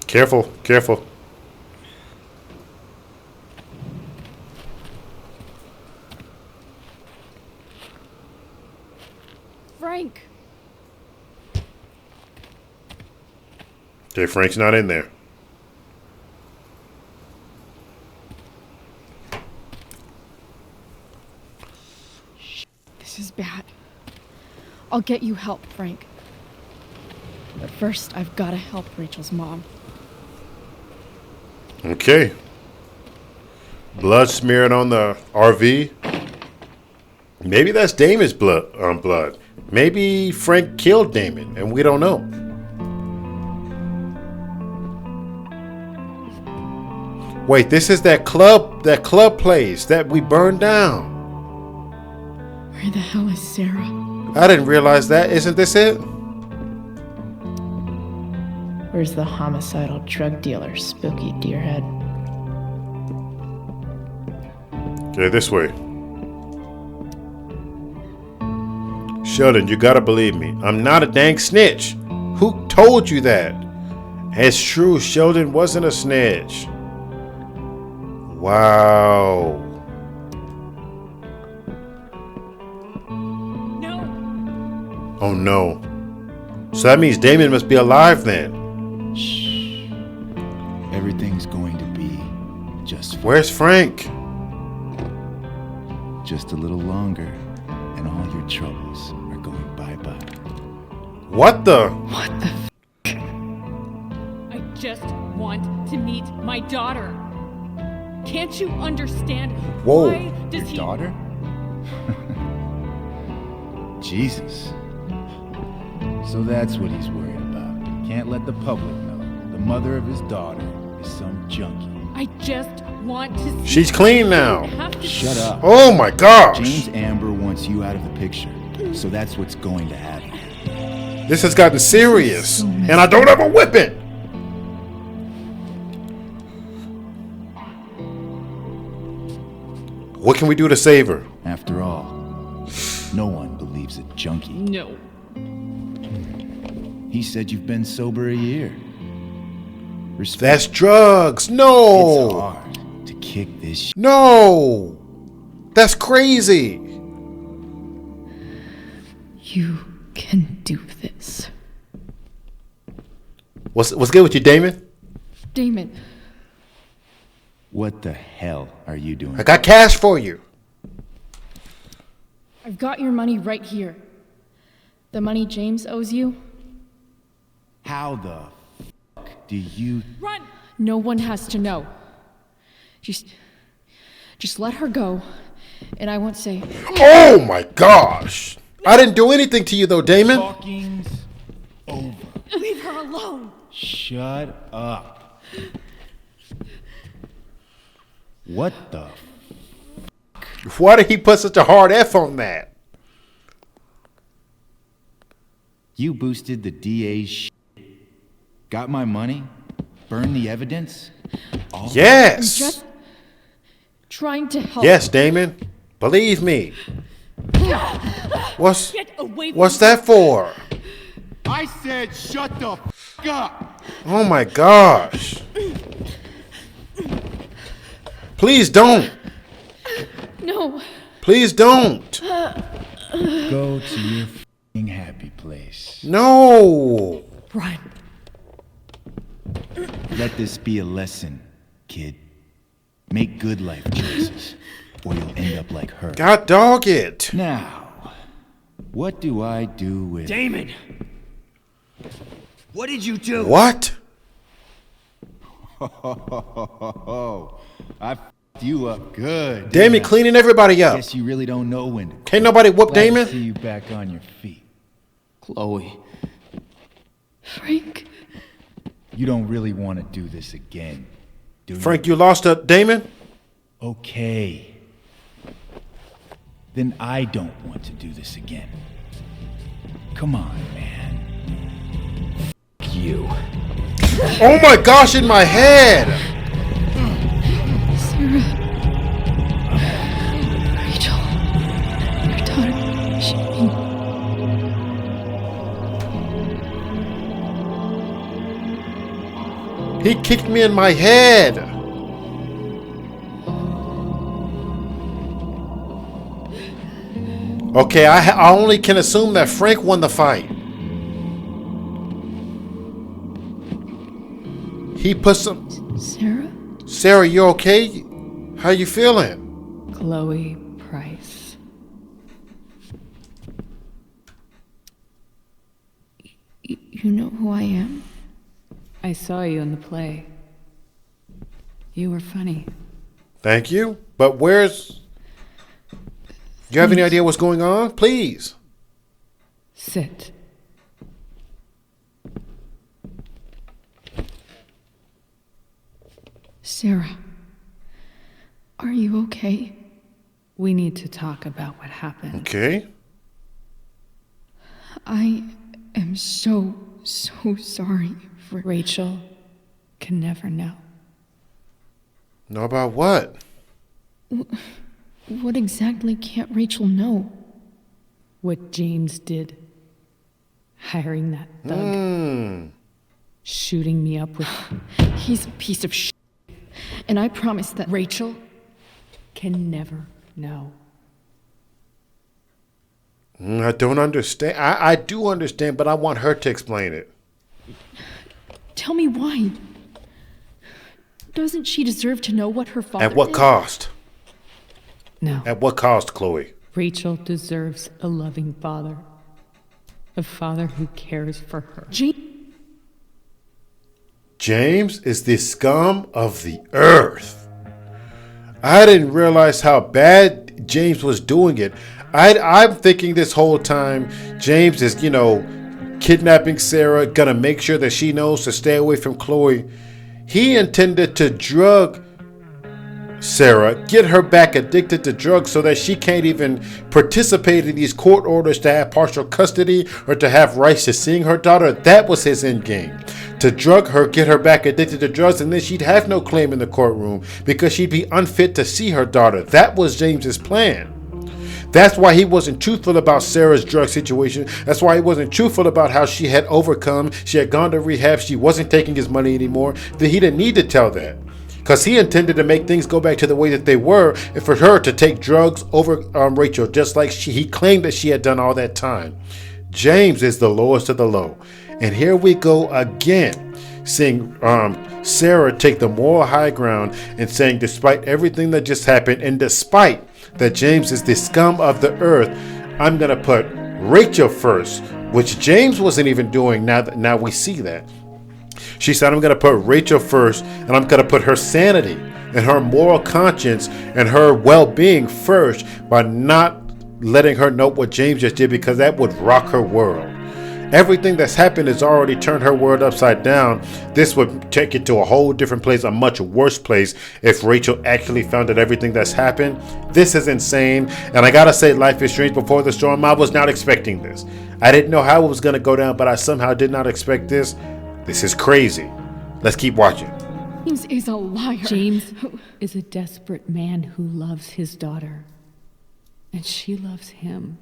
Careful, careful. Frank! Okay, Frank's not in there. This is bad. I'll get you help, Frank. But first, I've got to help Rachel's mom. Okay. Blood smeared on the RV. Maybe that's Damon's blood. Maybe Frank killed Damon, and we don't know. Wait, this is that club place that we burned down. Where the hell is Sarah? I didn't realize that. Isn't this it? Where's the homicidal drug dealer, Spooky Deerhead? Okay, this way. Sheldon, you gotta believe me. I'm not a dang snitch. Who told you that? It's true, Sheldon wasn't a snitch. Wow. No. Oh no. So that means Damon must be alive then. Shh. Everything's going to be just fine. Where's Frank? Just a little longer, and all your troubles are going bye-bye. What the? What the I just want to meet my daughter. Can't you understand? Whoa. Why does Your daughter? Jesus. So that's what he's worried about. Can't let the public know. The mother of his daughter is some junkie. I just want to see. She's clean now. Shut up. Oh my gosh. James Amber wants you out of the picture, so that's what's going to happen. This has gotten serious, and I don't have a whipping. What can we do to save her? After all, no one believes a junkie. No. He said you've been sober a year. That's drugs. No. It's hard to kick this. No. That's crazy. You can do this. What's good with you, Damon? Damon. What the hell are you doing? I got cash for you. I've got your money right here. The money James owes you. How the fuck do you... Run! No one has to know. Just let her go, and I won't say... Oh my gosh. I didn't do anything to you though, Damon. Talking's over. Leave her alone! Shut up. What the Why did he put such a hard F on that? You boosted the DA's shit. Got my money? Burned the evidence? Yes. I'm just trying to help. Yes, Damon. Believe me. What's that for? I said shut the f up. Oh my gosh. Please don't. No. Please don't. Go to your f***ing happy place. No. Run. Let this be a lesson, kid. Make good life choices, or you'll end up like her. God dog it. Now, what do I do with... Damon! What did you do? What? I f***ed you up good. Damon cleaning everybody up. Guess you really don't know when to... Can't nobody whoop Glad to Damon? see you back on your feet. Chloe. Frank. You don't really want to do this again, do you? Frank, you lost a Damon? Okay. Then I don't want to do this again. Come on, man. F*** you. Oh my gosh, in my head. Sarah. Rachel. Your daughter. He kicked me in my head. Okay, I only can assume that Frank won the fight. He put some... Sarah? Sarah, you okay? How you feeling? Chloe Price. You know who I am? I saw you in the play. You were funny. Thank you. But where's... Do you have any idea what's going on? Please. Sit. Sarah. Are you okay? We need to talk about what happened. Okay. I am so sorry for... Rachel can never know. Know about what? What exactly can't Rachel know? What James did. Hiring that thug. Shooting me up with... He's a piece of shit. And I promise that... Rachel can never know. I don't understand. I do understand, but I want her to explain it. Tell me why. Doesn't she deserve to know what her father At what did? cost? No. At what cost, Chloe? Rachel deserves a loving father. A father who cares for her. James is the scum of the earth. I didn't realize how bad James was doing it. I'm thinking this whole time James is, kidnapping Sarah, gonna make sure that she knows to stay away from Chloe. He intended to drug Sarah, get her back addicted to drugs so that she can't even participate in these court orders to have partial custody or to have rights to seeing her daughter. That was his end game. To drug her, get her back addicted to drugs, and then she'd have no claim in the courtroom because she'd be unfit to see her daughter. That was James's plan. That's why he wasn't truthful about Sarah's drug situation. That's why he wasn't truthful about how she had overcome. She had gone to rehab. She wasn't taking his money anymore. He didn't need to tell that. Because he intended to make things go back to the way that they were, and for her to take drugs over Rachel, just like he claimed that she had done all that time. James is the lowest of the low. And here we go again, seeing Sarah take the moral high ground and saying, despite everything that just happened, and despite that James is the scum of the earth, I'm going to put Rachel first, which James wasn't even doing. Now we see that. She said, I'm going to put Rachel first, and I'm going to put her sanity and her moral conscience and her well-being first by not letting her know what James just did, because that would rock her world. Everything that's happened has already turned her world upside down. This would take it to a whole different place, a much worse place, if Rachel actually found out everything that's happened. This is insane. And I gotta say, life is strange before the storm. I was not expecting this. I didn't know how it was going to go down, but I somehow did not expect this. This is crazy. Let's keep watching. James is a liar. James is a desperate man who loves his daughter, and she loves him.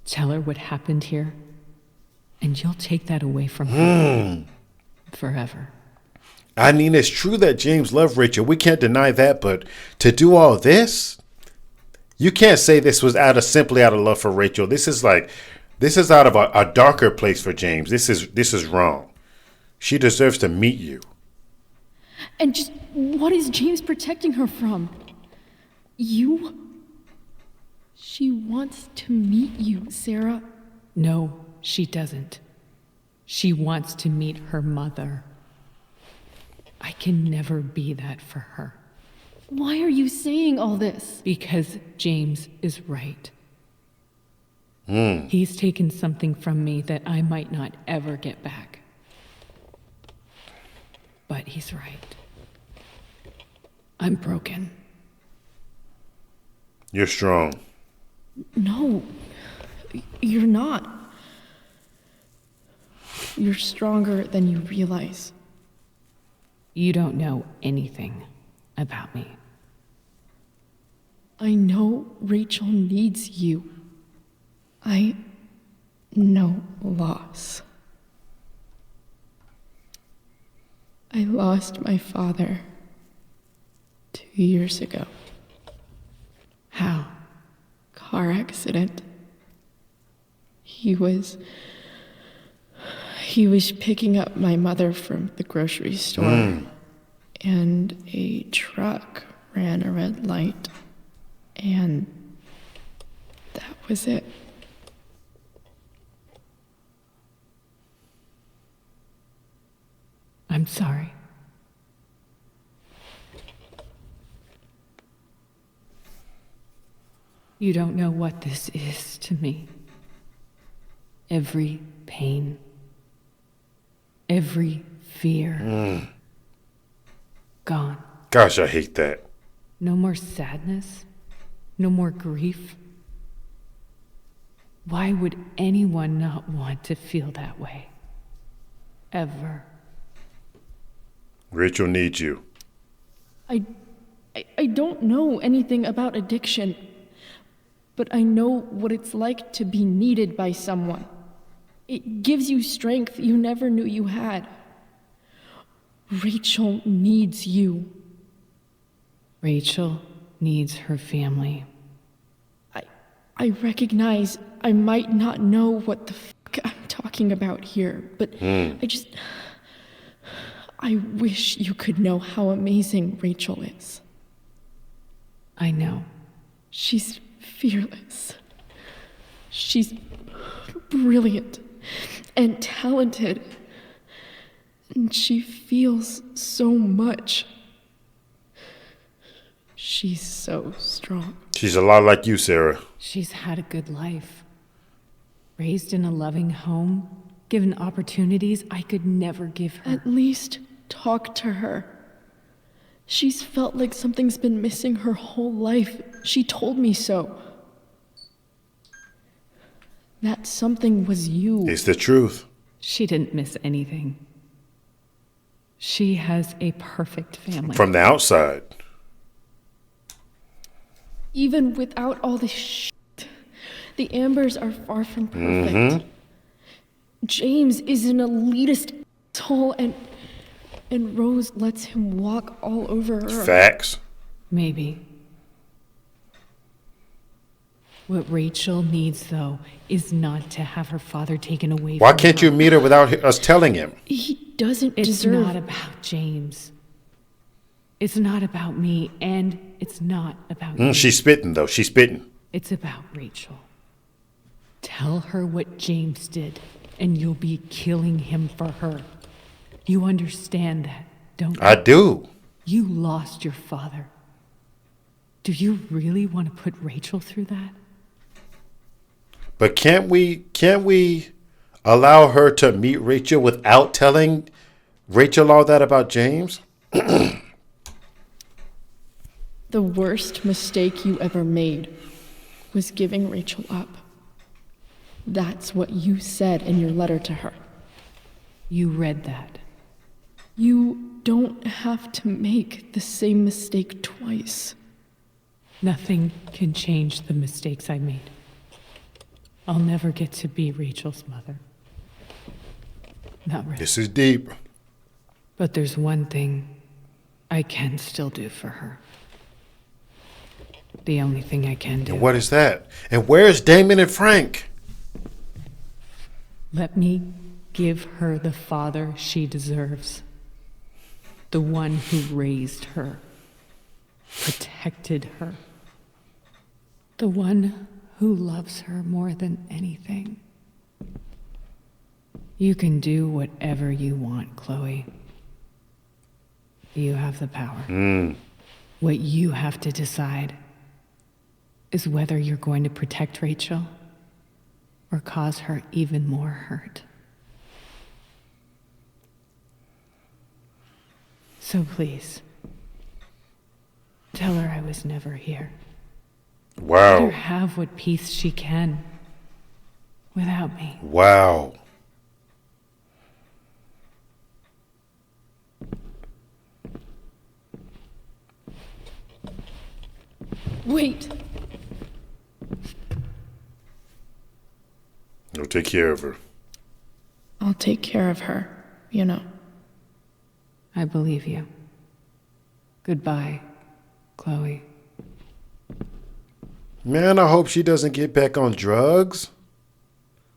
Tell her what happened here, and you'll take that away from her forever. I mean, it's true that James loved Rachel. We can't deny that, but to do all this, you can't say this was simply out of love for Rachel. This is out of a darker place for James. This is wrong. She deserves to meet you. And just what is James protecting her from? You? She wants to meet you, Sarah. No, she doesn't. She wants to meet her mother. I can never be that for her. Why are you saying all this? Because James is right. He's taken something from me that I might not ever get back. But he's right. I'm broken. You're strong. No, you're not. You're stronger than you realize. You don't know anything about me. I know Rachel needs you. I know loss. I lost my father 2 years ago. How? Car accident. He was picking up my mother from the grocery store, and a truck ran a red light, and that was it. I'm sorry. You don't know what this is to me. Every pain, every fear, gone. Gosh, I hate that. No more sadness, no more grief. Why would anyone not want to feel that way? Ever. Rachel needs you. I don't know anything about addiction, but I know what it's like to be needed by someone. It gives you strength you never knew you had. Rachel needs you. Rachel needs her family. I recognize I might not know what the fuck I'm talking about here, but I wish you could know how amazing Rachel is. I know. She's fearless. She's brilliant and talented. And she feels so much. She's so strong. She's a lot like you, Sarah. She's had a good life. Raised in a loving home, Given opportunities I could never give her. At least talk to her. She's felt like something's been missing her whole life. She told me so. That something was you. It's the truth. She didn't miss anything. She has a perfect family. From the outside. Even without all this shit, the Ambers are far from perfect. Mm-hmm. James is an elitist asshole, and Rose lets him walk all over her. Facts. Maybe. What Rachel needs, though, is not to have her father taken away from her. Why can't you meet her without us telling him? He doesn't It's deserve... not about James. It's not about me, and it's not about you. She's spitting, though. She's spitting. It's about Rachel. Tell her what James did, and you'll be killing him for her. You understand that, don't you? I do. You lost your father. Do you really want to put Rachel through that? But can't we allow her to meet Rachel without telling Rachel all that about James? The worst mistake you ever made was giving Rachel up. That's what you said in your letter to her. You read that. You don't have to make the same mistake twice. Nothing can change the mistakes I made. I'll never get to be Rachel's mother. Not really. This is deep. But there's one thing I can still do for her. The only thing I can do. And what is that? And where's Damon and Frank? Let me give her the father she deserves. The one who raised her, protected her. The one who loves her more than anything. You can do whatever you want, Chloe. You have the power. What you have to decide is whether you're going to protect Rachel or cause her even more hurt. So please, tell her I was never here. Wow. Let her have what peace she can without me. Wow. Wait. I'll take care of her. I'll take care of her, you know. I believe you. Goodbye, Chloe. Man, I hope she doesn't get back on drugs.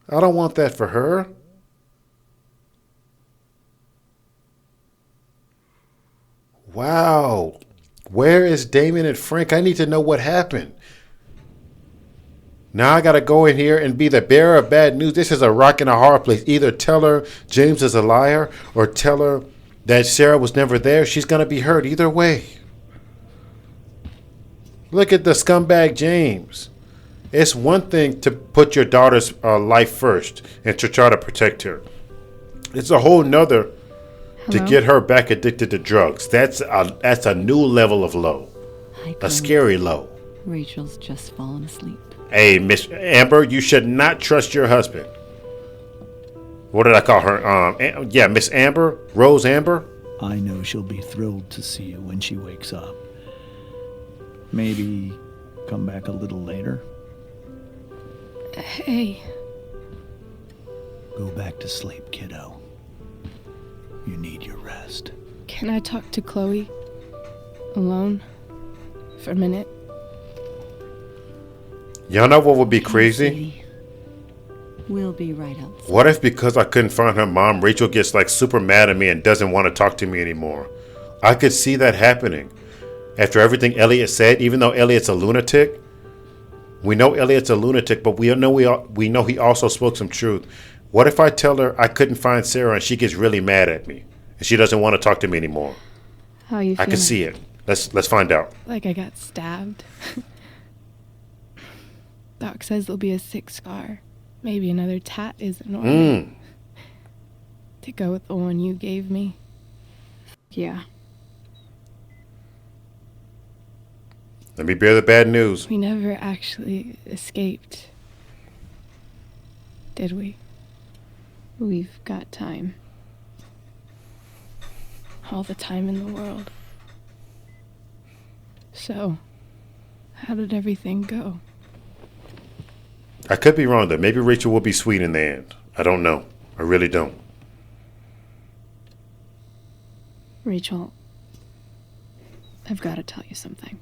I don't want that for her. Wow. Where is Damon and Frank? I need to know what happened. Now I got to go in here and be the bearer of bad news. This is a rock and a hard place. Either tell her James is a liar or tell her that Sarah was never there. She's going to be hurt either way. Look at the scumbag James. It's one thing to put your daughter's life first and to try to protect her. It's a whole nother to get her back addicted to drugs. That's a new level of low. A scary low. Rachel's just fallen asleep. Hey, Miss Amber, you should not trust your husband. What did I call her? Yeah, Miss Amber? Rose Amber? I know she'll be thrilled to see you when she wakes up. Maybe come back a little later. Hey. Go back to sleep, kiddo. You need your rest. Can I talk to Chloe? Alone? For a minute? Y'all know what would be crazy? We'll be right outside. What if because I couldn't find her mom, Rachel gets like super mad at me and doesn't want to talk to me anymore? I could see that happening. After everything Elliot said, even though Elliot's a lunatic, we know Elliot's a lunatic, but we know he also spoke some truth. What if I tell her I couldn't find Sarah and she gets really mad at me and she doesn't want to talk to me anymore? How you feeling? I can see it. Let's find out. Like I got stabbed. Doc says there'll be a 6 scar. Maybe another tat isn't ordered. To go with the one you gave me? Yeah. Let me bear the bad news. We never actually escaped. Did we? We've got time. All the time in the world. So, how did everything go? I could be wrong though. Maybe Rachel will be sweet in the end. I don't know. I really don't. Rachel, I've got to tell you something.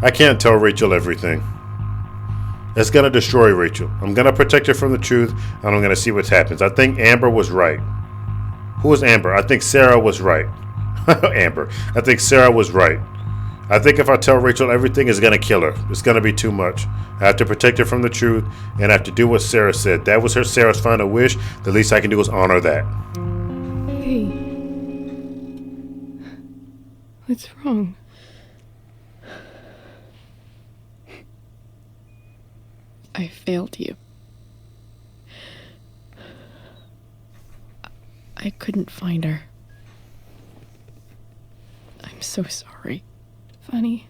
I can't tell Rachel everything. It's going to destroy Rachel. I'm going to protect her from the truth, and I'm going to see what happens. I think Amber was right. Who was Amber? I think Sarah was right. Amber. I think Sarah was right. I think if I tell Rachel everything, it's going to kill her. It's going to be too much. I have to protect her from the truth, and I have to do what Sarah said. That was Sarah's final wish. The least I can do is honor that. Hey. What's wrong? I failed you. I couldn't find her. I'm so sorry. Funny.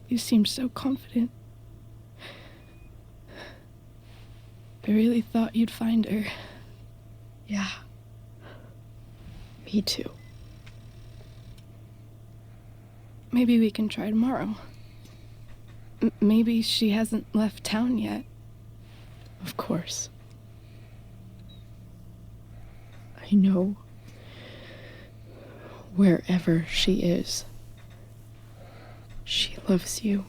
You seemed so confident. I really thought you'd find her. Yeah. Me too. Maybe we can try tomorrow. Maybe she hasn't left town yet. Of course. I know wherever she is, she loves you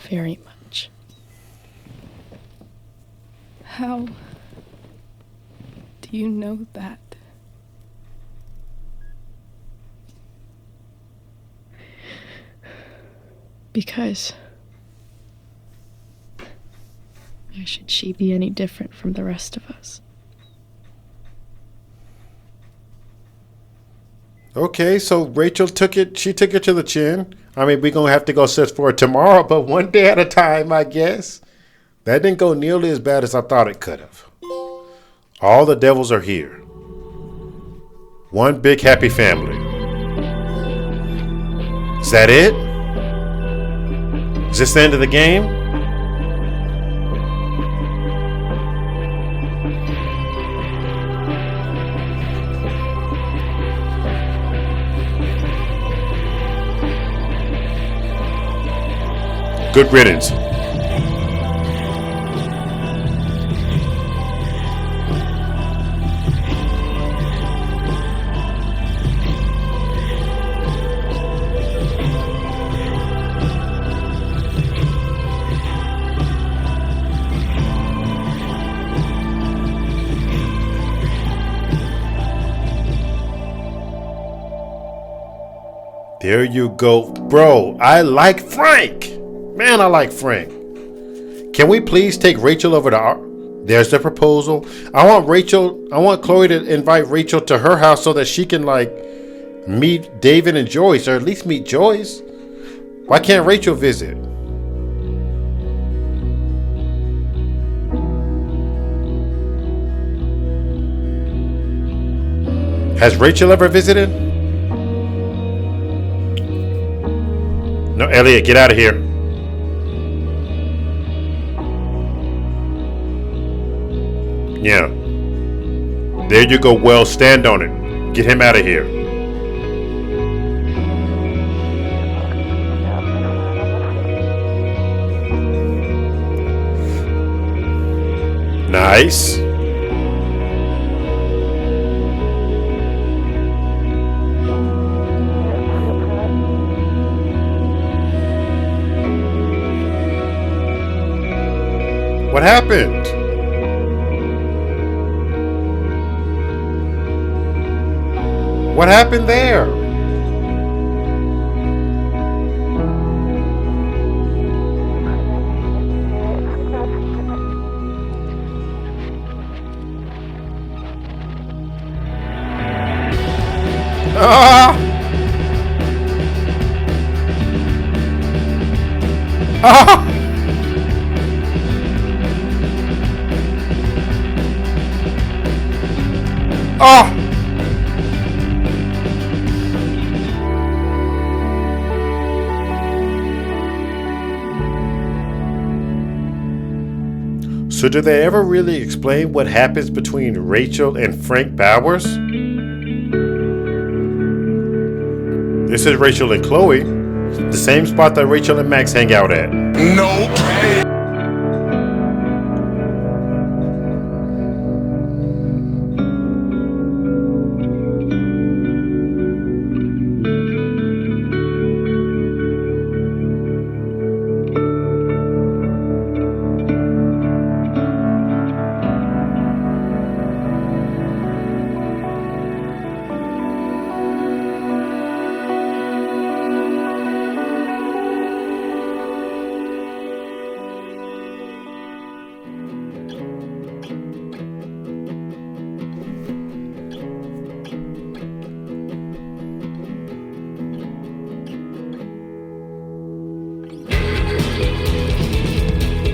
very much. How do you know that? Because why should she be any different from the rest of us? Okay, so Rachel took it. She took it to the chin. I mean, we're going to have to go search for it tomorrow, but one day at a time, I guess. That didn't go nearly as bad as I thought it could have. All the devils are here. One big happy family. Is that it? Is this the end of the game? Good riddance. There you go. Bro, I like Frank. Man, I like Frank. Can we please take Rachel over to our... There's the proposal. I want Chloe to invite Rachel to her house so that she can, like, meet David and Joyce, or at least meet Joyce. Why can't Rachel visit? Has Rachel ever visited? No, Elliot, get out of here. Yeah. There you go. Well, stand on it. Get him out of here. Nice. What happened? What happened there? Ah! Ah! Ah! So do they ever really explain what happens between Rachel and Frank Bowers? This is Rachel and Chloe, the same spot that Rachel and Max hang out at. Nope.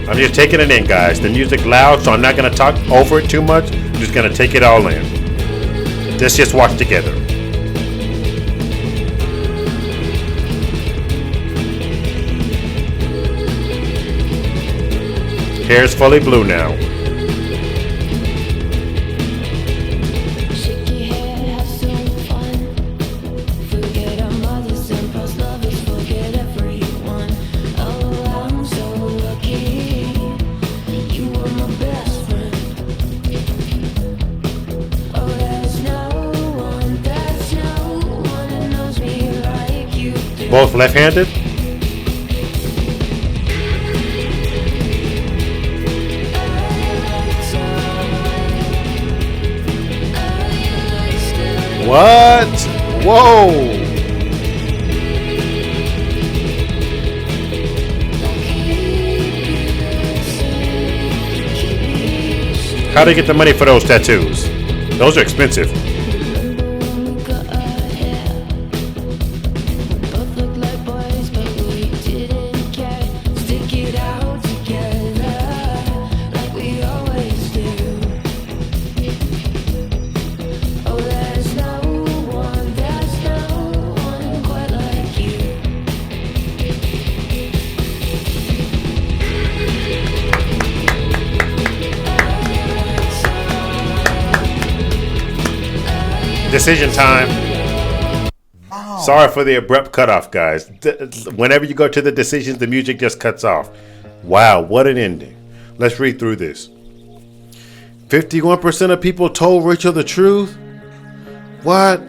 I'm just taking it in, guys. The music loud, so I'm not going to talk over it too much. I'm just going to take it all in. Let's just watch together. Hair's fully blue now. Both left-handed? What? Whoa! How'd they get the money for those tattoos? Those are expensive. Decision time. Wow. Sorry for the abrupt cutoff, guys. Whenever you go to the decisions, the music just cuts off. Wow, what an ending. Let's read through this. 51% of people told Rachel the truth. What?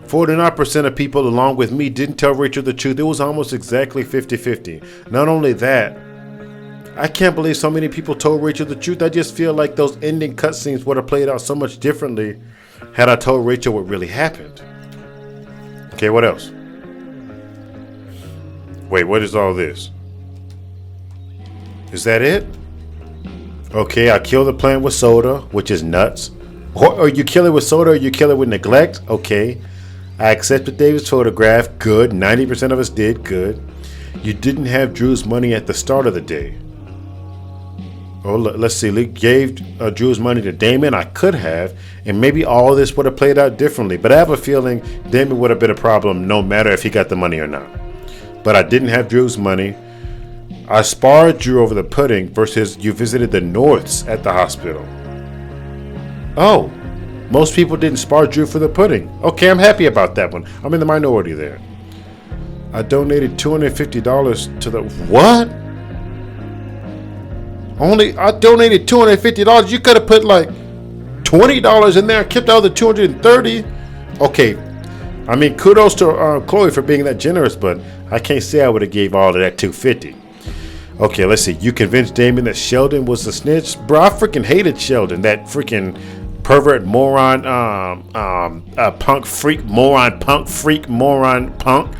49% of people, along with me, didn't tell Rachel the truth. It was almost exactly 50-50. Not only that, I can't believe so many people told Rachel the truth. I just feel like those ending cutscenes would have played out so much differently had I told Rachel what really happened. Okay, what else? Wait, what is all this? Is that it? Okay, I killed the plant with soda, which is nuts. Or you kill it with soda or you kill it with neglect. Okay. I accepted David's photograph. Good. 90% of us did. Good. You didn't have Drew's money at the start of the day. Oh, let's see. Lee gave Drew's money to Damon. I could have. And maybe all this would have played out differently. But I have a feeling Damon would have been a problem no matter if he got the money or not. But I didn't have Drew's money. I sparred Drew over the pudding versus you visited the Norths at the hospital. Oh, most people didn't spar Drew for the pudding. Okay, I'm happy about that one. I'm in the minority there. I donated $250 to the... What? I donated $250. You could have put like $20 in there and kept out the $230. Okay, I mean, kudos to Chloe for being that generous, but I can't say I would have gave all of that $250. Okay, let's see. You convinced Damon that Sheldon was the snitch? Bro, I freaking hated Sheldon. That freaking pervert moron, punk freak moron, punk.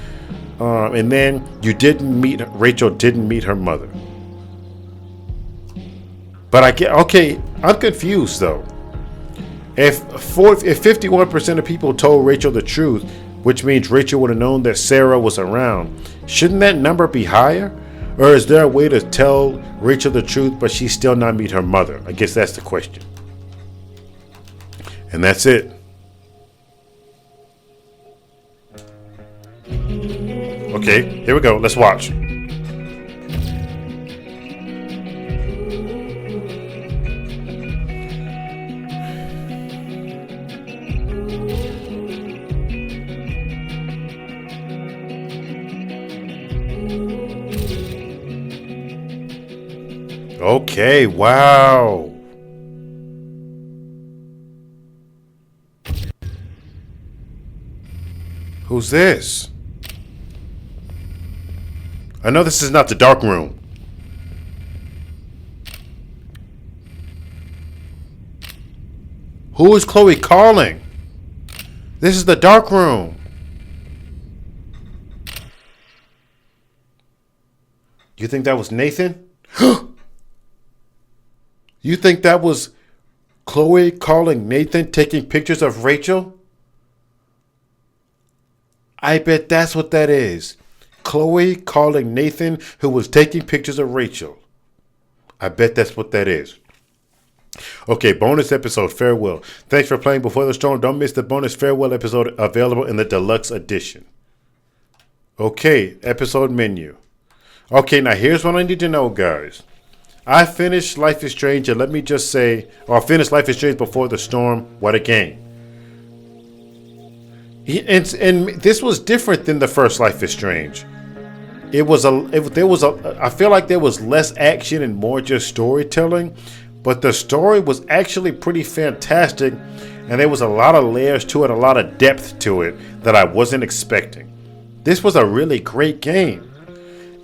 And then you didn't meet, Rachel didn't meet her mother. But I get, okay, I'm confused though. If 51% of people told Rachel the truth, which means Rachel would have known that Sarah was around, shouldn't that number be higher? Or is there a way to tell Rachel the truth, but she still not meet her mother? I guess that's the question. And that's it. Okay, here we go. Let's watch. Okay, wow. Who's this? I know this is not the dark room. Who is Chloe calling? This is the dark room. You think that was Nathan? You think that was Chloe calling Nathan, taking pictures of Rachel? I bet that's what that is. Chloe calling Nathan, who was taking pictures of Rachel. I bet that's what that is. Okay, bonus episode, Farewell. Thanks for playing Before the Storm. Don't miss the bonus Farewell episode available in the deluxe edition. Okay, episode menu. Okay, now here's what I need to know, guys. I finished Life is Strange, and let me just say, or I finished Life is Strange Before the Storm. What a game. And this was different than the first Life is Strange. I feel like there was less action and more just storytelling, but the story was actually pretty fantastic, and there was a lot of layers to it, a lot of depth to it that I wasn't expecting. This was a really great game.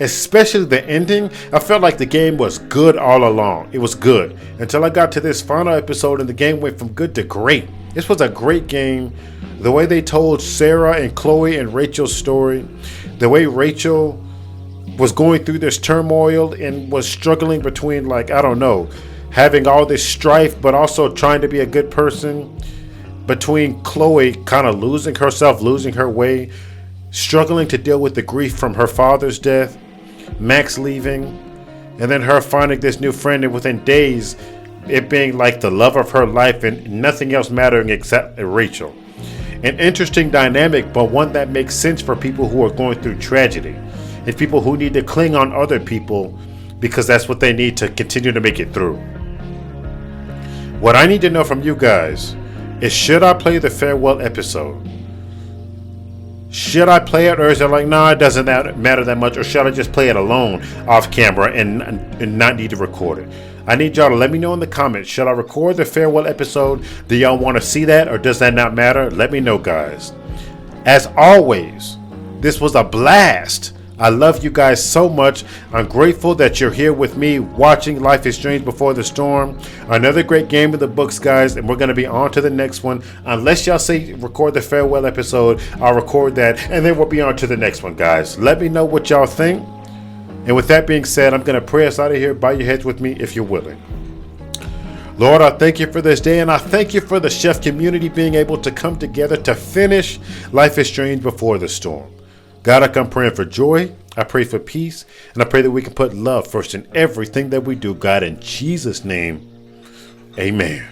Especially the ending. I felt like the game was good all along. It was good until I got to this final episode and the game went from good to great. This was a great game. The way they told Sarah and Chloe and Rachel's story, the way Rachel was going through this turmoil and was struggling between, like, I don't know, having all this strife but also trying to be a good person, between Chloe kind of losing herself, losing her way, struggling to deal with the grief from her father's death, Max leaving, and then her finding this new friend, and within days it being like the love of her life and nothing else mattering except Rachel. An interesting dynamic, but one that makes sense for people who are going through tragedy and people who need to cling on other people because that's what they need to continue to make it through. What I need to know from you guys is, should I play the Farewell episode? Should I play it, or is it like, nah, it doesn't matter that much, or should I just play it alone off camera and not need to record it? I need y'all to let me know in the comments. Should I record the Farewell episode? Do y'all want to see that, or does that not matter? Let me know, guys. As always, this was a blast. I love you guys so much. I'm grateful that you're here with me watching Life is Strange Before the Storm. Another great game in the books, guys, and we're going to be on to the next one. Unless y'all say record the Farewell episode, I'll record that, and then we'll be on to the next one, guys. Let me know what y'all think. And with that being said, I'm going to pray us out of here. Bow your heads with me if you're willing. Lord, I thank you for this day, and I thank you for the chef community being able to come together to finish Life is Strange Before the Storm. God, I come praying for joy, I pray for peace, and I pray that we can put love first in everything that we do, God, in Jesus' name, amen.